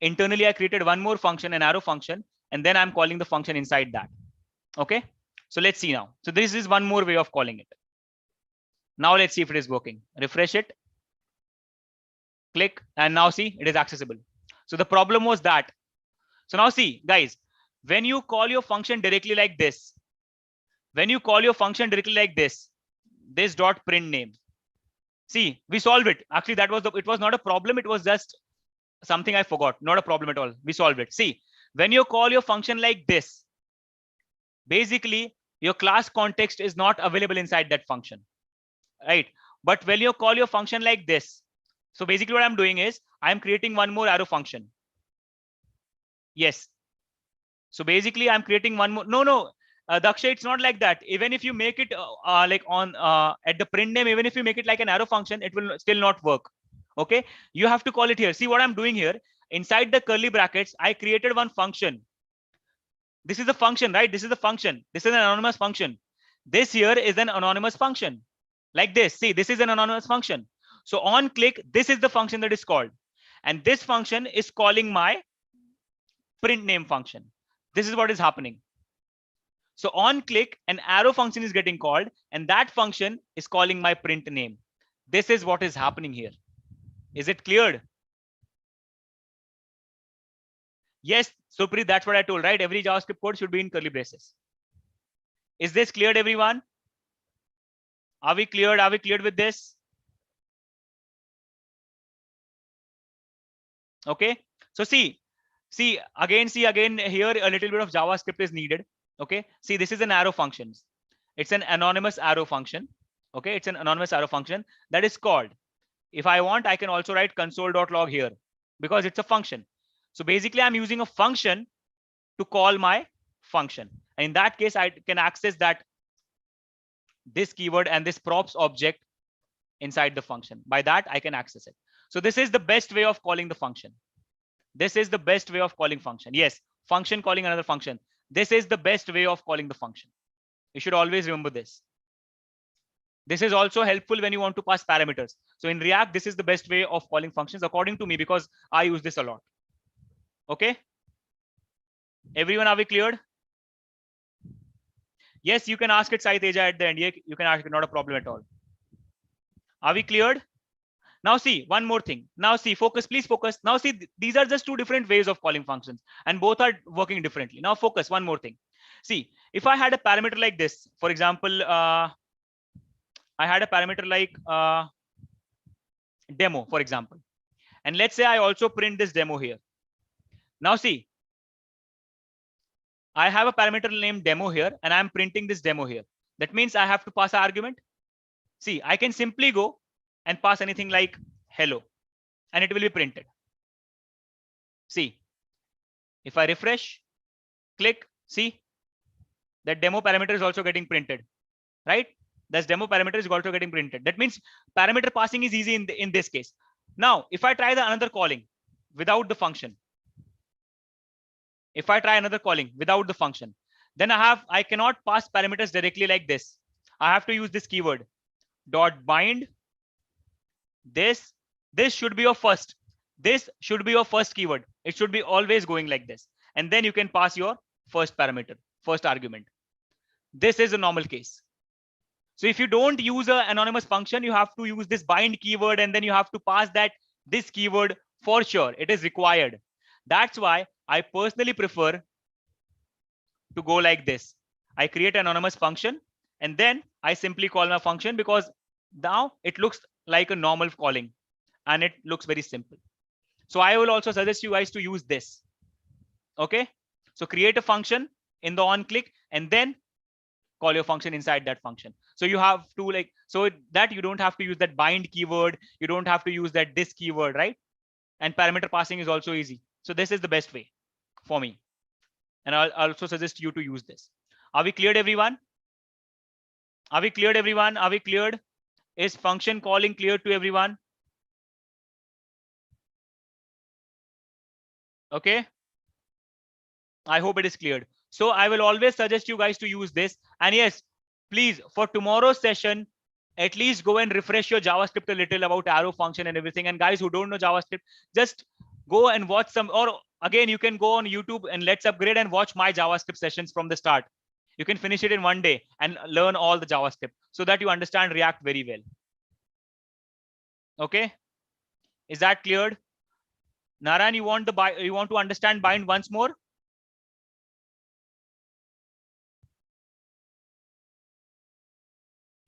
internally I created one more function, an arrow function, and then I'm calling the function inside that. Okay. So let's see now. So this is one more way of calling it. Now let's see if it is working. Refresh it. Click, and now see it is accessible. So the problem was that. So now see, guys, when you call your function directly like this, this dot print name. See, we solve it. Actually, it was not a problem. It was just something I forgot. Not a problem at all. We solved it. See, when you call your function like this, basically your class context is not available inside that function, right? But when you call your function like this, so basically what I'm doing is I'm creating one more arrow function. Yes. So basically I'm creating one more. No, Daksha, it's not like that. Even if you make it like on at the print name, even if you make it like an arrow function, it will still not work. Okay. You have to call it here. See what I'm doing here. Inside the curly brackets, I created one function. This is the function, right? This is the function. This is an anonymous function. This here is an anonymous function. Like this. See, this is an anonymous function. So on click, this is the function that is called. And this function is calling my print name function. This is what is happening. So on click, an arrow function is getting called, and that function is calling my print name. This is what is happening here. Is it cleared? Yes, Supri, that's what I told, right? Every JavaScript code should be in curly braces. Is this cleared, everyone? Are we cleared? Are we cleared with this? Okay. So see again here a little bit of JavaScript is needed. Okay. See, this is an arrow function. It's an anonymous arrow function. Okay. It's an anonymous arrow function that is called. If I want, I can also write console.log here because it's a function. So basically I'm using a function to call my function. And in that case, I can access this keyword and this props object inside the function. By that, I can access it. So this is the best way of calling the function. This is the best way of calling function. Yes, function calling another function. This is the best way of calling the function. You should always remember this. This is also helpful when you want to pass parameters. So in React, this is the best way of calling functions according to me, because I use this a lot. Okay. Everyone, are we cleared? Yes, you can ask it Sai Teja at the end. You can ask it, not a problem at all. Are we cleared? Now see, one more thing. Now see, focus, please focus. Now see, these are just two different ways of calling functions and both are working differently. Now focus, one more thing. See, if I had a parameter like this, for example, I had a parameter like demo, for example. And let's say I also print this demo here. Now see, I have a parameter named demo here and I'm printing this demo here. That means I have to pass an argument. See, I can simply go and pass anything like hello and it will be printed. See, if I refresh, click, see, that demo parameter is also getting printed, right? That's demo parameter is also getting printed. That means parameter passing is easy in this case. Now, if I try the another calling without the function, if I try another calling without the function, then I cannot pass parameters directly like this. I have to use this keyword dot bind. This should be your first. This should be your first keyword. It should be always going like this. And then you can pass your first parameter, first argument. This is a normal case. So if you don't use an anonymous function, you have to use this bind keyword and then you have to pass this keyword for sure. It is required. That's why I personally prefer to go like this. I create an anonymous function and then I simply call my function, because now it looks like a normal calling and it looks very simple. So I will also suggest you guys to use this. Okay. So create a function in the on click and then call your function inside that function. So you have to so that you don't have to use that bind keyword. You don't have to use this keyword, right? And parameter passing is also easy. So this is the best way for me. And I'll also suggest you to use this. Are we cleared, everyone? Are we cleared, everyone? Are we cleared? Is function calling clear to everyone? Okay. I hope it is cleared. So I will always suggest you guys to use this. And yes, please, for tomorrow's session, at least go and refresh your JavaScript a little about arrow function and everything. And guys who don't know JavaScript, just go and watch some, or again, you can go on YouTube and Let's Upgrade and watch my JavaScript sessions from the start. You can finish it in one day and learn all the JavaScript so that you understand React very well. Okay. Is that cleared? Naran, you want to understand bind once more?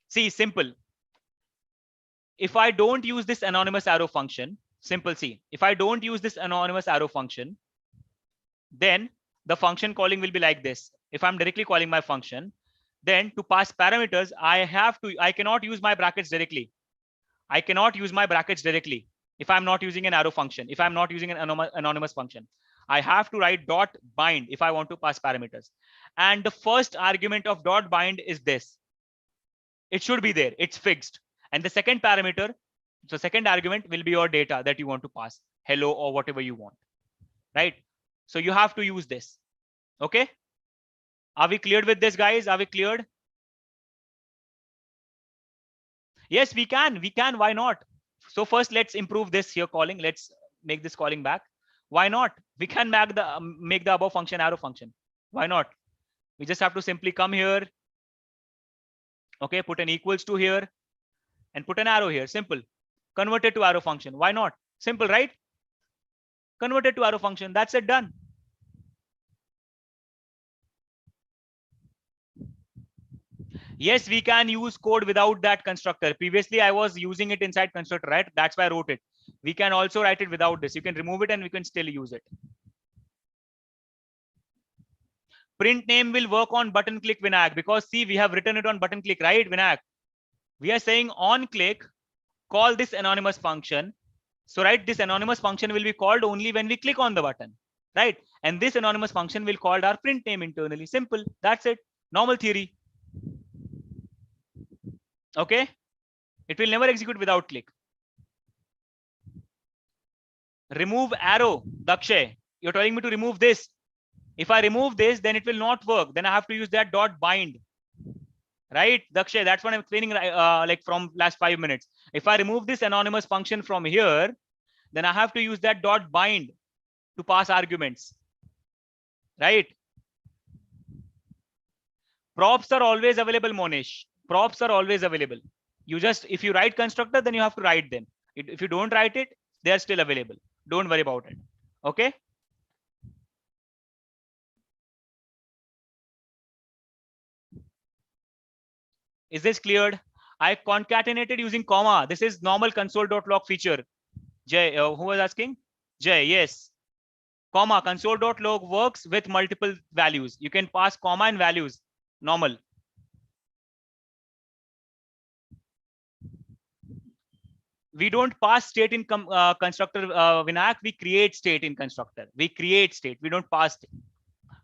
See, simple. If I don't use this anonymous arrow function, simple, see, if I don't use this anonymous arrow function, then the function calling will be like this. If I'm directly calling my function, then to pass parameters, I cannot use my brackets directly. I cannot use my brackets directly if I'm not using an arrow function, if I'm not using an anonymous function. I have to write dot bind if I want to pass parameters. And the first argument of dot bind is this. It should be there. It's fixed. And the second parameter, so second argument will be your data that you want to pass, hello or whatever you want, right? So you have to use this. Okay. Are we cleared with this, guys? Are we cleared? Yes, we can. Why not? So first, let's improve this here calling. Let's make this calling back. Why not? We can make the above function arrow function. Why not? We just have to simply come here. Okay, put an equals to here and put an arrow here. Simple. Convert it to arrow function. Why not? Simple, right? Convert it to arrow function. That's it, done. Yes, we can use code without that constructor. Previously, I was using it inside constructor, right? That's why I wrote it. We can also write it without this. You can remove it and we can still use it. Print name will work on button click, Vinayak, because see, we have written it on button click, right, Vinayak? We are saying on click, call this anonymous function. So, right, this anonymous function will be called only when we click on the button, right? And this anonymous function will call our print name internally. Simple. That's it. Normal theory. Okay. It will never execute without click. Remove arrow, Dakshay. You're telling me to remove this. If I remove this, then it will not work. Then I have to use that dot bind. Right, Dakshay? That's what I'm explaining like from last 5 minutes. If I remove this anonymous function from here, then I have to use that dot bind to pass arguments. Right? Props are always available, Monish. Props are always available. You just, if you write constructor, then you have to write them. If you don't write it, they are still available. Don't worry about it. Okay. Is this cleared? I concatenated using comma. This is normal console.log feature. Jay, who was asking? Jay, yes. Comma, console.log works with multiple values. You can pass comma and values. Normal. We don't pass state in constructor, Vinayak. We create state in constructor. We create state. We don't pass state.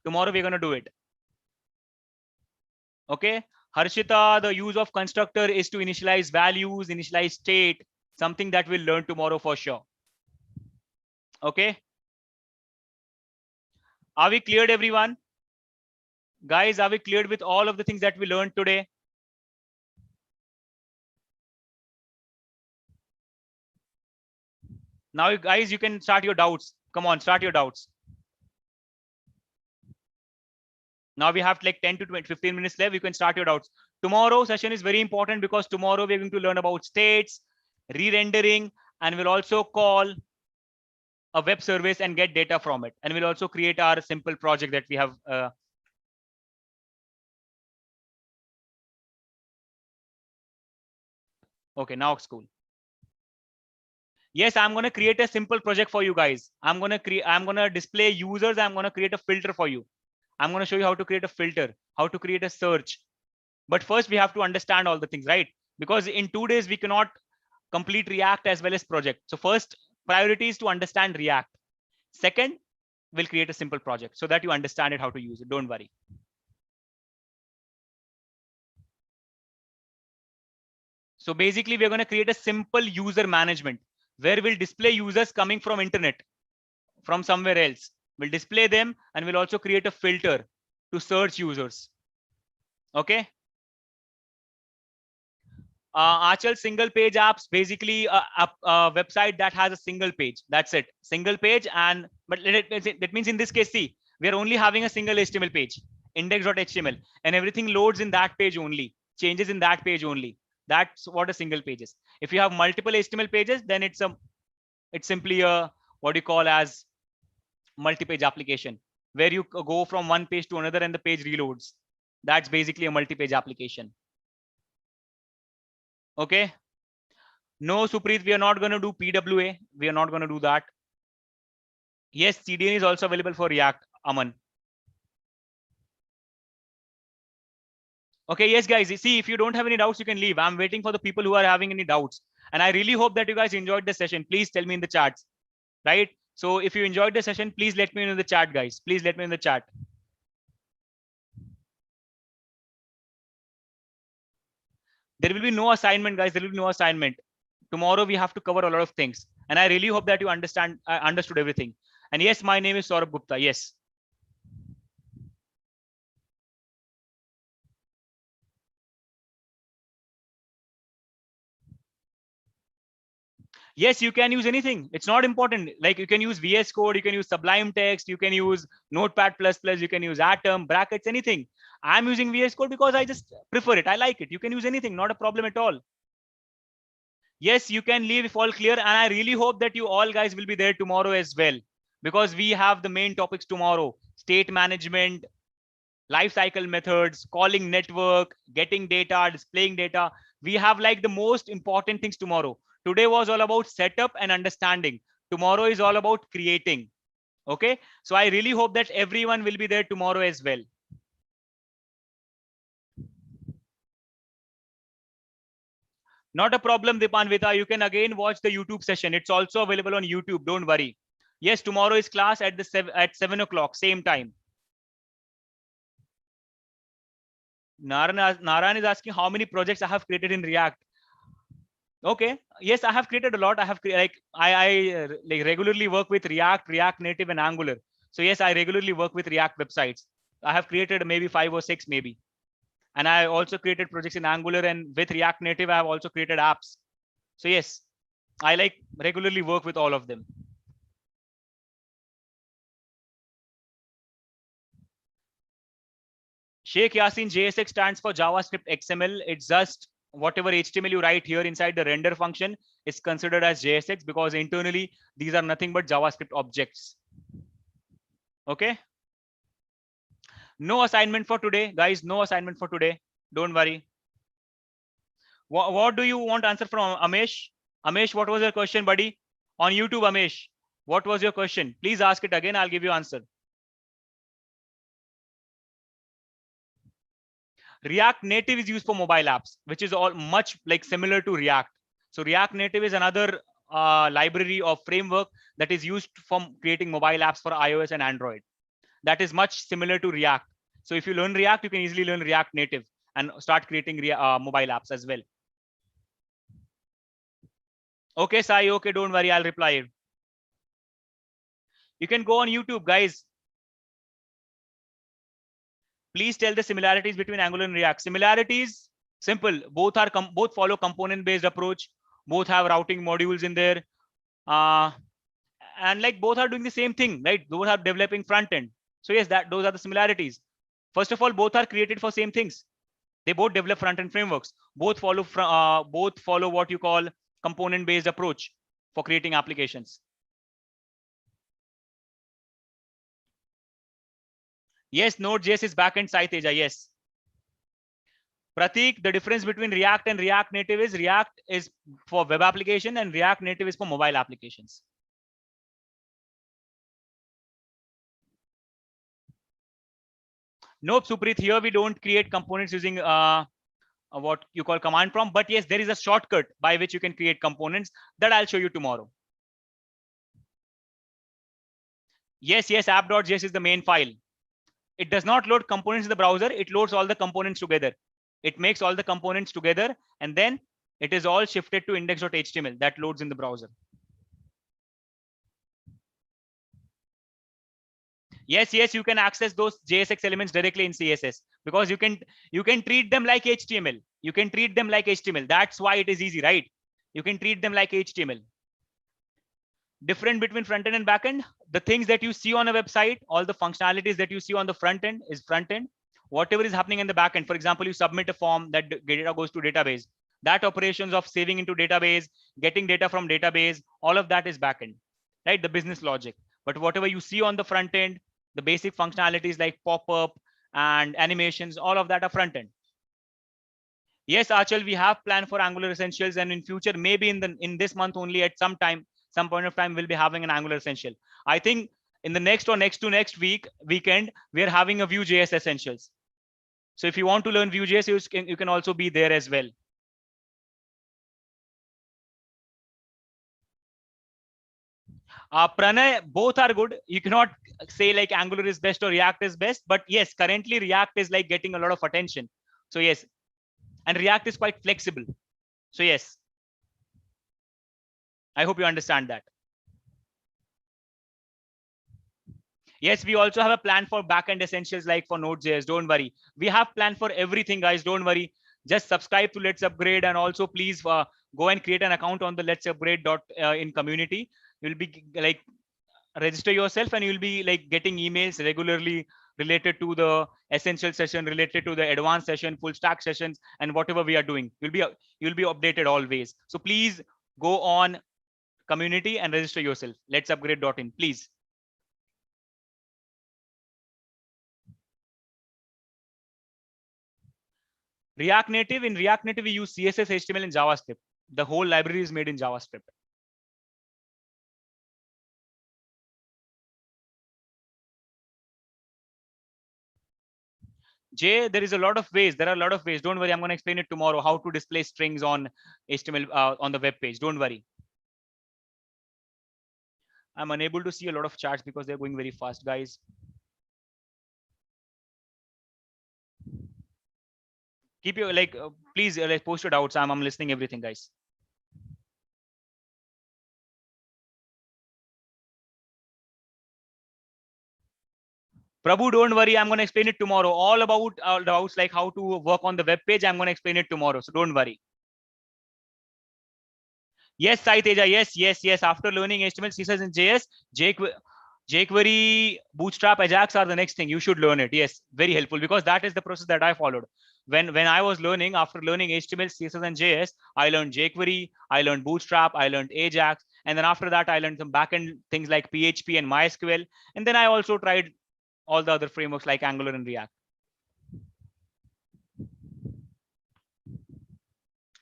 Tomorrow we're going to do it. Okay. Harshita, the use of constructor is to initialize values, initialize state, something that we'll learn tomorrow for sure. Okay. Are we cleared, everyone? Guys, are we cleared with all of the things that we learned today? Now, guys, you can start your doubts. Come on, start your doubts. Now we have like 10 to 20, 15 minutes left. You can start your doubts. Tomorrow session is very important because tomorrow we're going to learn about states, re-rendering, and we'll also call a web service and get data from it. And we'll also create our simple project that we have. Okay, now it's cool. Yes, I'm going to create a simple project for you guys. I'm going to display users. I'm going to create a filter for you. I'm going to show you how to create a filter, how to create a search. But first we have to understand all the things, right? Because in 2 days, we cannot complete React as well as project. So first priority is to understand React. Second, we'll create a simple project so that you understand it, how to use it. Don't worry. So basically we're going to create a simple user management where we'll display users coming from internet, from somewhere else. We'll display them and we'll also create a filter to search users. Okay. Achal, single page apps, basically a website that has a single page. That's it. Single page. And but that means in this case, see, we are only having a single HTML page, index.html, and everything loads in that page only, changes in that page only. That's what a single page is. If you have multiple HTML pages, then it's simply a what you call as multi-page application, where you go from one page to another and the page reloads. That's basically a multi-page application. Okay. No, Supreet, we are not going to do PWA. We are not going to do that. Yes, CDN is also available for React, Aman. Okay, yes, guys. See, if you don't have any doubts, you can leave. I'm waiting for the people who are having any doubts. And I really hope that you guys enjoyed the session. Please tell me in the chats, right? So if you enjoyed the session, please let me know in the chat, guys. Please let me in the chat. There will be no assignment, guys. There will be no assignment. Tomorrow we have to cover a lot of things. And I really hope that you understood everything. And yes, my name is Saurabh Gupta. Yes. Yes, you can use anything. It's not important. Like you can use VS Code, you can use Sublime Text, you can use Notepad++, you can use Atom, brackets, anything. I'm using VS Code because I just prefer it. I like it. You can use anything, not a problem at all. Yes, you can leave if all clear. And I really hope that you all guys will be there tomorrow as well, because we have the main topics tomorrow: state management, lifecycle methods, calling network, getting data, displaying data. We have like the most important things tomorrow. Today was all about setup and understanding. Tomorrow is all about creating. Okay. So I really hope that everyone will be there tomorrow as well. Not a problem, Dipanvita. You can again watch the YouTube session. It's also available on YouTube. Don't worry. Yes, tomorrow is class at 7 o'clock, same time. Naran is asking how many projects I have created in React. Okay. Yes, I have created a lot. I have like regularly work with React, React Native, and Angular. So yes, I regularly work with React websites. I have created maybe 5 or 6 maybe. And I also created projects in Angular, and with React Native, I have also created apps. So yes, I like regularly work with all of them. Sheikh Yasin, JSX stands for JavaScript XML. It's just whatever HTML you write here inside the render function is considered as JSX, because internally these are nothing but JavaScript objects. Okay. No assignment for today, guys. No assignment for today. Don't worry. What do you want answer from Amesh? Amesh, what was your question, buddy? On YouTube, Amesh, what was your question? Please ask it again. I'll give you answer. React Native is used for mobile apps, which is all much like similar to React. So React Native is another library or framework that is used for creating mobile apps for iOS and Android. That is much similar to React. So if you learn React, you can easily learn React Native and start creating mobile apps as well. Okay, Sai. Okay, don't worry. I'll reply. You can go on YouTube, guys. Please tell the similarities between Angular and React. Similarities, simple. Both follow component-based approach. Both have routing modules in there. And like both are doing the same thing, right? Both are developing front end. So yes, those are the similarities. First of all, both are created for same things. They both develop front end frameworks. Both follow what you call component-based approach for creating applications. Yes, Node.js is backend side, Teja. Yes. Pratik, the difference between React and React Native is React is for web application and React Native is for mobile applications. Nope, Suprit, here we don't create components using what you call command prompt, but yes, there is a shortcut by which you can create components that I'll show you tomorrow. Yes, app.js is the main file. It does not load components in the browser. It loads all the components together. It makes all the components together, and then it is all shifted to index.html that loads in the browser. Yes, you can access those JSX elements directly in CSS, because you can treat them like HTML. You can treat them like HTML. That's why it is easy, right? You can treat them like HTML. Different between front end and back end. The things that you see on a website, all the functionalities that you see on the front end is front end. Whatever is happening in the back end, for example, you submit a form that data goes to database. That operations of saving into database, getting data from database, all of that is back end, right? The business logic. But whatever you see on the front end, the basic functionalities like pop-up and animations, all of that are front end. Yes, Achal, we have planned for Angular Essentials, and in future, maybe in this month only, at some point of time, we'll be having an Angular Essential. I think in the next or next weekend, we are having a Vue.js Essentials. So if you want to learn Vue.js, you can also be there as well. Pranay, both are good. You cannot say like Angular is best or React is best, but yes, currently React is like getting a lot of attention. So yes, and React is quite flexible. So yes, I hope you understand that. Yes, we also have a plan for backend essentials like for Node.js. Don't worry. We have plan for everything, guys. Don't worry. Just subscribe to Let's Upgrade, and also please go and create an account on the Let's Upgrade in community. You'll be like register yourself, and you'll be like getting emails regularly related to the essential session, related to the advanced session, full stack sessions, and whatever we are doing. You'll be updated always. So please go on community and register yourself. Let's upgrade.in, please. React Native, in React Native, we use CSS, HTML, and JavaScript. The whole library is made in JavaScript. Jay, there is a lot of ways. There are a lot of ways. Don't worry. I'm going to explain it tomorrow, how to display strings on HTML on the web page. Don't worry. I'm unable to see a lot of charts because they're going very fast, guys. Keep your please post your doubts. I'm listening everything, guys. Prabhu, don't worry. I'm going to explain it tomorrow. All about doubts like how to work on the web page. I'm going to explain it tomorrow. So don't worry. Yes, Sai Teja. Yes. After learning HTML, CSS, and JS, jQuery, Bootstrap, Ajax are the next thing. You should learn it. Yes, very helpful because that is the process that I followed. When I was learning, after learning HTML, CSS, and JS, I learned jQuery, I learned Bootstrap, I learned Ajax, and then after that, I learned some backend things like PHP and MySQL, and then I also tried all the other frameworks like Angular and React.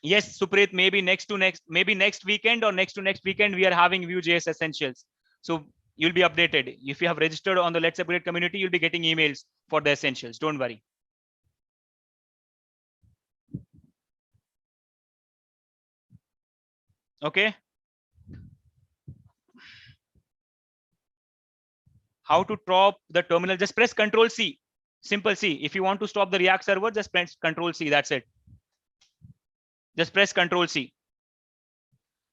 Yes, Suprit, maybe next weekend or next to next weekend, we are having Vue.js Essentials. So you'll be updated. If you have registered on the Let's Upgrade community, you'll be getting emails for the essentials. Don't worry. Okay. How to stop the terminal? Just press Control C. Simple C. If you want to stop the React server, just press Control C. That's it. Just press Control C.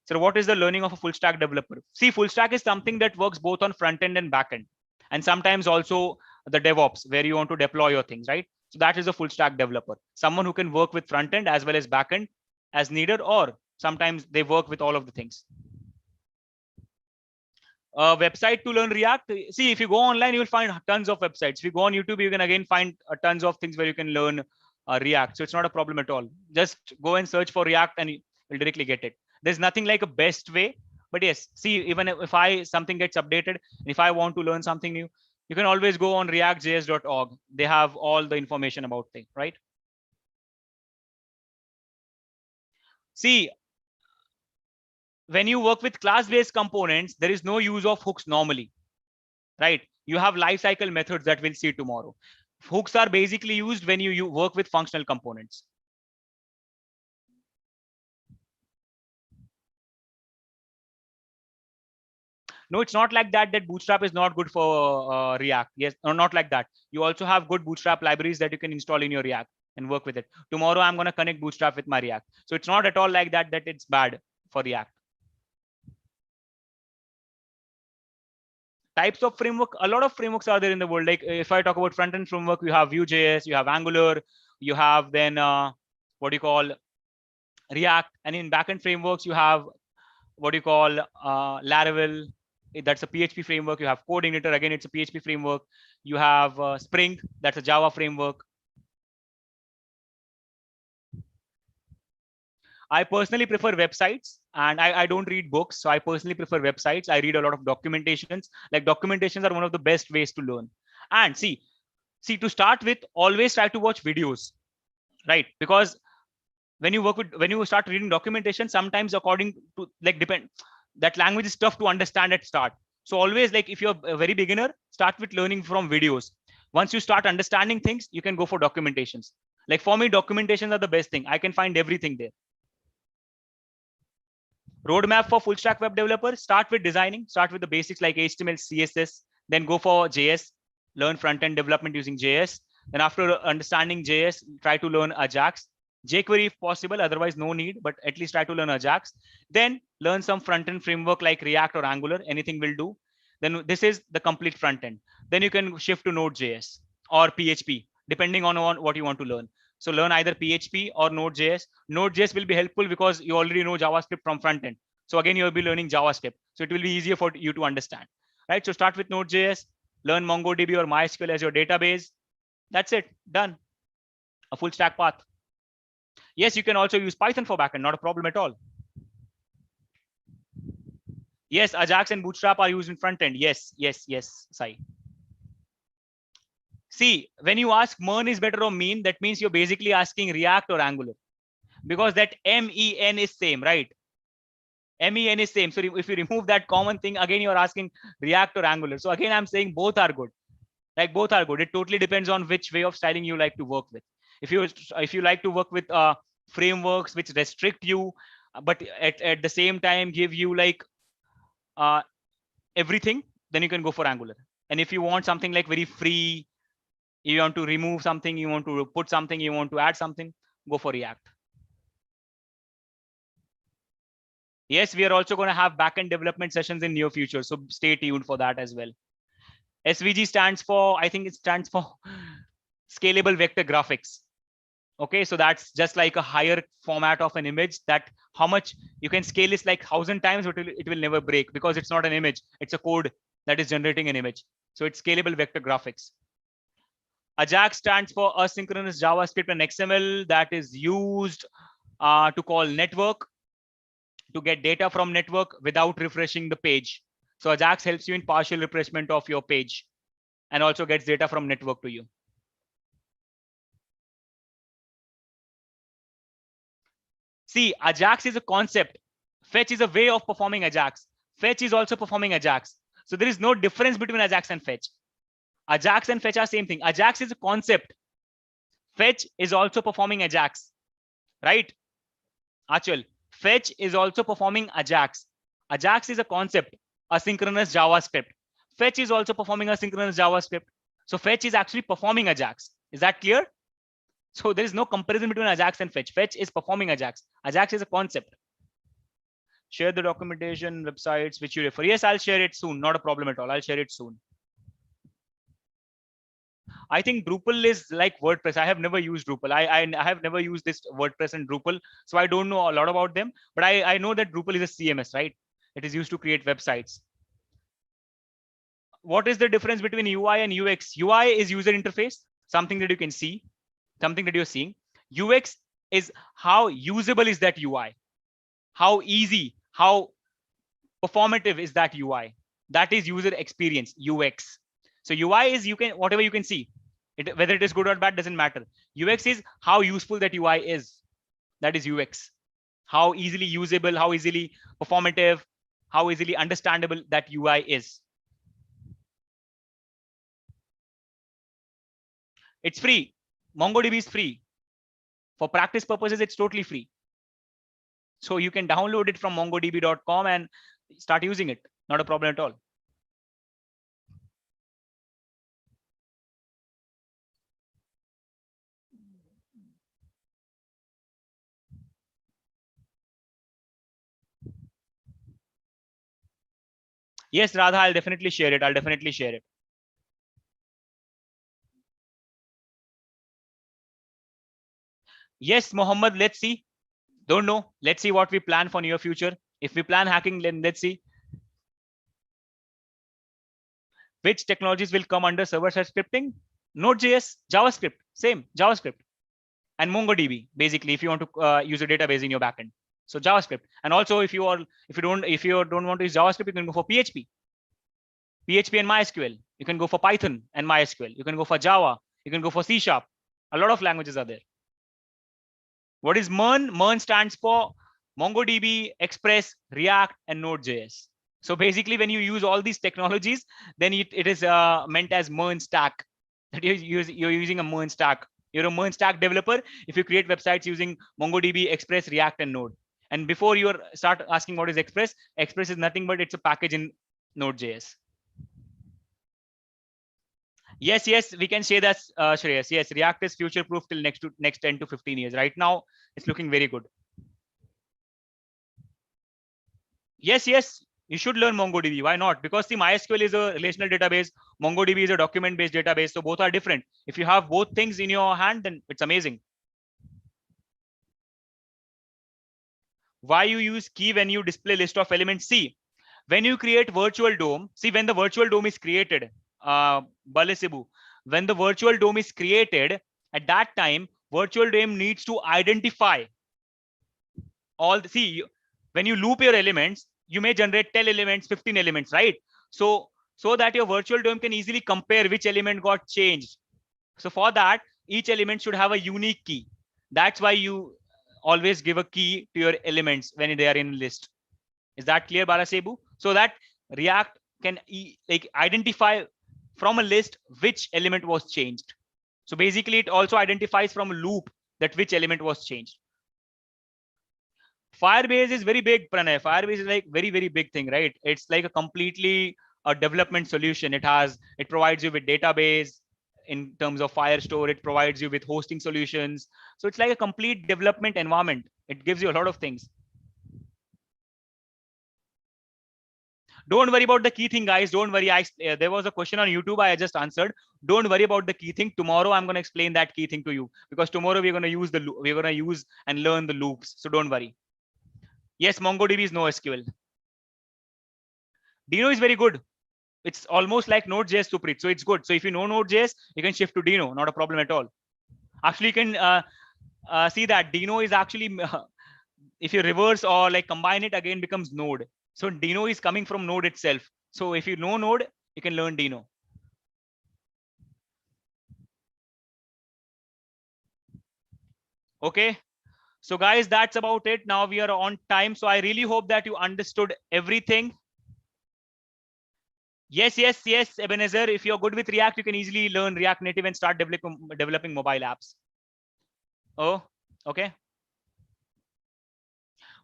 So what is the learning of a full stack developer? See, full stack is something that works both on front end and back end, and sometimes also the DevOps where you want to deploy your things, right? So that is a full stack developer, someone who can work with front end as well as back end as needed, or sometimes they work with all of the things. Website to learn React. See, if you go online, you will find tons of websites. If you go on YouTube, you can again find tons of things where you can learn React. So it's not a problem at all. Just go and search for React and you'll directly get it. There's nothing like a best way, but yes, see, even if something gets updated, if I want to learn something new, you can always go on reactjs.org. They have all the information about things, right? See, when you work with class-based components, there is no use of hooks normally, right? You have lifecycle methods that we'll see tomorrow. Hooks are basically used when you work with functional components. No, it's not like that Bootstrap is not good for React. Yes, or not like that. You also have good Bootstrap libraries that you can install in your React and work with it. Tomorrow, I'm going to connect Bootstrap with my React. So it's not at all like that it's bad for React. Types of framework, a lot of frameworks are there in the world. Like if I talk about front-end framework, you have Vue.js, you have Angular, you have then what do you call React, and in backend frameworks, you have what do you call Laravel. That's a PHP framework. You have Coordinator, again, it's a PHP framework. You have Spring, that's a Java framework. I personally prefer websites, and I don't read books. So I personally prefer websites. I read a lot of documentations. Like documentations are one of the best ways to learn. And see, to start with, always try to watch videos, right? Because when you start reading documentation, sometimes according to that language is tough to understand at start. So always, like if you're a very beginner, start with learning from videos. Once you start understanding things, you can go for documentations. Like for me, documentations are the best thing. I can find everything there. Roadmap for full stack web developers: start with designing, start with the basics like HTML, CSS, then go for JS, learn front-end development using JS. Then after understanding JS, try to learn Ajax, jQuery if possible, otherwise no need, but at least try to learn Ajax. Then learn some front-end framework like React or Angular, anything will do. Then this is the complete front-end. Then you can shift to Node.js or PHP, depending on what you want to learn. So learn either PHP or Node.js. Node.js will be helpful because you already know JavaScript from front end. So again, you'll be learning JavaScript. So it will be easier for you to understand, right? So start with Node.js, learn MongoDB or MySQL as your database. That's it, done. A full stack path. Yes, you can also use Python for backend, not a problem at all. Yes, Ajax and Bootstrap are used in front end. Yes, Sai. See, when you ask MERN is better or mean, that means you're basically asking React or Angular, because that MEN is same, right? MEN is same. So if you remove that common thing, again, you're asking React or Angular. So again, I'm saying both are good. Like both are good. It totally depends on which way of styling you like to work with. If you like to work with frameworks which restrict you, but at the same time give you like everything, then you can go for Angular. And if you want something like very free, you want to remove something, you want to put something, you want to add something, go for React. Yes, we are also going to have backend development sessions in near future. So stay tuned for that as well. SVG stands for, I think it stands for scalable vector graphics. Okay, so that's just like a higher format of an image, that how much you can scale this like 1,000 times, but it will never break because it's not an image, it's a code that is generating an image. So it's scalable vector graphics. Ajax stands for asynchronous JavaScript and XML that is used to call network, to get data from network without refreshing the page. So Ajax helps you in partial refreshment of your page and also gets data from network to you. See, Ajax is a concept. Fetch is a way of performing Ajax. Fetch is also performing Ajax. So there is no difference between Ajax and Fetch. Ajax and Fetch are same thing. Ajax is a concept. Fetch is also performing Ajax, right? Achal, Fetch is also performing Ajax. Ajax is a concept, asynchronous JavaScript. Fetch is also performing asynchronous JavaScript. So Fetch is actually performing Ajax. Is that clear? So there is no comparison between Ajax and Fetch. Fetch is performing Ajax. Ajax is a concept. Share the documentation websites which you refer. Yes, I'll share it soon. Not a problem at all. I'll share it soon. I think Drupal is like WordPress. I have never used Drupal. I have never used this WordPress and Drupal, so I don't know a lot about them. But I know that Drupal is a CMS, right? It is used to create websites. What is the difference between UI and UX? UI is user interface, something that you can see, something that you're seeing. UX is how usable is that UI, how easy, how performative is that UI. That is user experience, UX. So UI is you can whatever you can see. Whether it is good or bad doesn't matter. UX is how useful that UI is. That is UX. How easily usable, how easily performative, how easily understandable that UI is. It's free. MongoDB is free. For practice purposes, it's totally free. So you can download it from mongodb.com and start using it. Not a problem at all. Yes, Radha, I'll definitely share it. I'll definitely share it. Yes, Mohammed, let's see. Don't know. Let's see what we plan for near future. If we plan hacking, then let's see. Which technologies will come under server-side scripting? Node.js, JavaScript, same JavaScript, and MongoDB. Basically, if you want to use a database in your backend, so JavaScript. And also, if you don't want to use JavaScript, you can go for PHP and MySQL. You can go for Python and MySQL. You can go for Java. You can go for C#. A lot of languages are there. What is MERN? MERN stands for MongoDB, Express, React, and Node.js. So basically, when you use all these technologies, then it is meant as MERN stack. That you're using a MERN stack. You're a MERN stack developer if you create websites using MongoDB, Express, React, and Node. And before you start asking what is Express, Express is nothing but it's a package in Node.js. Yes, we can say that, Shreyas. Yes, React is future-proof till next 10 to 15 years. Right now, it's looking very good. Yes, you should learn MongoDB. Why not? Because the MySQL is a relational database. MongoDB is a document-based database. So both are different. If you have both things in your hand, then it's amazing. Why you use key when you display list of elements? See, when you create virtual DOM, see when the virtual DOM is created, Balesibu, when the virtual DOM is created, at that time, virtual DOM needs to identify all the, see, when you loop your elements, you may generate 10 elements, 15 elements, right? So that your virtual DOM can easily compare which element got changed. So for that, each element should have a unique key. That's why you always give a key to your elements when they are in list. Is that clear, Balasebu? So that React can like identify from a list which element was changed. So basically, it also identifies from a loop that which element was changed. Firebase is very big, Pranay. Firebase is like very, very big thing, right? It's like a completely a development solution. It provides you with database in terms of Firestore. It provides you with hosting solutions. So it's like a complete development environment. It gives you a lot of things. Don't worry about the key thing, guys. Don't worry. There was a question on YouTube. I just answered. Don't worry about the key thing. Tomorrow I'm going to explain that key thing to you, because tomorrow we're going to use and learn the loops. So don't worry. Yes, MongoDB is NoSQL. Dino is very good. It's almost like Node.js, Suprit. So it's good. So if you know Node.js, you can shift to Dino. Not a problem at all. Actually, you can see that Dino is actually, if you reverse or like combine it, again becomes Node. So Dino is coming from Node itself. So if you know Node, you can learn Dino. Okay. So guys, that's about it. Now we are on time. So I really hope that you understood everything. Yes, Ebenezer. If you're good with React, you can easily learn React Native and start developing mobile apps. Oh, okay.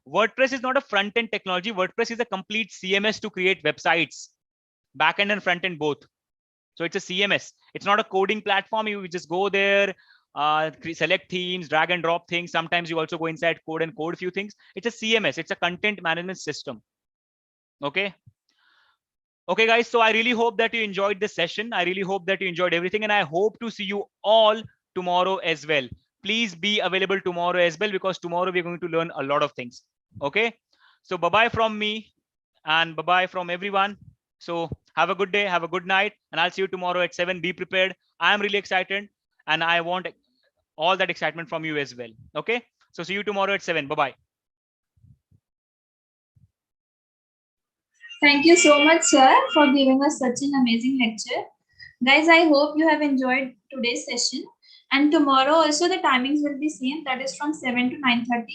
WordPress is not a front-end technology. WordPress is a complete CMS to create websites, back-end and front-end both. So it's a CMS. It's not a coding platform. You just go there, select themes, drag and drop things. Sometimes you also go inside code and code a few things. It's a CMS. It's a content management system. Okay. Okay, guys. So I really hope that you enjoyed this session. I really hope that you enjoyed everything. And I hope to see you all tomorrow as well. Please be available tomorrow as well, because tomorrow we're going to learn a lot of things. Okay. So bye-bye from me and bye-bye from everyone. So have a good day, have a good night, and I'll see you tomorrow at 7. Be prepared. I am really excited, and I want all that excitement from you as well. Okay. So see you tomorrow at 7. Bye-bye. Thank you so much, sir, for giving us such an amazing lecture. Guys, I hope you have enjoyed today's session. And tomorrow also the timings will be same. That is from 7 to 9:30.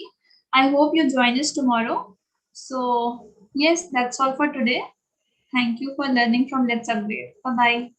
I hope you join us tomorrow. So yes, that's all for today. Thank you for learning from Let's Upgrade. Bye-bye.